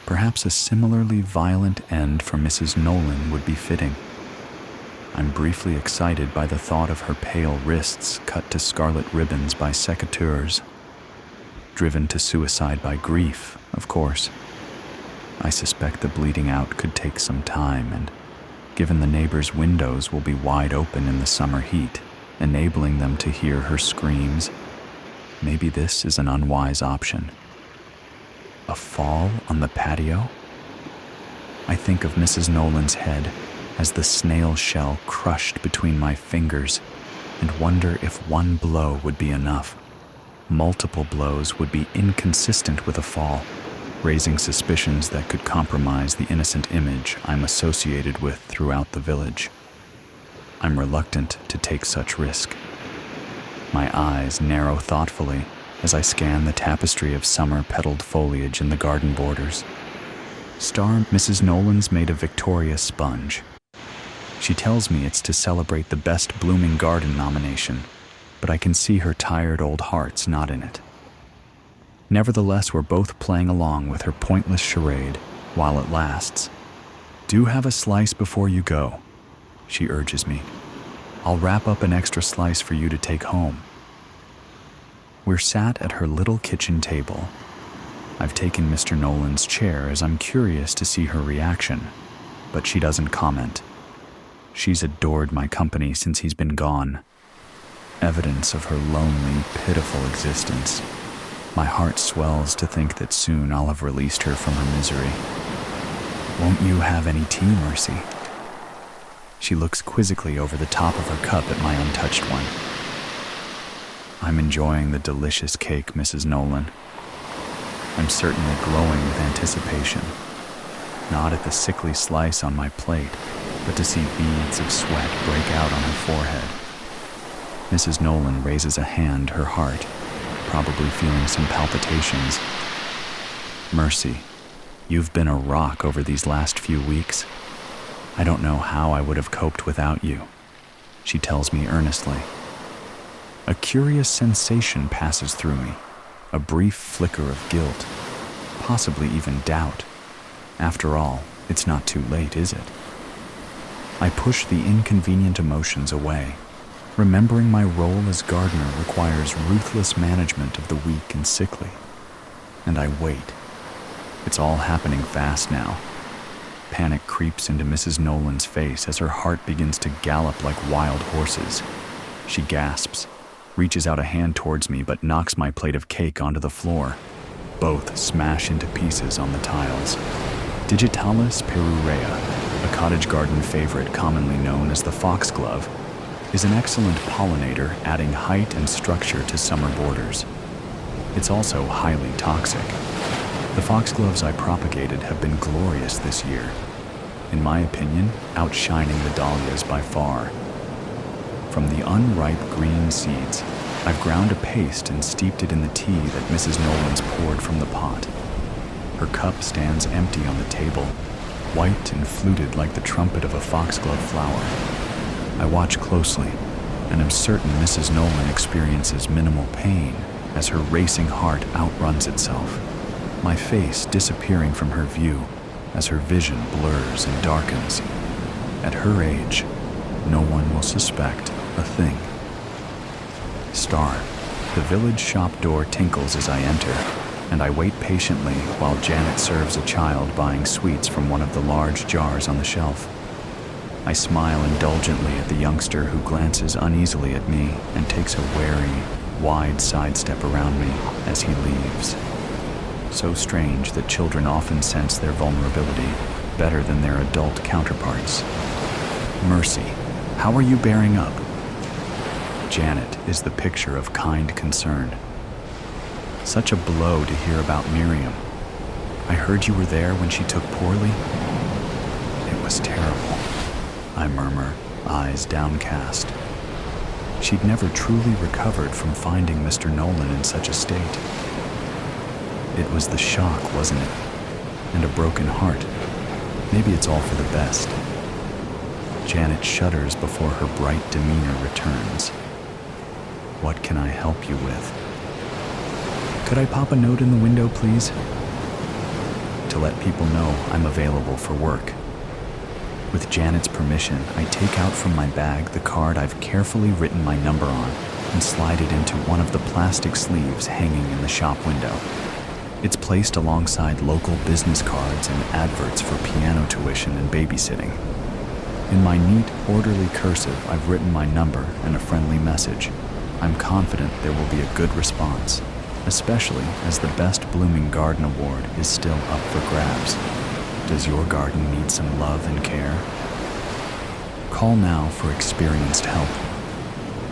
Perhaps a similarly violent end for Mrs. Nolan would be fitting. I'm briefly excited by the thought of her pale wrists cut to scarlet ribbons by secateurs. Driven to suicide by grief, of course. I suspect the bleeding out could take some time, and given the neighbors' windows will be wide open in the summer heat, enabling them to hear her screams, maybe this is an unwise option. A fall on the patio? I think of Mrs. Nolan's head as the snail shell crushed between my fingers and wonder if one blow would be enough. Multiple blows would be inconsistent with a fall, raising suspicions that could compromise the innocent image I'm associated with throughout the village. I'm reluctant to take such risk. My eyes narrow thoughtfully as I scan the tapestry of summer-petaled foliage in the garden borders. Star Mrs. Nolan's made of Victoria sponge. She tells me it's to celebrate the Best Blooming Garden nomination, but I can see her tired old heart's not in it. Nevertheless, we're both playing along with her pointless charade while it lasts. "Do have a slice before you go," she urges me. "I'll wrap up an extra slice for you to take home." We're sat at her little kitchen table. I've taken Mr. Nolan's chair as I'm curious to see her reaction, but she doesn't comment. She's adored my company since he's been gone. Evidence of her lonely, pitiful existence. My heart swells to think that soon I'll have released her from her misery. "Won't you have any tea, Mercy?" She looks quizzically over the top of her cup at my untouched one. I'm enjoying the delicious cake, Mrs. Nolan. I'm certainly glowing with anticipation, not at the sickly slice on my plate, but to see beads of sweat break out on her forehead. Mrs. Nolan raises a hand, her heart, probably feeling some palpitations. "Mercy, you've been a rock over these last few weeks. I don't know how I would have coped without you," she tells me earnestly. A curious sensation passes through me, a brief flicker of guilt, possibly even doubt. After all, it's not too late, is it? I push the inconvenient emotions away, remembering my role as gardener requires ruthless management of the weak and sickly. And I wait. It's all happening fast now. Panic creeps into Mrs. Nolan's face as her heart begins to gallop like wild horses. She gasps, reaches out a hand towards me, but knocks my plate of cake onto the floor. Both smash into pieces on the tiles. Digitalis perurea, a cottage garden favorite commonly known as the foxglove, is an excellent pollinator, adding height and structure to summer borders. It's also highly toxic. The foxgloves I propagated have been glorious this year, in my opinion, outshining the dahlias by far. From the unripe green seeds, I've ground a paste and steeped it in the tea that Mrs. Nolan's poured from the pot. Her cup stands empty on the table, white and fluted like the trumpet of a foxglove flower. I watch closely, and am certain Mrs. Nolan experiences minimal pain as her racing heart outruns itself, my face disappearing from her view as her vision blurs and darkens. At her age, no one will suspect a thing. Star, the village shop door tinkles as I enter, and I wait patiently while Janet serves a child buying sweets from one of the large jars on the shelf. I smile indulgently at the youngster who glances uneasily at me and takes a wary, wide sidestep around me as he leaves. So strange that children often sense their vulnerability better than their adult counterparts. Mercy, how are you bearing up? Janet is the picture of kind concern. Such a blow to hear about Miriam. I heard you were there when she took poorly. It was terrible, I murmur, eyes downcast. She'd never truly recovered from finding Mr. Nolan in such a state. It was the shock, wasn't it? And a broken heart. Maybe it's all for the best. Janet shudders before her bright demeanor returns. What can I help you with? Could I pop a note in the window, please? To let people know I'm available for work. With Janet's permission, I take out from my bag the card I've carefully written my number on and slide it into one of the plastic sleeves hanging in the shop window. It's placed alongside local business cards and adverts for piano tuition and babysitting. In my neat, orderly cursive, I've written my number and a friendly message. I'm confident there will be a good response, especially as the Best Blooming Garden Award is still up for grabs. Does your garden need some love and care? Call now for experienced help.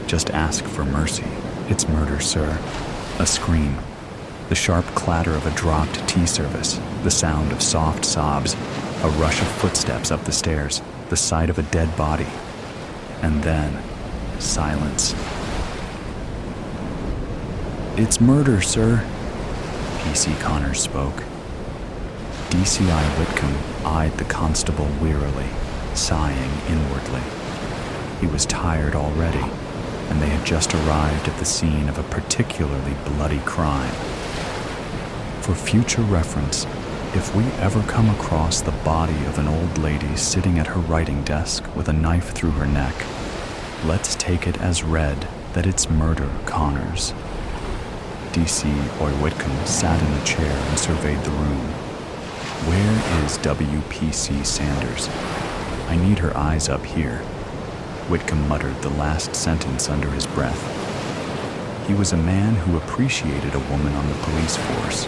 Just ask for mercy. It's murder, sir. A scream. The sharp clatter of a dropped tea service, the sound of soft sobs, a rush of footsteps up the stairs, the sight of a dead body, and then silence. It's murder, sir, P.C. Connors spoke. DCI Whitcomb eyed the constable wearily, sighing inwardly. He was tired already, and they had just arrived at the scene of a particularly bloody crime. For future reference, if we ever come across the body of an old lady sitting at her writing desk with a knife through her neck, let's take it as read that it's murder, Connors. D.C. Whitcomb sat in a chair and surveyed the room. Where is W.P.C. Sanders? I need her eyes up here. Whitcomb muttered the last sentence under his breath. He was a man who appreciated a woman on the police force,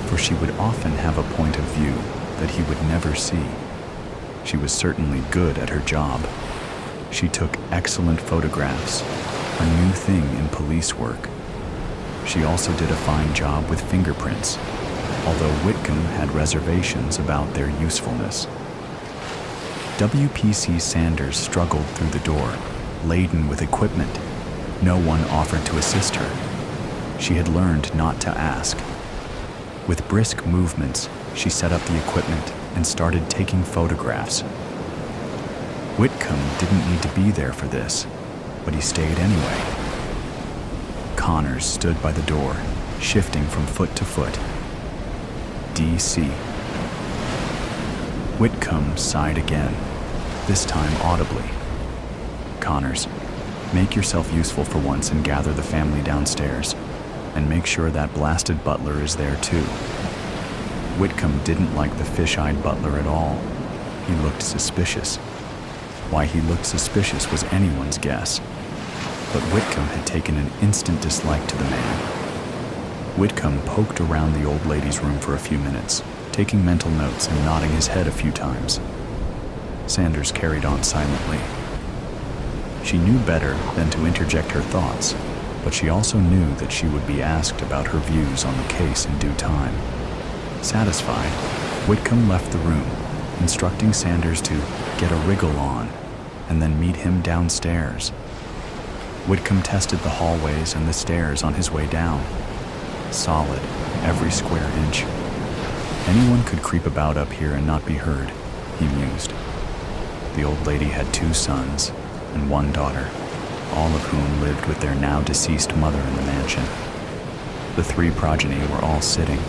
for she would often have a point of view that he would never see. She was certainly good at her job. She took excellent photographs, a new thing in police work. She also did a fine job with fingerprints, although Whitcomb had reservations about their usefulness. W.P.C. Sanders struggled through the door, laden with equipment. No one offered to assist her. She had learned not to ask. With brisk movements, she set up the equipment and started taking photographs. Whitcomb didn't need to be there for this, but he stayed anyway. Connors stood by the door, shifting from foot to foot. D.C. Whitcomb sighed again, this time audibly. Connors, make yourself useful for once and gather the family downstairs. And make sure that blasted butler is there too. Whitcomb didn't like the fish-eyed butler at all. He looked suspicious. Why he looked suspicious was anyone's guess. But Whitcomb had taken an instant dislike to the man. Whitcomb poked around the old lady's room for a few minutes, taking mental notes and nodding his head a few times. Sanders carried on silently. She knew better than to interject her thoughts, but she also knew that she would be asked about her views on the case in due time. Satisfied, Whitcomb left the room, instructing Sanders to get a wriggle on and then meet him downstairs. Whitcomb tested the hallways and the stairs on his way down. Solid, every square inch. Anyone could creep about up here and not be heard, he mused. The old lady had 2 sons and 1 daughter, all of whom lived with their now deceased mother in the mansion. The 3 progeny were all sitting,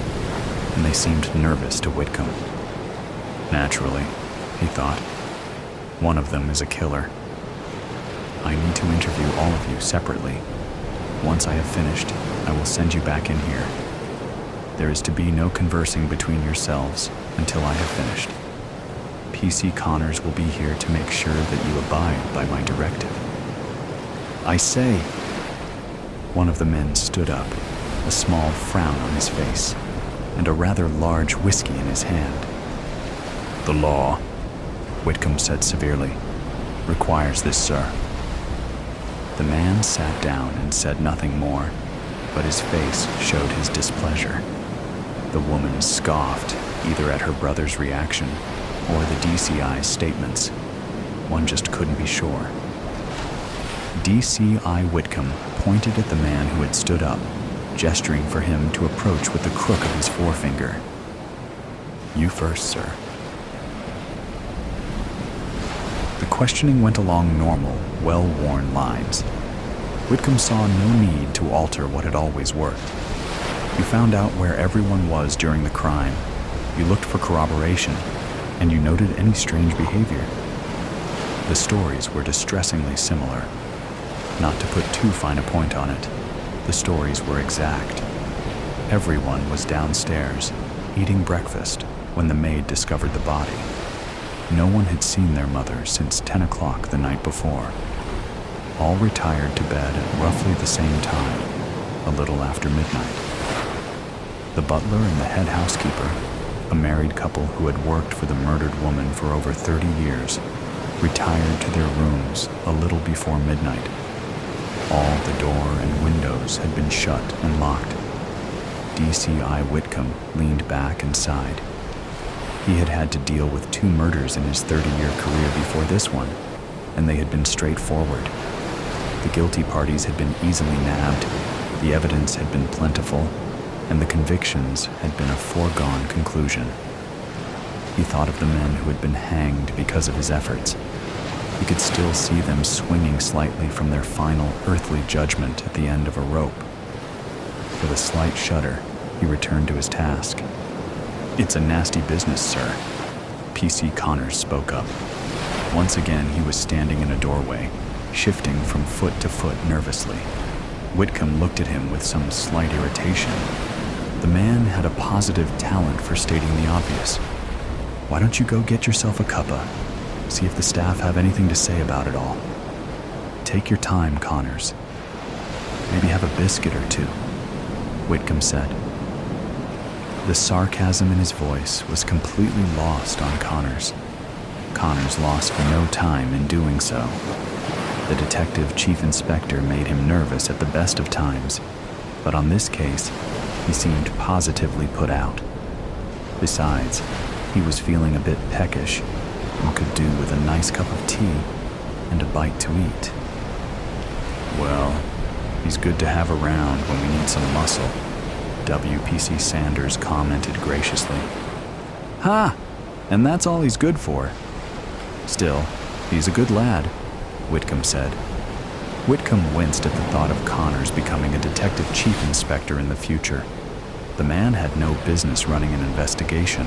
and they seemed nervous to Whitcomb. Naturally, he thought, one of them is a killer. I need to interview all of you separately. Once I have finished, I will send you back in here. There is to be no conversing between yourselves until I have finished. PC Connors will be here to make sure that you abide by my directive. I say. One of the men stood up, a small frown on his face, and a rather large whiskey in his hand. The law, Whitcomb said severely, requires this, sir. The man sat down and said nothing more, but his face showed his displeasure. The woman scoffed, either at her brother's reaction or the DCI's statements. One just couldn't be sure. DCI Whitcomb pointed at the man who had stood up, gesturing for him to approach with the crook of his forefinger. You first, sir. The questioning went along normal, well-worn lines. Whitcomb saw no need to alter what had always worked. You found out where everyone was during the crime. You looked for corroboration, and you noted any strange behavior. The stories were distressingly similar. Not to put too fine a point on it, the stories were exact. Everyone was downstairs, eating breakfast, when the maid discovered the body. No one had seen their mother since 10 o'clock the night before. All retired to bed at roughly the same time, a little after midnight. The butler and the head housekeeper, a married couple who had worked for the murdered woman for over 30 years, retired to their rooms a little before midnight. All the door and windows had been shut and locked. DCI Whitcomb leaned back and sighed. He had had to deal with 2 murders in his 30-year career before this one, and they had been straightforward. The guilty parties had been easily nabbed, the evidence had been plentiful, and the convictions had been a foregone conclusion. He thought of the men who had been hanged because of his efforts. He could still see them swinging slightly from their final earthly judgment at the end of a rope. With a slight shudder, he returned to his task. It's a nasty business, sir. PC Connors spoke up. Once again, he was standing in a doorway, shifting from foot to foot nervously. Whitcomb looked at him with some slight irritation. The man had a positive talent for stating the obvious. Why don't you go get yourself a cuppa? See if the staff have anything to say about it all. Take your time, Connors. Maybe have a biscuit or two, Whitcomb said. The sarcasm in his voice was completely lost on Connors. Connors lost no time in doing so. The detective chief inspector made him nervous at the best of times, but on this case, he seemed positively put out. Besides, he was feeling a bit peckish and could do with a nice cup of tea and a bite to eat. Well, he's good to have around when we need some muscle, WPC Sanders commented graciously. Ha! And that's all he's good for. Still, he's a good lad, Whitcomb said. Whitcomb winced at the thought of Connors becoming a detective chief inspector in the future. The man had no business running an investigation.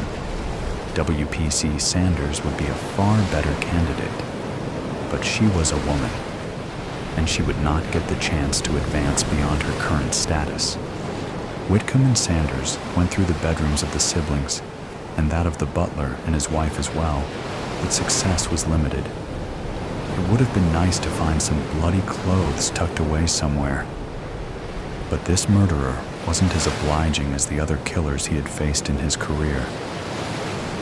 WPC Sanders would be a far better candidate. But she was a woman, and she would not get the chance to advance beyond her current status. Whitcomb and Sanders went through the bedrooms of the siblings, and that of the butler and his wife as well, but success was limited. It would have been nice to find some bloody clothes tucked away somewhere. But this murderer wasn't as obliging as the other killers he had faced in his career.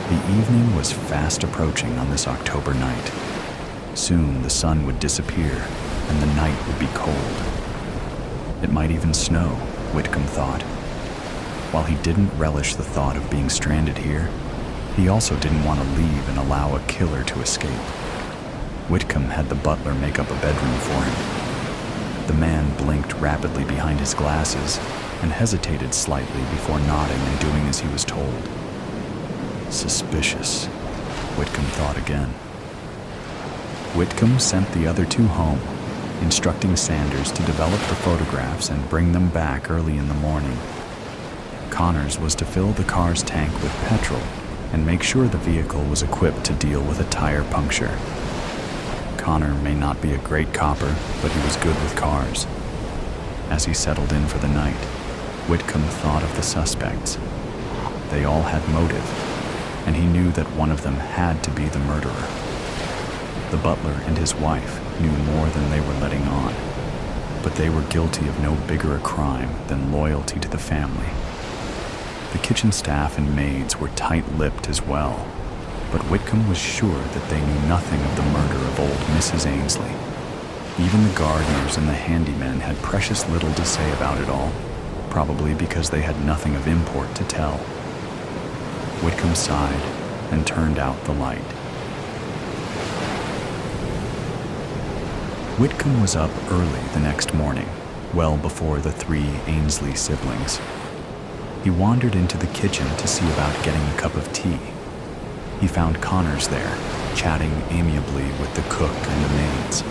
The evening was fast approaching on this October night. Soon the sun would disappear, and the night would be cold. It might even snow, Whitcomb thought. While he didn't relish the thought of being stranded here, he also didn't want to leave and allow a killer to escape. Whitcomb had the butler make up a bedroom for him. The man blinked rapidly behind his glasses and hesitated slightly before nodding and doing as he was told. Suspicious, Whitcomb thought again. Whitcomb sent the other 2 home, instructing Sanders to develop the photographs and bring them back early in the morning. Connors was to fill the car's tank with petrol and make sure the vehicle was equipped to deal with a tire puncture. Connor may not be a great copper, but he was good with cars. As he settled in for the night, Whitcomb thought of the suspects. They all had motive, and he knew that one of them had to be the murderer. The butler and his wife knew more than they were letting on, but they were guilty of no bigger a crime than loyalty to the family. The kitchen staff and maids were tight-lipped as well, but Whitcomb was sure that they knew nothing of the murder of old Mrs. Ainsley. Even the gardeners and the handymen had precious little to say about it all, probably because they had nothing of import to tell. Whitcomb sighed and turned out the light. Whitcomb was up early the next morning, well before the 3 Ainsley siblings. He wandered into the kitchen to see about getting a cup of tea. He found Connors there, chatting amiably with the cook and the maids.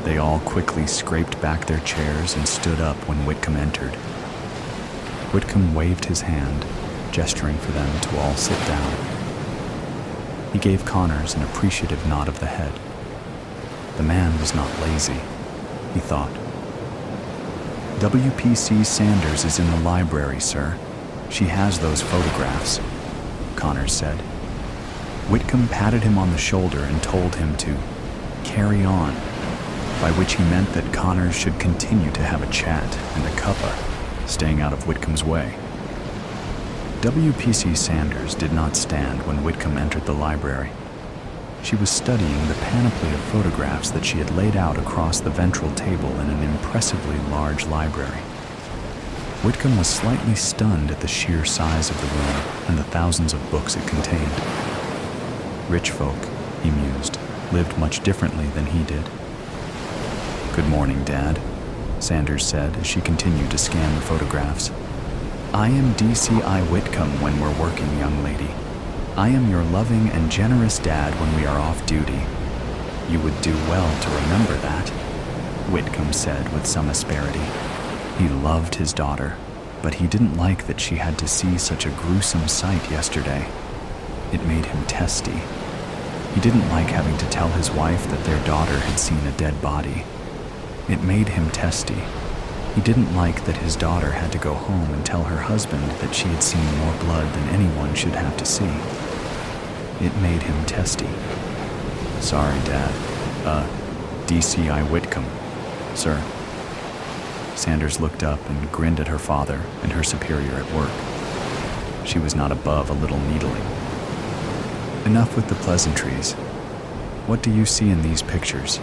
They all quickly scraped back their chairs and stood up when Whitcomb entered. Whitcomb waved his hand, gesturing for them to all sit down. He gave Connors an appreciative nod of the head. The man was not lazy, he thought. "W.P.C. Sanders is in the library, sir. She has those photographs," Connors said. Whitcomb patted him on the shoulder and told him to carry on, by which he meant that Connors should continue to have a chat and a cuppa, staying out of Whitcomb's way. W.P.C. Sanders did not stand when Whitcomb entered the library. She was studying the panoply of photographs that she had laid out across the ventral table in an impressively large library. Whitcomb was slightly stunned at the sheer size of the room and the thousands of books it contained. Rich folk, he mused, lived much differently than he did. "Good morning, Dad," Sanders said as she continued to scan the photographs. "I am D.C.I. Whitcomb when we're working, young lady. I am your loving and generous dad when we are off duty. You would do well to remember that," Whitcomb said with some asperity. He loved his daughter, but he didn't like that she had to see such a gruesome sight yesterday. It made him testy. He didn't like having to tell his wife that their daughter had seen a dead body. It made him testy. He didn't like that his daughter had to go home and tell her husband that she had seen more blood than anyone should have to see. It made him testy. "Sorry, Dad. D.C.I. Whitcomb, sir." Sanders looked up and grinned at her father and her superior at work. She was not above a little needling. "Enough with the pleasantries. What do you see in these pictures?"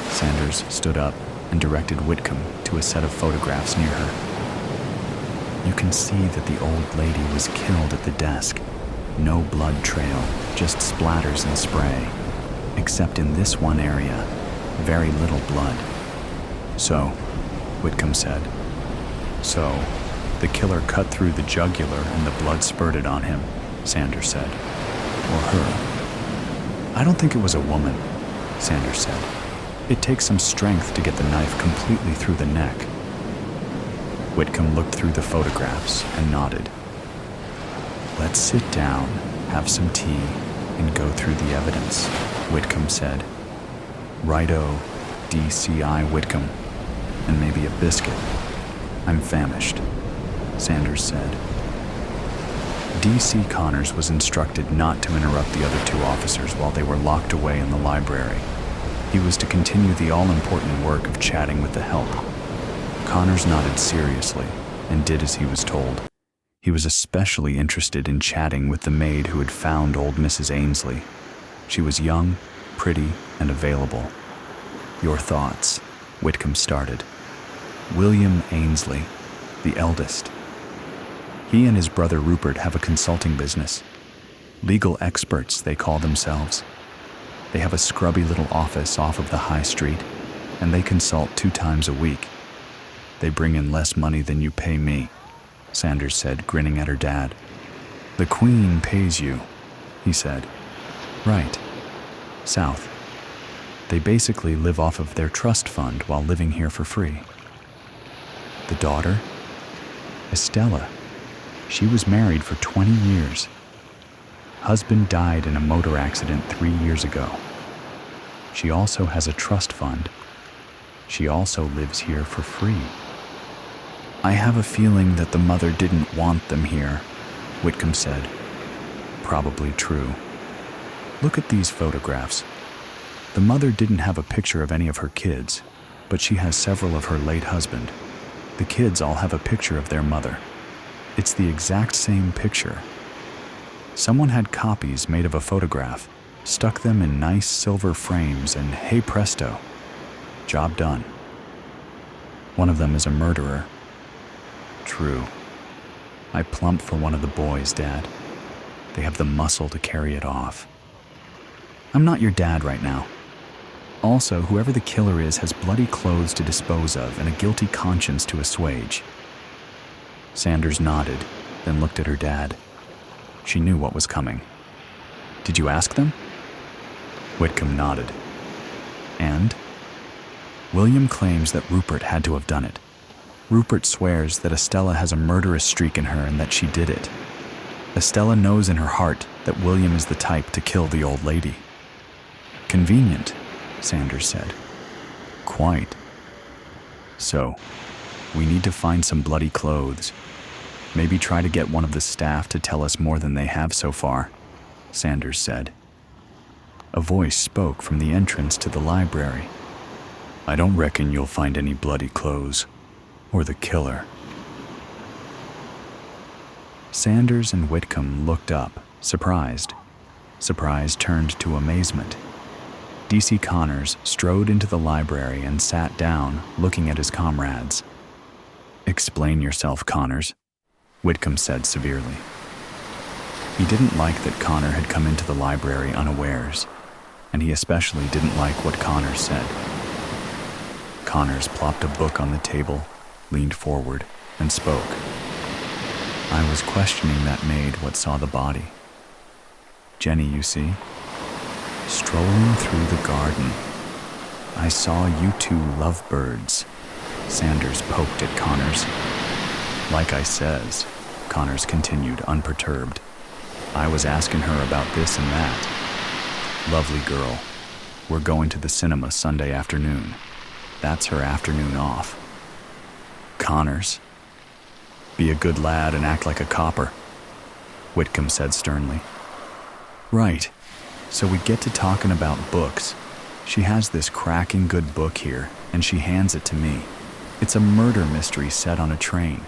Sanders stood up and directed Whitcomb to a set of photographs near her. "You can see that the old lady was killed at the desk. No blood trail, just splatters and spray. Except in this one area, very little blood." "So," Whitcomb said. "So, the killer cut through the jugular and the blood spurted on him," Sanders said. "Or her." "I don't think it was a woman," Sanders said. "It takes some strength to get the knife completely through the neck." Whitcomb looked through the photographs and nodded. "Let's sit down, have some tea, and go through the evidence," Whitcomb said. "Righto, D.C.I. Whitcomb, and maybe a biscuit. I'm famished," Sanders said. D.C. Connors was instructed not to interrupt the other 2 officers while they were locked away in the library. He was to continue the all-important work of chatting with the help. Connors nodded seriously and did as he was told. He was especially interested in chatting with the maid who had found old Mrs. Ainsley. She was young, pretty, and available. "Your thoughts," Whitcomb started. "William Ainsley, the eldest. He and his brother Rupert have a consulting business. Legal experts, they call themselves. They have a scrubby little office off of the high street, and they consult 2 times a week. They bring in less money than you pay me," Sanders said, grinning at her dad. "The Queen pays you," he said. "Right. South. They basically live off of their trust fund while living here for free." "The daughter?" "Estella. She was married for 20 years. Husband died in a motor accident 3 years ago. She also has a trust fund. She also lives here for free." I have a feeling that the mother didn't want them here, Whitcomb said. Probably true. Look at these photographs. The mother didn't have a picture of any of her kids, but she has several of her late husband. The kids all have a picture of their mother. It's the exact same picture. Someone had copies made of a photograph, stuck them in nice silver frames, and hey presto, job done. One of them is a murderer. True. I plump for one of the boys, Dad. They have the muscle to carry it off. I'm not your dad right now. Also, whoever the killer is has bloody clothes to dispose of and a guilty conscience to assuage. Sanders nodded, then looked at her dad. She knew what was coming. Did you ask them? Whitcomb nodded. And? William claims that Rupert had to have done it. Rupert swears that Estella has a murderous streak in her and that she did it. Estella knows in her heart that William is the type to kill the old lady. Convenient, Sanders said. Quite. So, we need to find some bloody clothes. Maybe try to get one of the staff to tell us more than they have so far, Sanders said. A voice spoke from the entrance to the library. I don't reckon you'll find any bloody clothes, or the killer. Sanders and Whitcomb looked up, surprised. Surprise turned to amazement. D.C. Connors strode into the library and sat down, looking at his comrades. Explain yourself, Connors, Whitcomb said severely. He didn't like that Connor had come into the library unawares, and he especially didn't like what Connors said. Connors plopped a book on the table, leaned forward, and spoke. I was questioning that maid what saw the body. Jenny, you see, strolling through the garden. I saw you two lovebirds. Sanders poked at Connors. Like I says, Connors continued, unperturbed. I was asking her about this and that. Lovely girl. We're going to the cinema Sunday afternoon. That's her afternoon off. Connors. Be a good lad and act like a copper, Whitcomb said sternly. Right. So we get to talking about books. She has this cracking good book here, and she hands it to me. It's a murder mystery set on a train.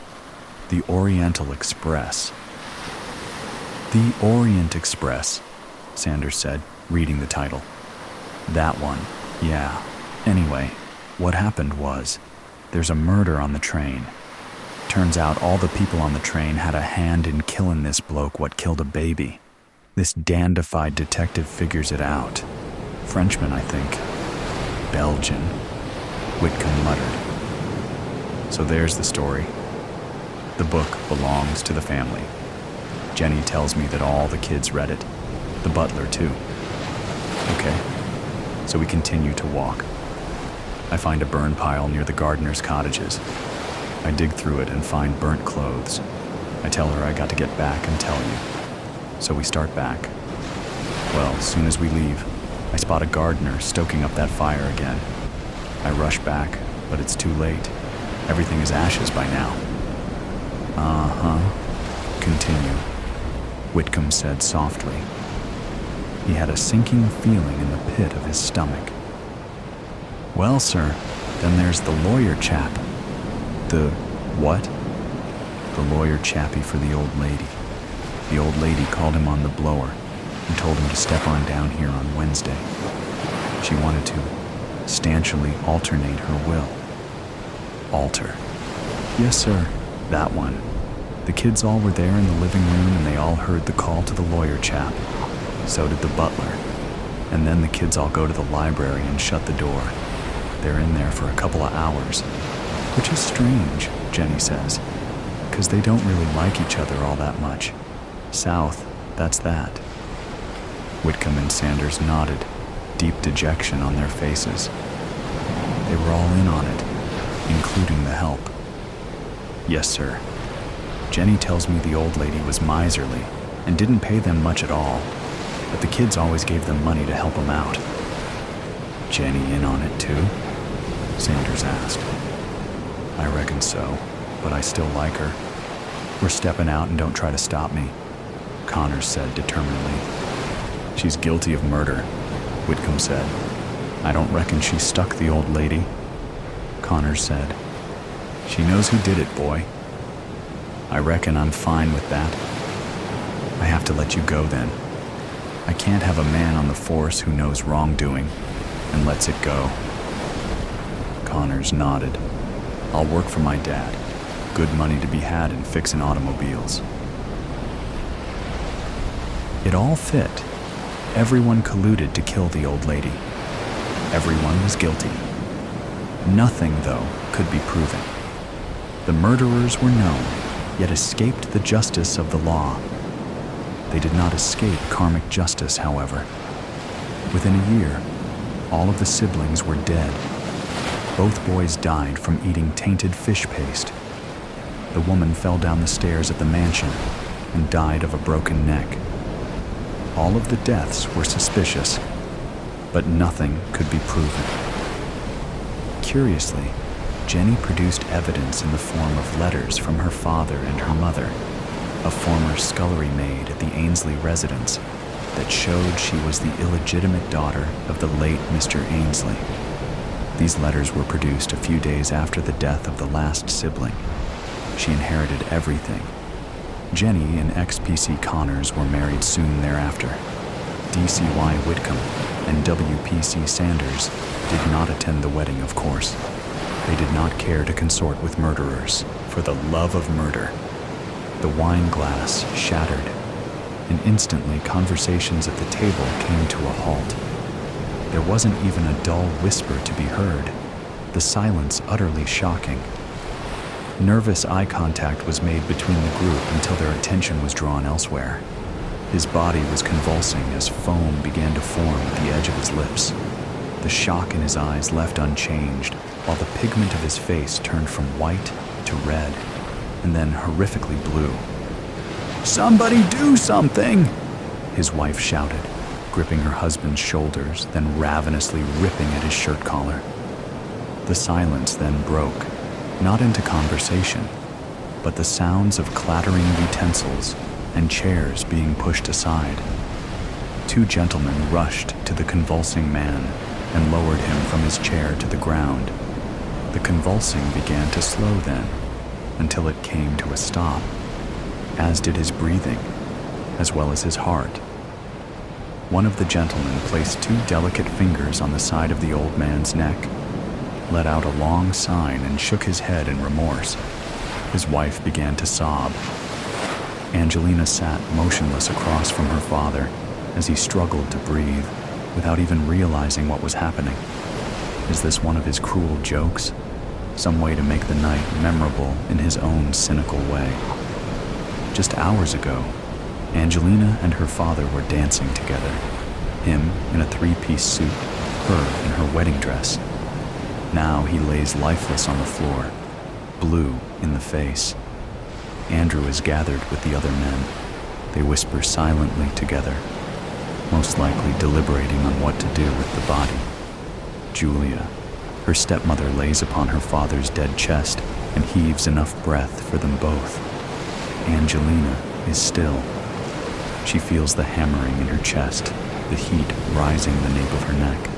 The Oriental Express. The Orient Express, Sanders said, reading the title. That one, yeah. Anyway, what happened was, there's a murder on the train. Turns out all the people on the train had a hand in killing this bloke what killed a baby. This dandified detective figures it out. Frenchman, I think. Belgian, Whitcomb muttered. So there's the story. The book belongs to the family. Jenny tells me that all the kids read it. The butler, too. Okay, so we continue to walk. I find a burn pile near the gardener's cottages. I dig through it and find burnt clothes. I tell her I got to get back and tell you. So we start back. Well, as soon as we leave, I spot a gardener stoking up that fire again. I rush back, but it's too late. Everything is ashes by now. Continue, Whitcomb said softly. He had a sinking feeling in the pit of his stomach. Well, sir, then there's the lawyer chap. The what? The lawyer chappie for the old lady. The old lady called him on the blower and told him to step on down here on Wednesday. She wanted to substantially alternate her will. Alter. Yes, sir, that one. The kids all were there in the living room and they all heard the call to the lawyer chap. So did the butler. And then the kids all go to the library and shut the door. They're in there for a couple of hours. Which is strange, Jenny says, because they don't really like each other all that much. South, that's that. Whitcomb and Sanders nodded, deep dejection on their faces. They were all in on it, including the help. Yes, sir. Jenny tells me the old lady was miserly and didn't pay them much at all, but the kids always gave them money to help them out. Jenny in on it too? Sanders asked. I reckon so. but I still like her. We're stepping out and don't try to stop me, Connors said determinedly. She's guilty of murder, Whitcomb said. I don't reckon she stuck the old lady, Connors said. She knows who did it, boy. I reckon I'm fine with that. I have to let you go then. I can't have a man on the force who knows wrongdoing and lets it go. Connors nodded. I'll work for my dad. Good money to be had in fixing automobiles. It all fit. Everyone colluded to kill the old lady. Everyone was guilty. Nothing, though, could be proven. The murderers were known, yet escaped the justice of the law. They did not escape karmic justice, however. Within a year, all of the siblings were dead. Both boys died from eating tainted fish paste. The woman fell down the stairs at the mansion and died of a broken neck. All of the deaths were suspicious, but nothing could be proven. Curiously, Jenny produced evidence in the form of letters from her father and her mother, a former scullery maid at the Ainsley residence, that showed she was the illegitimate daughter of the late Mr. Ainsley. These letters were produced a few days after the death of the last sibling. She inherited everything. Jenny and ex-PC Connors were married soon thereafter. DCY Whitcomb and WPC Sanders did not attend the wedding, of course. They did not care to consort with murderers, for the love of murder. The wine glass shattered, and instantly conversations at the table came to a halt. There wasn't even a dull whisper to be heard, the silence utterly shocking. Nervous eye contact was made between the group until their attention was drawn elsewhere. His body was convulsing as foam began to form at the edge of his lips. The shock in his eyes left unchanged, while the pigment of his face turned from white to red, and then horrifically blue. "Somebody do something!" his wife shouted, gripping her husband's shoulders, then ravenously ripping at his shirt collar. The silence then broke, not into conversation, but the sounds of clattering utensils and chairs being pushed aside. Two gentlemen rushed to the convulsing man and lowered him from his chair to the ground. The convulsing began to slow then, until it came to a stop, as did his breathing, as well as his heart. One of the gentlemen placed two delicate fingers on the side of the old man's neck, let out a long sign, and shook his head in remorse. His wife began to sob. Angelina sat motionless across from her father as he struggled to breathe, without even realizing what was happening. Is this one of his cruel jokes? Some way to make the night memorable in his own cynical way. Just hours ago, Angelina and her father were dancing together, him in a three-piece suit, her in her wedding dress. Now he lays lifeless on the floor, blue in the face. Andrew is gathered with the other men. They whisper silently together, most likely deliberating on what to do with the body. Julia, her stepmother, lays upon her father's dead chest and heaves enough breath for them both. Angelina is still. She feels the hammering in her chest, the heat rising the nape of her neck.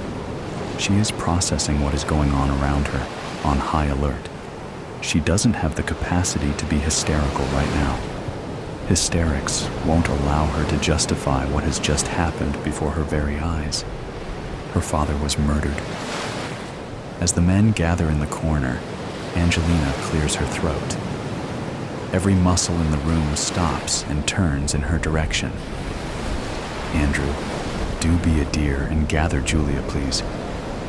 She is processing what is going on around her, on high alert. She doesn't have the capacity to be hysterical right now. Hysterics won't allow her to justify what has just happened before her very eyes. Her father was murdered. As the men gather in the corner, Angelina clears her throat. Every muscle in the room stops and turns in her direction. Andrew, do be a dear and gather Julia, please.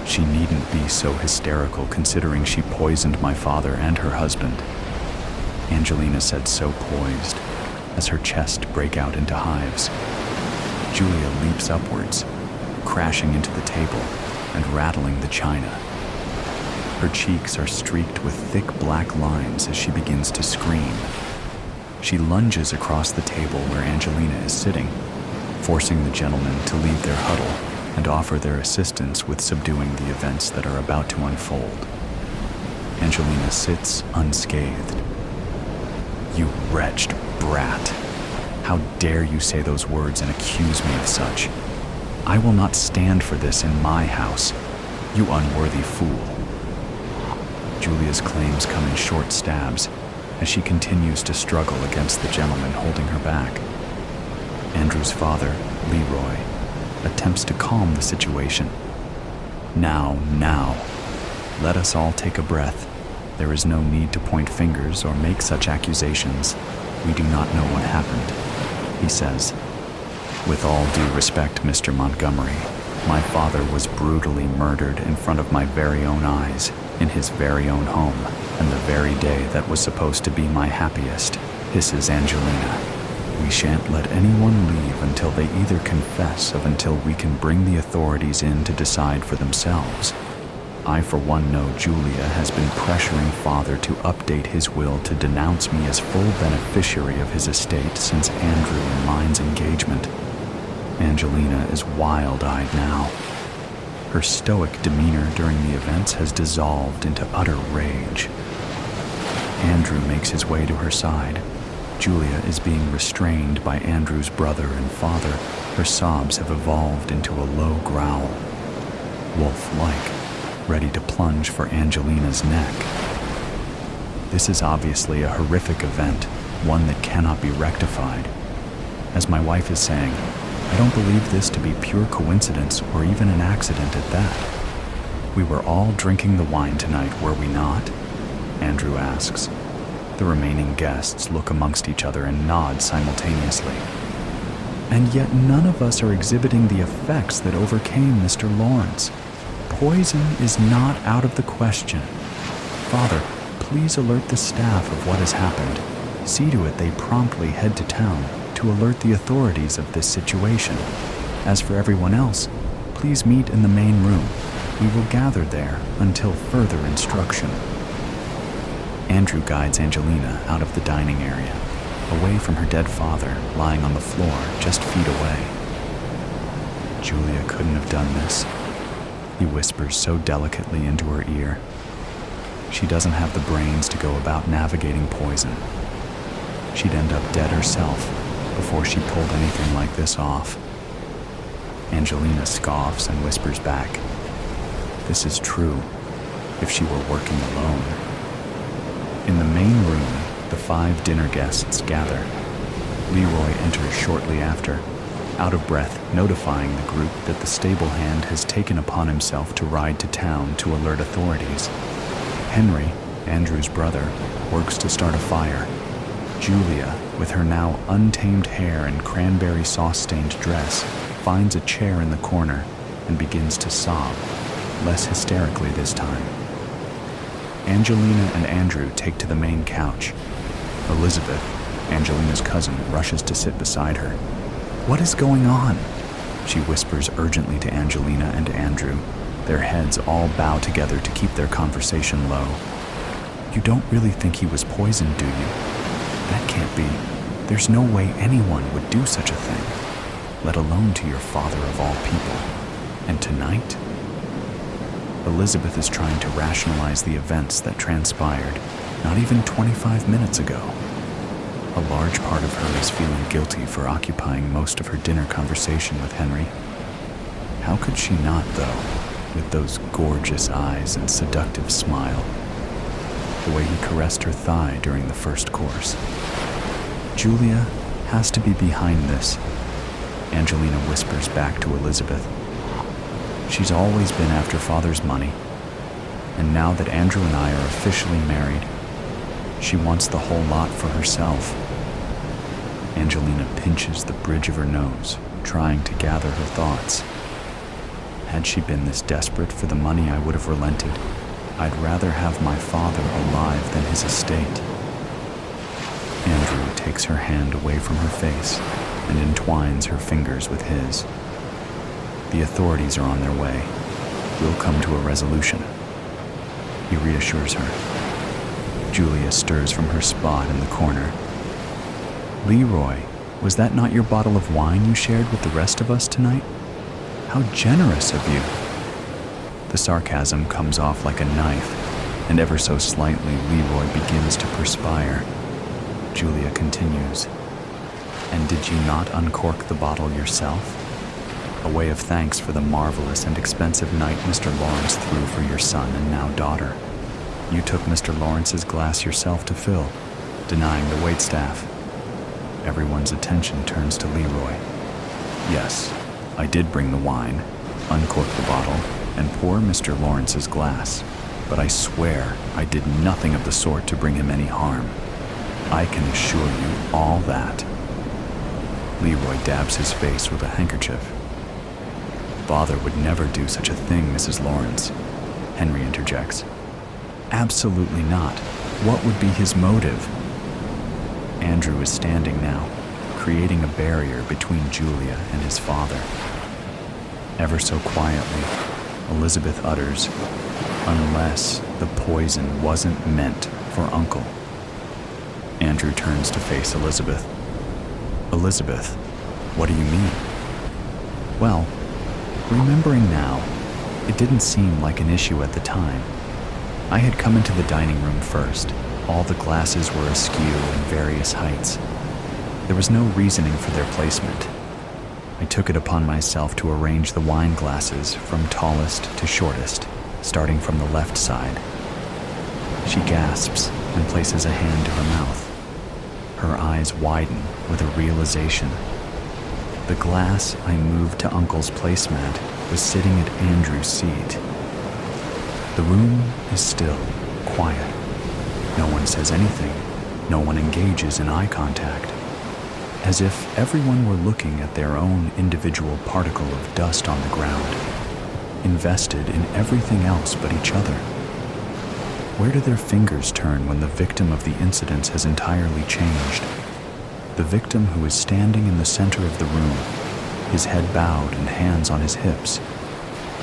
She needn't be so hysterical considering she poisoned my father and her husband. Angelina said, so poised, as her chest break out into hives. Julia leaps upwards, crashing into the table and rattling the china. Her cheeks are streaked with thick black lines as she begins to scream. She lunges across the table where Angelina is sitting, forcing the gentlemen to leave their huddle and offer their assistance with subduing the events that are about to unfold. Angelina sits unscathed, You wretched brat. How dare you say those words and accuse me of such? I will not stand for this in my house, you unworthy fool. Julia's claims come in short stabs as she continues to struggle against the gentleman holding her back. Andrew's father, Leroy, attempts to calm the situation. Now, let us all take a breath. There is no need to point fingers or make such accusations. We do not know what happened, he says. With all due respect, Mr. Montgomery, my father was brutally murdered in front of my very own eyes, in his very own home, and the very day that was supposed to be my happiest, hisses Angelina. We shan't let anyone leave until they either confess or until we can bring the authorities in to decide for themselves. I, for one, know Julia has been pressuring father to update his will to denounce me as full beneficiary of his estate since Andrew and mine's engagement. Angelina is wild-eyed now. Her stoic demeanor during the events has dissolved into utter rage. Andrew makes his way to her side. Julia is being restrained by Andrew's brother and father. Her sobs have evolved into a low growl, wolf-like, ready to plunge for Angelina's neck. This is obviously a horrific event, one that cannot be rectified. As my wife is saying, I don't believe this to be pure coincidence or even an accident at that. We were all drinking the wine tonight, were we not? Andrew asks. The remaining guests look amongst each other and nod simultaneously. And yet none of us are exhibiting the effects that overcame Mr. Lawrence. Poison is not out of the question. Father, please alert the staff of what has happened. See to it they promptly head to town to alert the authorities of this situation. As for everyone else, please meet in the main room. We will gather there until further instruction. Andrew guides Angelina out of the dining area, away from her dead father lying on the floor just feet away. Julia couldn't have done this, he whispers so delicately into her ear. She doesn't have the brains to go about navigating poison. She'd end up dead herself before she pulled anything like this off. Angelina scoffs and whispers back, this is true, if she were working alone. In the main room, the 5 dinner guests gather. Leroy enters shortly after, out of breath, notifying the group that the stable hand has taken upon himself to ride to town to alert authorities. Henry, Andrew's brother, works to start a fire. Julia, with her now untamed hair and cranberry sauce-stained dress, finds a chair in the corner and begins to sob, less hysterically this time. Angelina and Andrew take to the main couch. Elizabeth, Angelina's cousin, rushes to sit beside her. What is going on? She whispers urgently to Angelina and Andrew. Their heads all bow together to keep their conversation low. You don't really think he was poisoned, do you? That can't be. There's no way anyone would do such a thing, let alone to your father of all people. And tonight? Elizabeth is trying to rationalize the events that transpired not even 25 minutes ago. A large part of her is feeling guilty for occupying most of her dinner conversation with Henry. How could she not, though, with those gorgeous eyes and seductive smile? The way he caressed her thigh during the first course. Julia has to be behind this, Angelina whispers back to Elizabeth. She's always been after father's money, and now that Andrew and I are officially married, she wants the whole lot for herself. Angelina pinches the bridge of her nose, trying to gather her thoughts. Had she been this desperate for the money, I would have relented. I'd rather have my father alive than his estate. Andrew takes her hand away from her face and entwines her fingers with his. The authorities are on their way. We'll come to a resolution. He reassures her. Julia stirs from her spot in the corner. Leroy, was that not your bottle of wine you shared with the rest of us tonight? How generous of you. The sarcasm comes off like a knife, and ever so slightly Leroy begins to perspire. Julia continues. And did you not uncork the bottle yourself? A way of thanks for the marvelous and expensive night Mr. Lawrence threw for your son and now daughter. You took Mr. Lawrence's glass yourself to fill, denying the waitstaff. Everyone's attention turns to Leroy. Yes, I did bring the wine, uncork the bottle, and pour Mr. Lawrence's glass, but I swear I did nothing of the sort to bring him any harm. I can assure you all that. Leroy dabs his face with a handkerchief. Father would never do such a thing, Mrs. Lawrence, Henry interjects. Absolutely not. What would be his motive? Andrew is standing now, creating a barrier between Julia and his father. Ever so quietly, Elizabeth utters, unless the poison wasn't meant for Uncle. Andrew turns to face Elizabeth. Elizabeth, what do you mean? Well, remembering now, it didn't seem like an issue at the time. I had come into the dining room first. All the glasses were askew in various heights. There was no reasoning for their placement. I took it upon myself to arrange the wine glasses from tallest to shortest, starting from the left side. She gasps and places a hand to her mouth. Her eyes widen with a realization. The glass I moved to Uncle's placemat was sitting at Andrew's seat. The room is still, quiet. No one says anything. No one engages in eye contact. As if everyone were looking at their own individual particle of dust on the ground, invested in everything else but each other. Where do their fingers turn when the victim of the incidents has entirely changed? The victim who is standing in the center of the room, his head bowed and hands on his hips,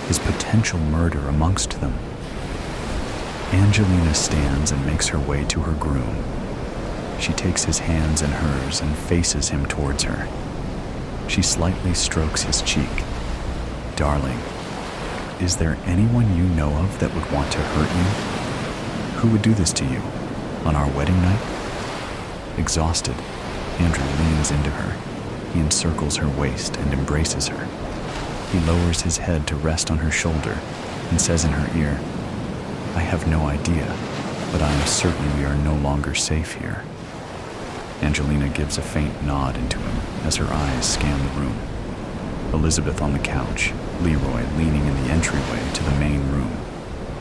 his potential murder amongst them. Angelina stands and makes her way to her groom. She takes his hands in hers and faces him towards her. She slightly strokes his cheek. Darling, is there anyone you know of that would want to hurt you? Who would do this to you? On our wedding night? Exhausted, Andrew leans into her. He encircles her waist and embraces her. He lowers his head to rest on her shoulder and says in her ear, I have no idea, but I am certain we are no longer safe here. Angelina gives a faint nod into him as her eyes scan the room. Elizabeth on the couch, Leroy leaning in the entryway to the main room,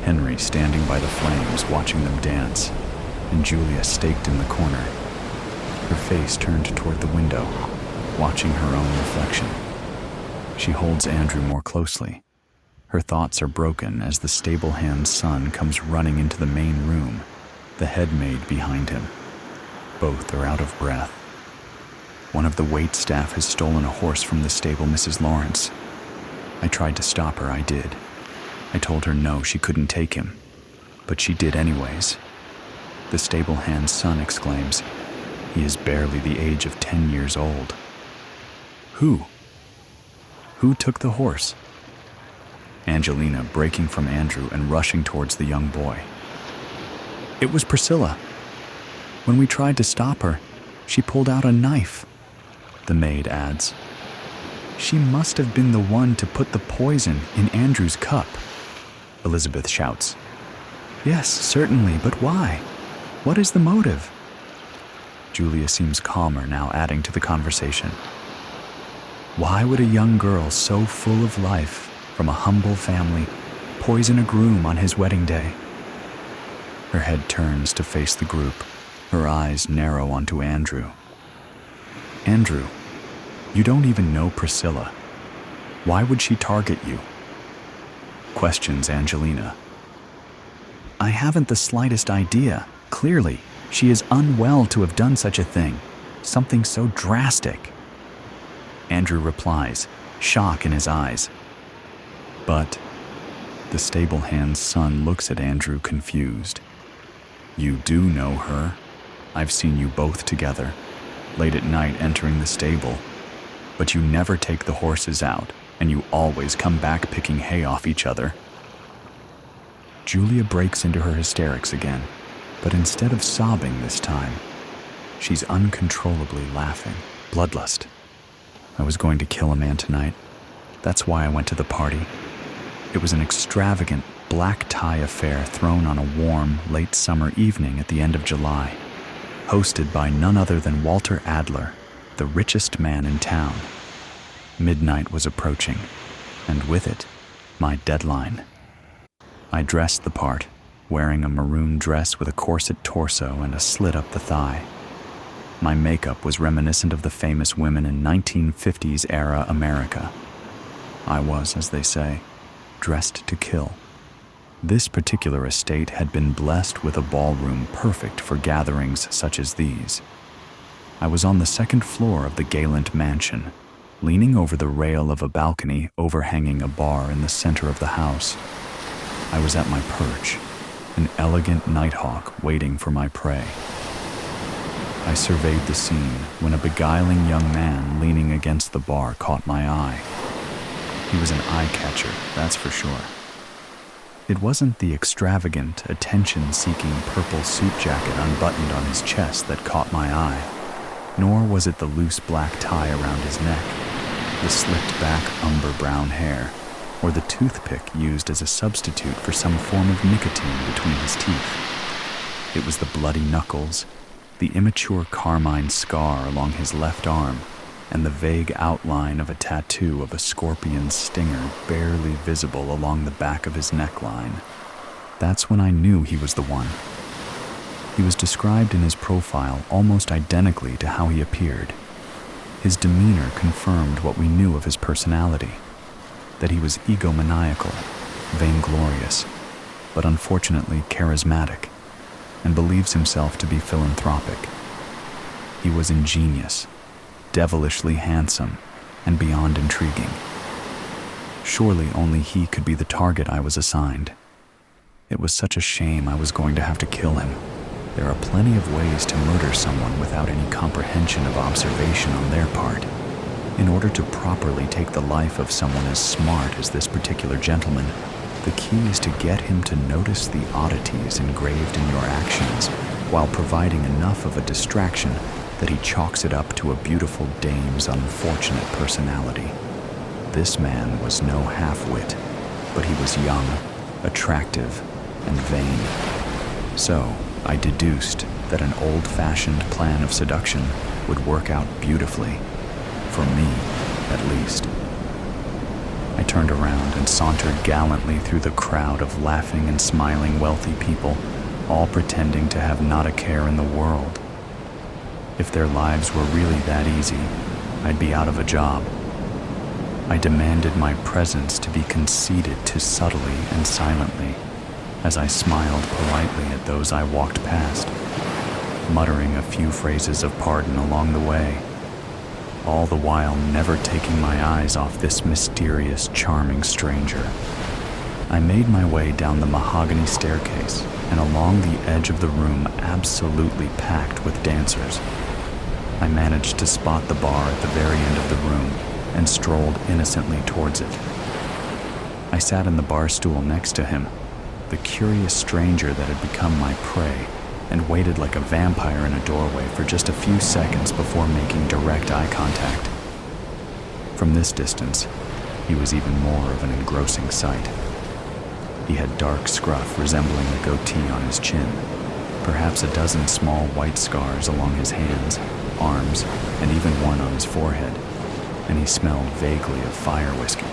Henry standing by the flames watching them dance, and Julia staked in the corner, her face turned toward the window, watching her own reflection. She holds Andrew more closely. Her thoughts are broken as the stable-hand's son comes running into the main room, the head maid behind him. Both are out of breath. One of the wait staff has stolen a horse from the stable, Mrs. Lawrence. I tried to stop her, I did. I told her no, she couldn't take him. But she did anyways. The stable-hand's son exclaims, he is barely the age of 10 years old. Who? Who took the horse? Angelina breaking from Andrew and rushing towards the young boy. It was Priscilla. When we tried to stop her, she pulled out a knife, the maid adds. She must have been the one to put the poison in Andrew's cup, Elizabeth shouts. Yes, certainly, but why? What is the motive? Julia seems calmer now, adding to the conversation. Why would a young girl so full of life, from a humble family, poison a groom on his wedding day? Her head turns to face the group, her eyes narrow onto Andrew. Andrew, you don't even know Priscilla. Why would she target you? Questions Angelina. I haven't the slightest idea. Clearly, she is unwell to have done such a thing, something so drastic. Andrew replies, shock in his eyes. But the stable-hand's son looks at Andrew confused. You do know her. I've seen you both together, late at night entering the stable. But you never take the horses out, and you always come back picking hay off each other. Julia breaks into her hysterics again, but instead of sobbing this time, She's uncontrollably laughing. Bloodlust. I was going to kill a man tonight. That's why I went to the party. It was an extravagant black tie affair thrown on a warm, late summer evening at the end of July, hosted by none other than Walter Adler, the richest man in town. Midnight was approaching, and with it, my deadline. I dressed the part, wearing a maroon dress with a corset torso and a slit up the thigh. My makeup was reminiscent of the famous women in 1950s-era America. I was, as they say, dressed to kill. This particular estate had been blessed with a ballroom perfect for gatherings such as these. I was on the second floor of the Galant mansion, leaning over the rail of a balcony overhanging a bar in the center of the house. I was at my perch, an elegant nighthawk waiting for my prey. I surveyed the scene when a beguiling young man leaning against the bar caught my eye. He was an eye-catcher, that's for sure. It wasn't the extravagant, attention-seeking purple suit jacket unbuttoned on his chest that caught my eye, nor was it the loose black tie around his neck, the slicked-back umber-brown hair, or the toothpick used as a substitute for some form of nicotine between his teeth. It was the bloody knuckles, the immature carmine scar along his left arm, and the vague outline of a tattoo of a scorpion stinger barely visible along the back of his neckline. That's when I knew he was the one. He was described in his profile almost identically to how he appeared. His demeanor confirmed what we knew of his personality, that he was egomaniacal, vainglorious, but unfortunately charismatic, and believes himself to be philanthropic. He was ingenious, devilishly handsome, and beyond intriguing. Surely only he could be the target I was assigned. It was such a shame I was going to have to kill him. There are plenty of ways to murder someone without any comprehension of observation on their part. In order to properly take the life of someone as smart as this particular gentleman, the key is to get him to notice the oddities engraved in your actions while providing enough of a distraction that he chalks it up to a beautiful dame's unfortunate personality. This man was no half-wit, but he was young, attractive, and vain. So I deduced that an old-fashioned plan of seduction would work out beautifully, for me at least. I turned around and sauntered gallantly through the crowd of laughing and smiling wealthy people, all pretending to have not a care in the world. If their lives were really that easy, I'd be out of a job. I demanded my presence to be conceded to subtly and silently, as I smiled politely at those I walked past, muttering a few phrases of pardon along the way, all the while never taking my eyes off this mysterious, charming stranger. I made my way down the mahogany staircase and along the edge of the room absolutely packed with dancers. I managed to spot the bar at the very end of the room and strolled innocently towards it. I sat in the bar stool next to him, the curious stranger that had become my prey, and waited like a vampire in a doorway for just a few seconds before making direct eye contact. From this distance, he was even more of an engrossing sight. He had dark scruff resembling a goatee on his chin, perhaps a dozen small white scars along his hands, arms, and even one on his forehead, and he smelled vaguely of fire whiskey.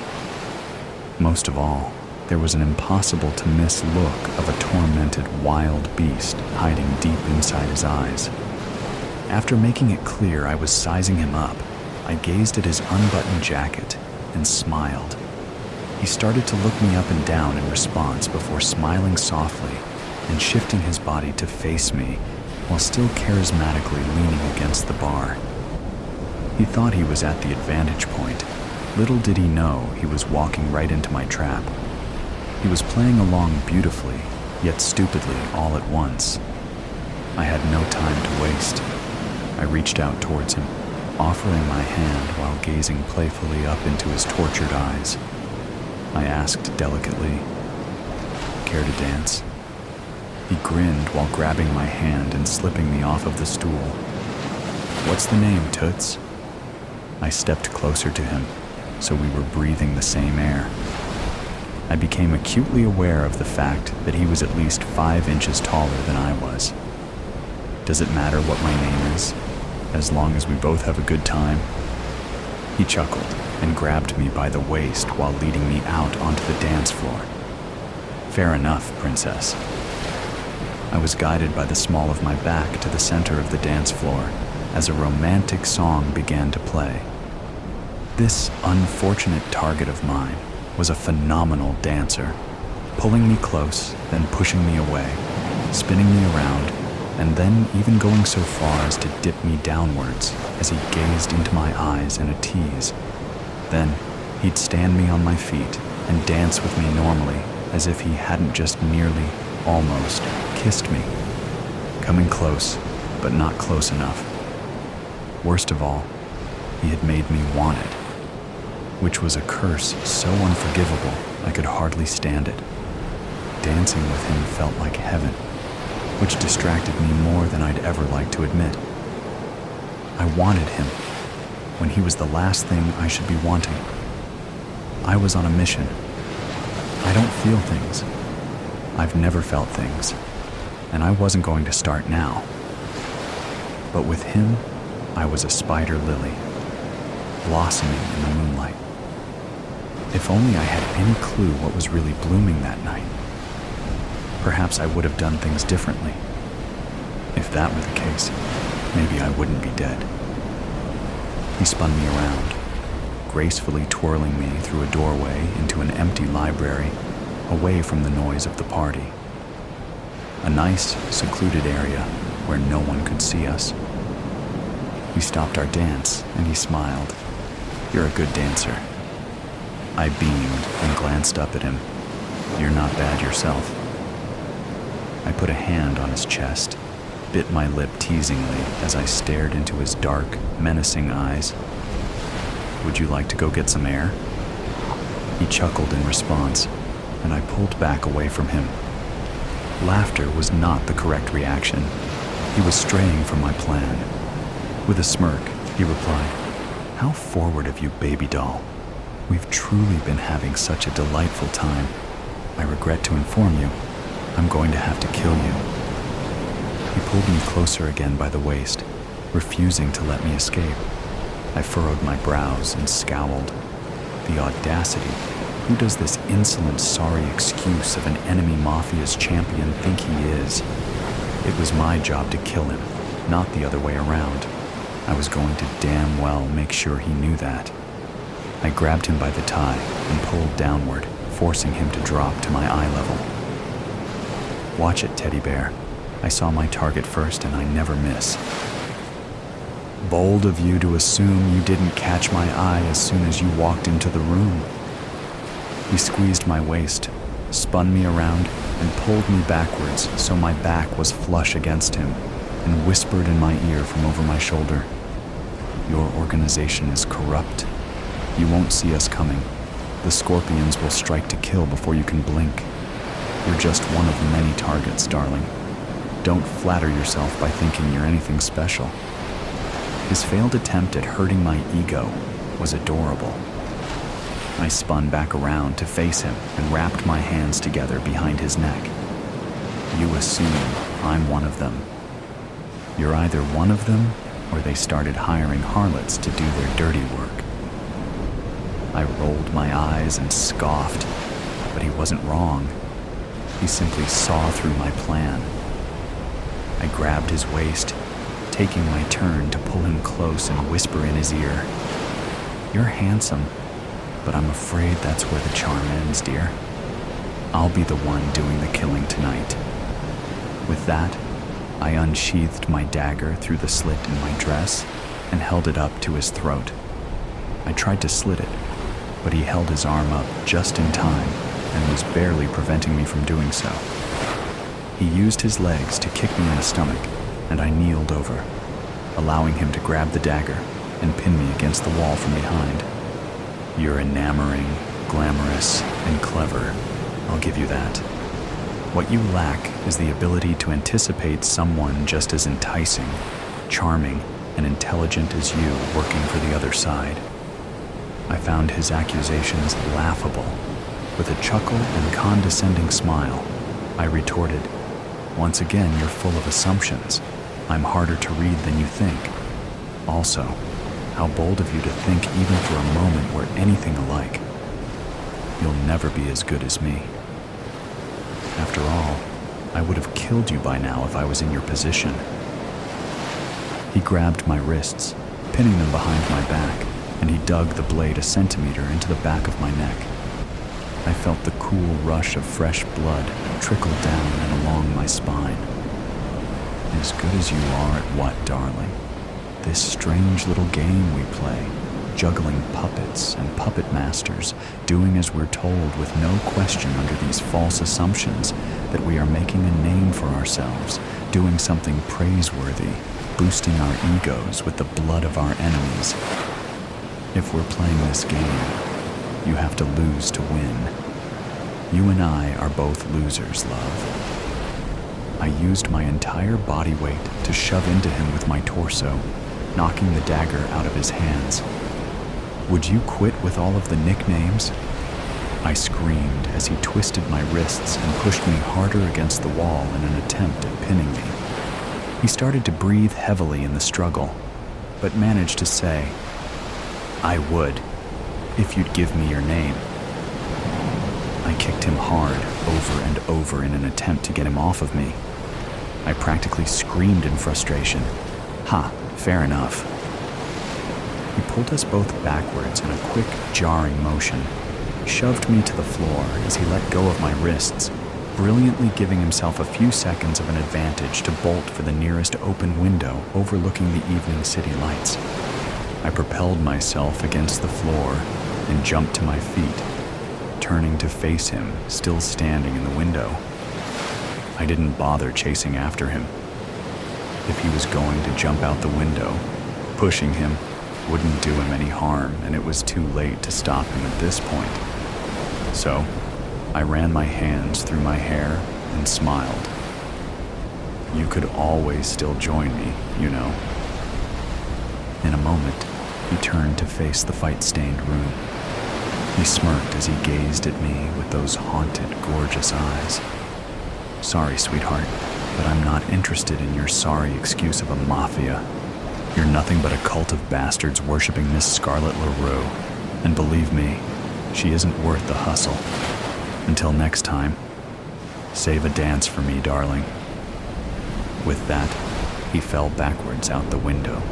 Most of all, there was an impossible-to-miss look of a tormented wild beast hiding deep inside his eyes. After making it clear I was sizing him up, I gazed at his unbuttoned jacket and smiled. He started to look me up and down in response before smiling softly and shifting his body to face me while still charismatically leaning against the bar. He thought he was at the advantage point. Little did he know he was walking right into my trap. He was playing along beautifully, yet stupidly all at once. I had no time to waste. I reached out towards him, offering my hand while gazing playfully up into his tortured eyes. I asked delicately, "Care to dance?" He grinned while grabbing my hand and slipping me off of the stool. What's the name, Toots? I stepped closer to him, so we were breathing the same air. I became acutely aware of the fact that he was at least 5 inches taller than I was. Does it matter what my name is, as long as we both have a good time? He chuckled and grabbed me by the waist while leading me out onto the dance floor. Fair enough, princess. I was guided by the small of my back to the center of the dance floor as a romantic song began to play. This unfortunate target of mine was a phenomenal dancer, pulling me close, then pushing me away, spinning me around, and then even going so far as to dip me downwards as he gazed into my eyes in a tease. Then he'd stand me on my feet and dance with me normally, as if he hadn't just nearly, almost, kissed me, coming close, but not close enough. Worst of all, he had made me want it, which was a curse so unforgivable I could hardly stand it. Dancing with him felt like heaven, which distracted me more than I'd ever like to admit. I wanted him when he was the last thing I should be wanting. I was on a mission. I don't feel things. I've never felt things, and I wasn't going to start now. But with him, I was a spider lily, blossoming in the moonlight. If only I had any clue what was really blooming that night. Perhaps I would have done things differently. If that were the case, maybe I wouldn't be dead. He spun me around, gracefully twirling me through a doorway into an empty library, away from the noise of the party. A nice, secluded area where no one could see us. We stopped our dance, and he smiled. "You're a good dancer." I beamed and glanced up at him. "You're not bad yourself." I put a hand on his chest, bit my lip teasingly as I stared into his dark, menacing eyes. "Would you like to go get some air?" He chuckled in response, and I pulled back away from him. Laughter was not the correct reaction. He was straying from my plan. With a smirk, he replied, "How forward of you, baby doll. We've truly been having such a delightful time. I regret to inform you, I'm going to have to kill you." He pulled me closer again by the waist, refusing to let me escape. I furrowed my brows and scowled. The audacity. Who does this insolent, sorry excuse of an enemy mafia's champion think he is? It was my job to kill him, not the other way around. I was going to damn well make sure he knew that. I grabbed him by the tie and pulled downward, forcing him to drop to my eye level. "Watch it, teddy bear. I saw my target first and I never miss." "Bold of you to assume you didn't catch my eye as soon as you walked into the room." He squeezed my waist, spun me around, and pulled me backwards so my back was flush against him, and whispered in my ear from over my shoulder, "Your organization is corrupt. You won't see us coming. The scorpions will strike to kill before you can blink. You're just one of many targets, darling. Don't flatter yourself by thinking you're anything special." His failed attempt at hurting my ego was adorable. I spun back around to face him and wrapped my hands together behind his neck. "You assume I'm one of them. You're either one of them, or they started hiring harlots to do their dirty work." I rolled my eyes and scoffed, but he wasn't wrong. He simply saw through my plan. I grabbed his waist, taking my turn to pull him close and whisper in his ear, "You're handsome, but I'm afraid that's where the charm ends, dear. I'll be the one doing the killing tonight." With that, I unsheathed my dagger through the slit in my dress and held it up to his throat. I tried to slit it, but he held his arm up just in time and was barely preventing me from doing so. He used his legs to kick me in the stomach, and I kneeled over, allowing him to grab the dagger and pin me against the wall from behind. "You're enamoring, glamorous, and clever. I'll give you that. What you lack is the ability to anticipate someone just as enticing, charming, and intelligent as you working for the other side. I found his accusations laughable. With a chuckle and condescending smile, I retorted, "Once again, you're full of assumptions. I'm harder to read than you think. Also, how bold of you to think even for a moment we're anything alike. You'll never be as good as me. After all, I would have killed you by now if I was in your position." He grabbed my wrists, pinning them behind my back, and he dug the blade a centimeter into the back of my neck. I felt the cool rush of fresh blood trickle down and along my spine. As good as you are at what, darling? This strange little game we play, juggling puppets and puppet masters, doing as we're told with no question under these false assumptions that we are making a name for ourselves, doing something praiseworthy, boosting our egos with the blood of our enemies. If we're playing this game, you have to lose to win. You and I are both losers, love. I used my entire body weight to shove into him with my torso, knocking the dagger out of his hands. "Would you quit with all of the nicknames?" I screamed as he twisted my wrists and pushed me harder against the wall in an attempt at pinning me. He started to breathe heavily in the struggle, but managed to say, "I would, if you'd give me your name." I kicked him hard over and over in an attempt to get him off of me. I practically screamed in frustration. "Ha, fair enough." He pulled us both backwards in a quick, jarring motion, shoved me to the floor as he let go of my wrists, brilliantly giving himself a few seconds of an advantage to bolt for the nearest open window overlooking the evening city lights. I propelled myself against the floor and jumped to my feet, turning to face him, still standing in the window. I didn't bother chasing after him. If he was going to jump out the window, pushing him wouldn't do him any harm, and it was too late to stop him at this point. So, I ran my hands through my hair and smiled. You could always still join me, you know. In a moment, he turned to face the fight-stained room. He smirked as he gazed at me with those haunted, gorgeous eyes. "Sorry, sweetheart, but I'm not interested in your sorry excuse of a mafia. You're nothing but a cult of bastards worshipping Miss Scarlet LaRue. And believe me, she isn't worth the hustle. Until next time, save a dance for me, darling." With that, he fell backwards out the window.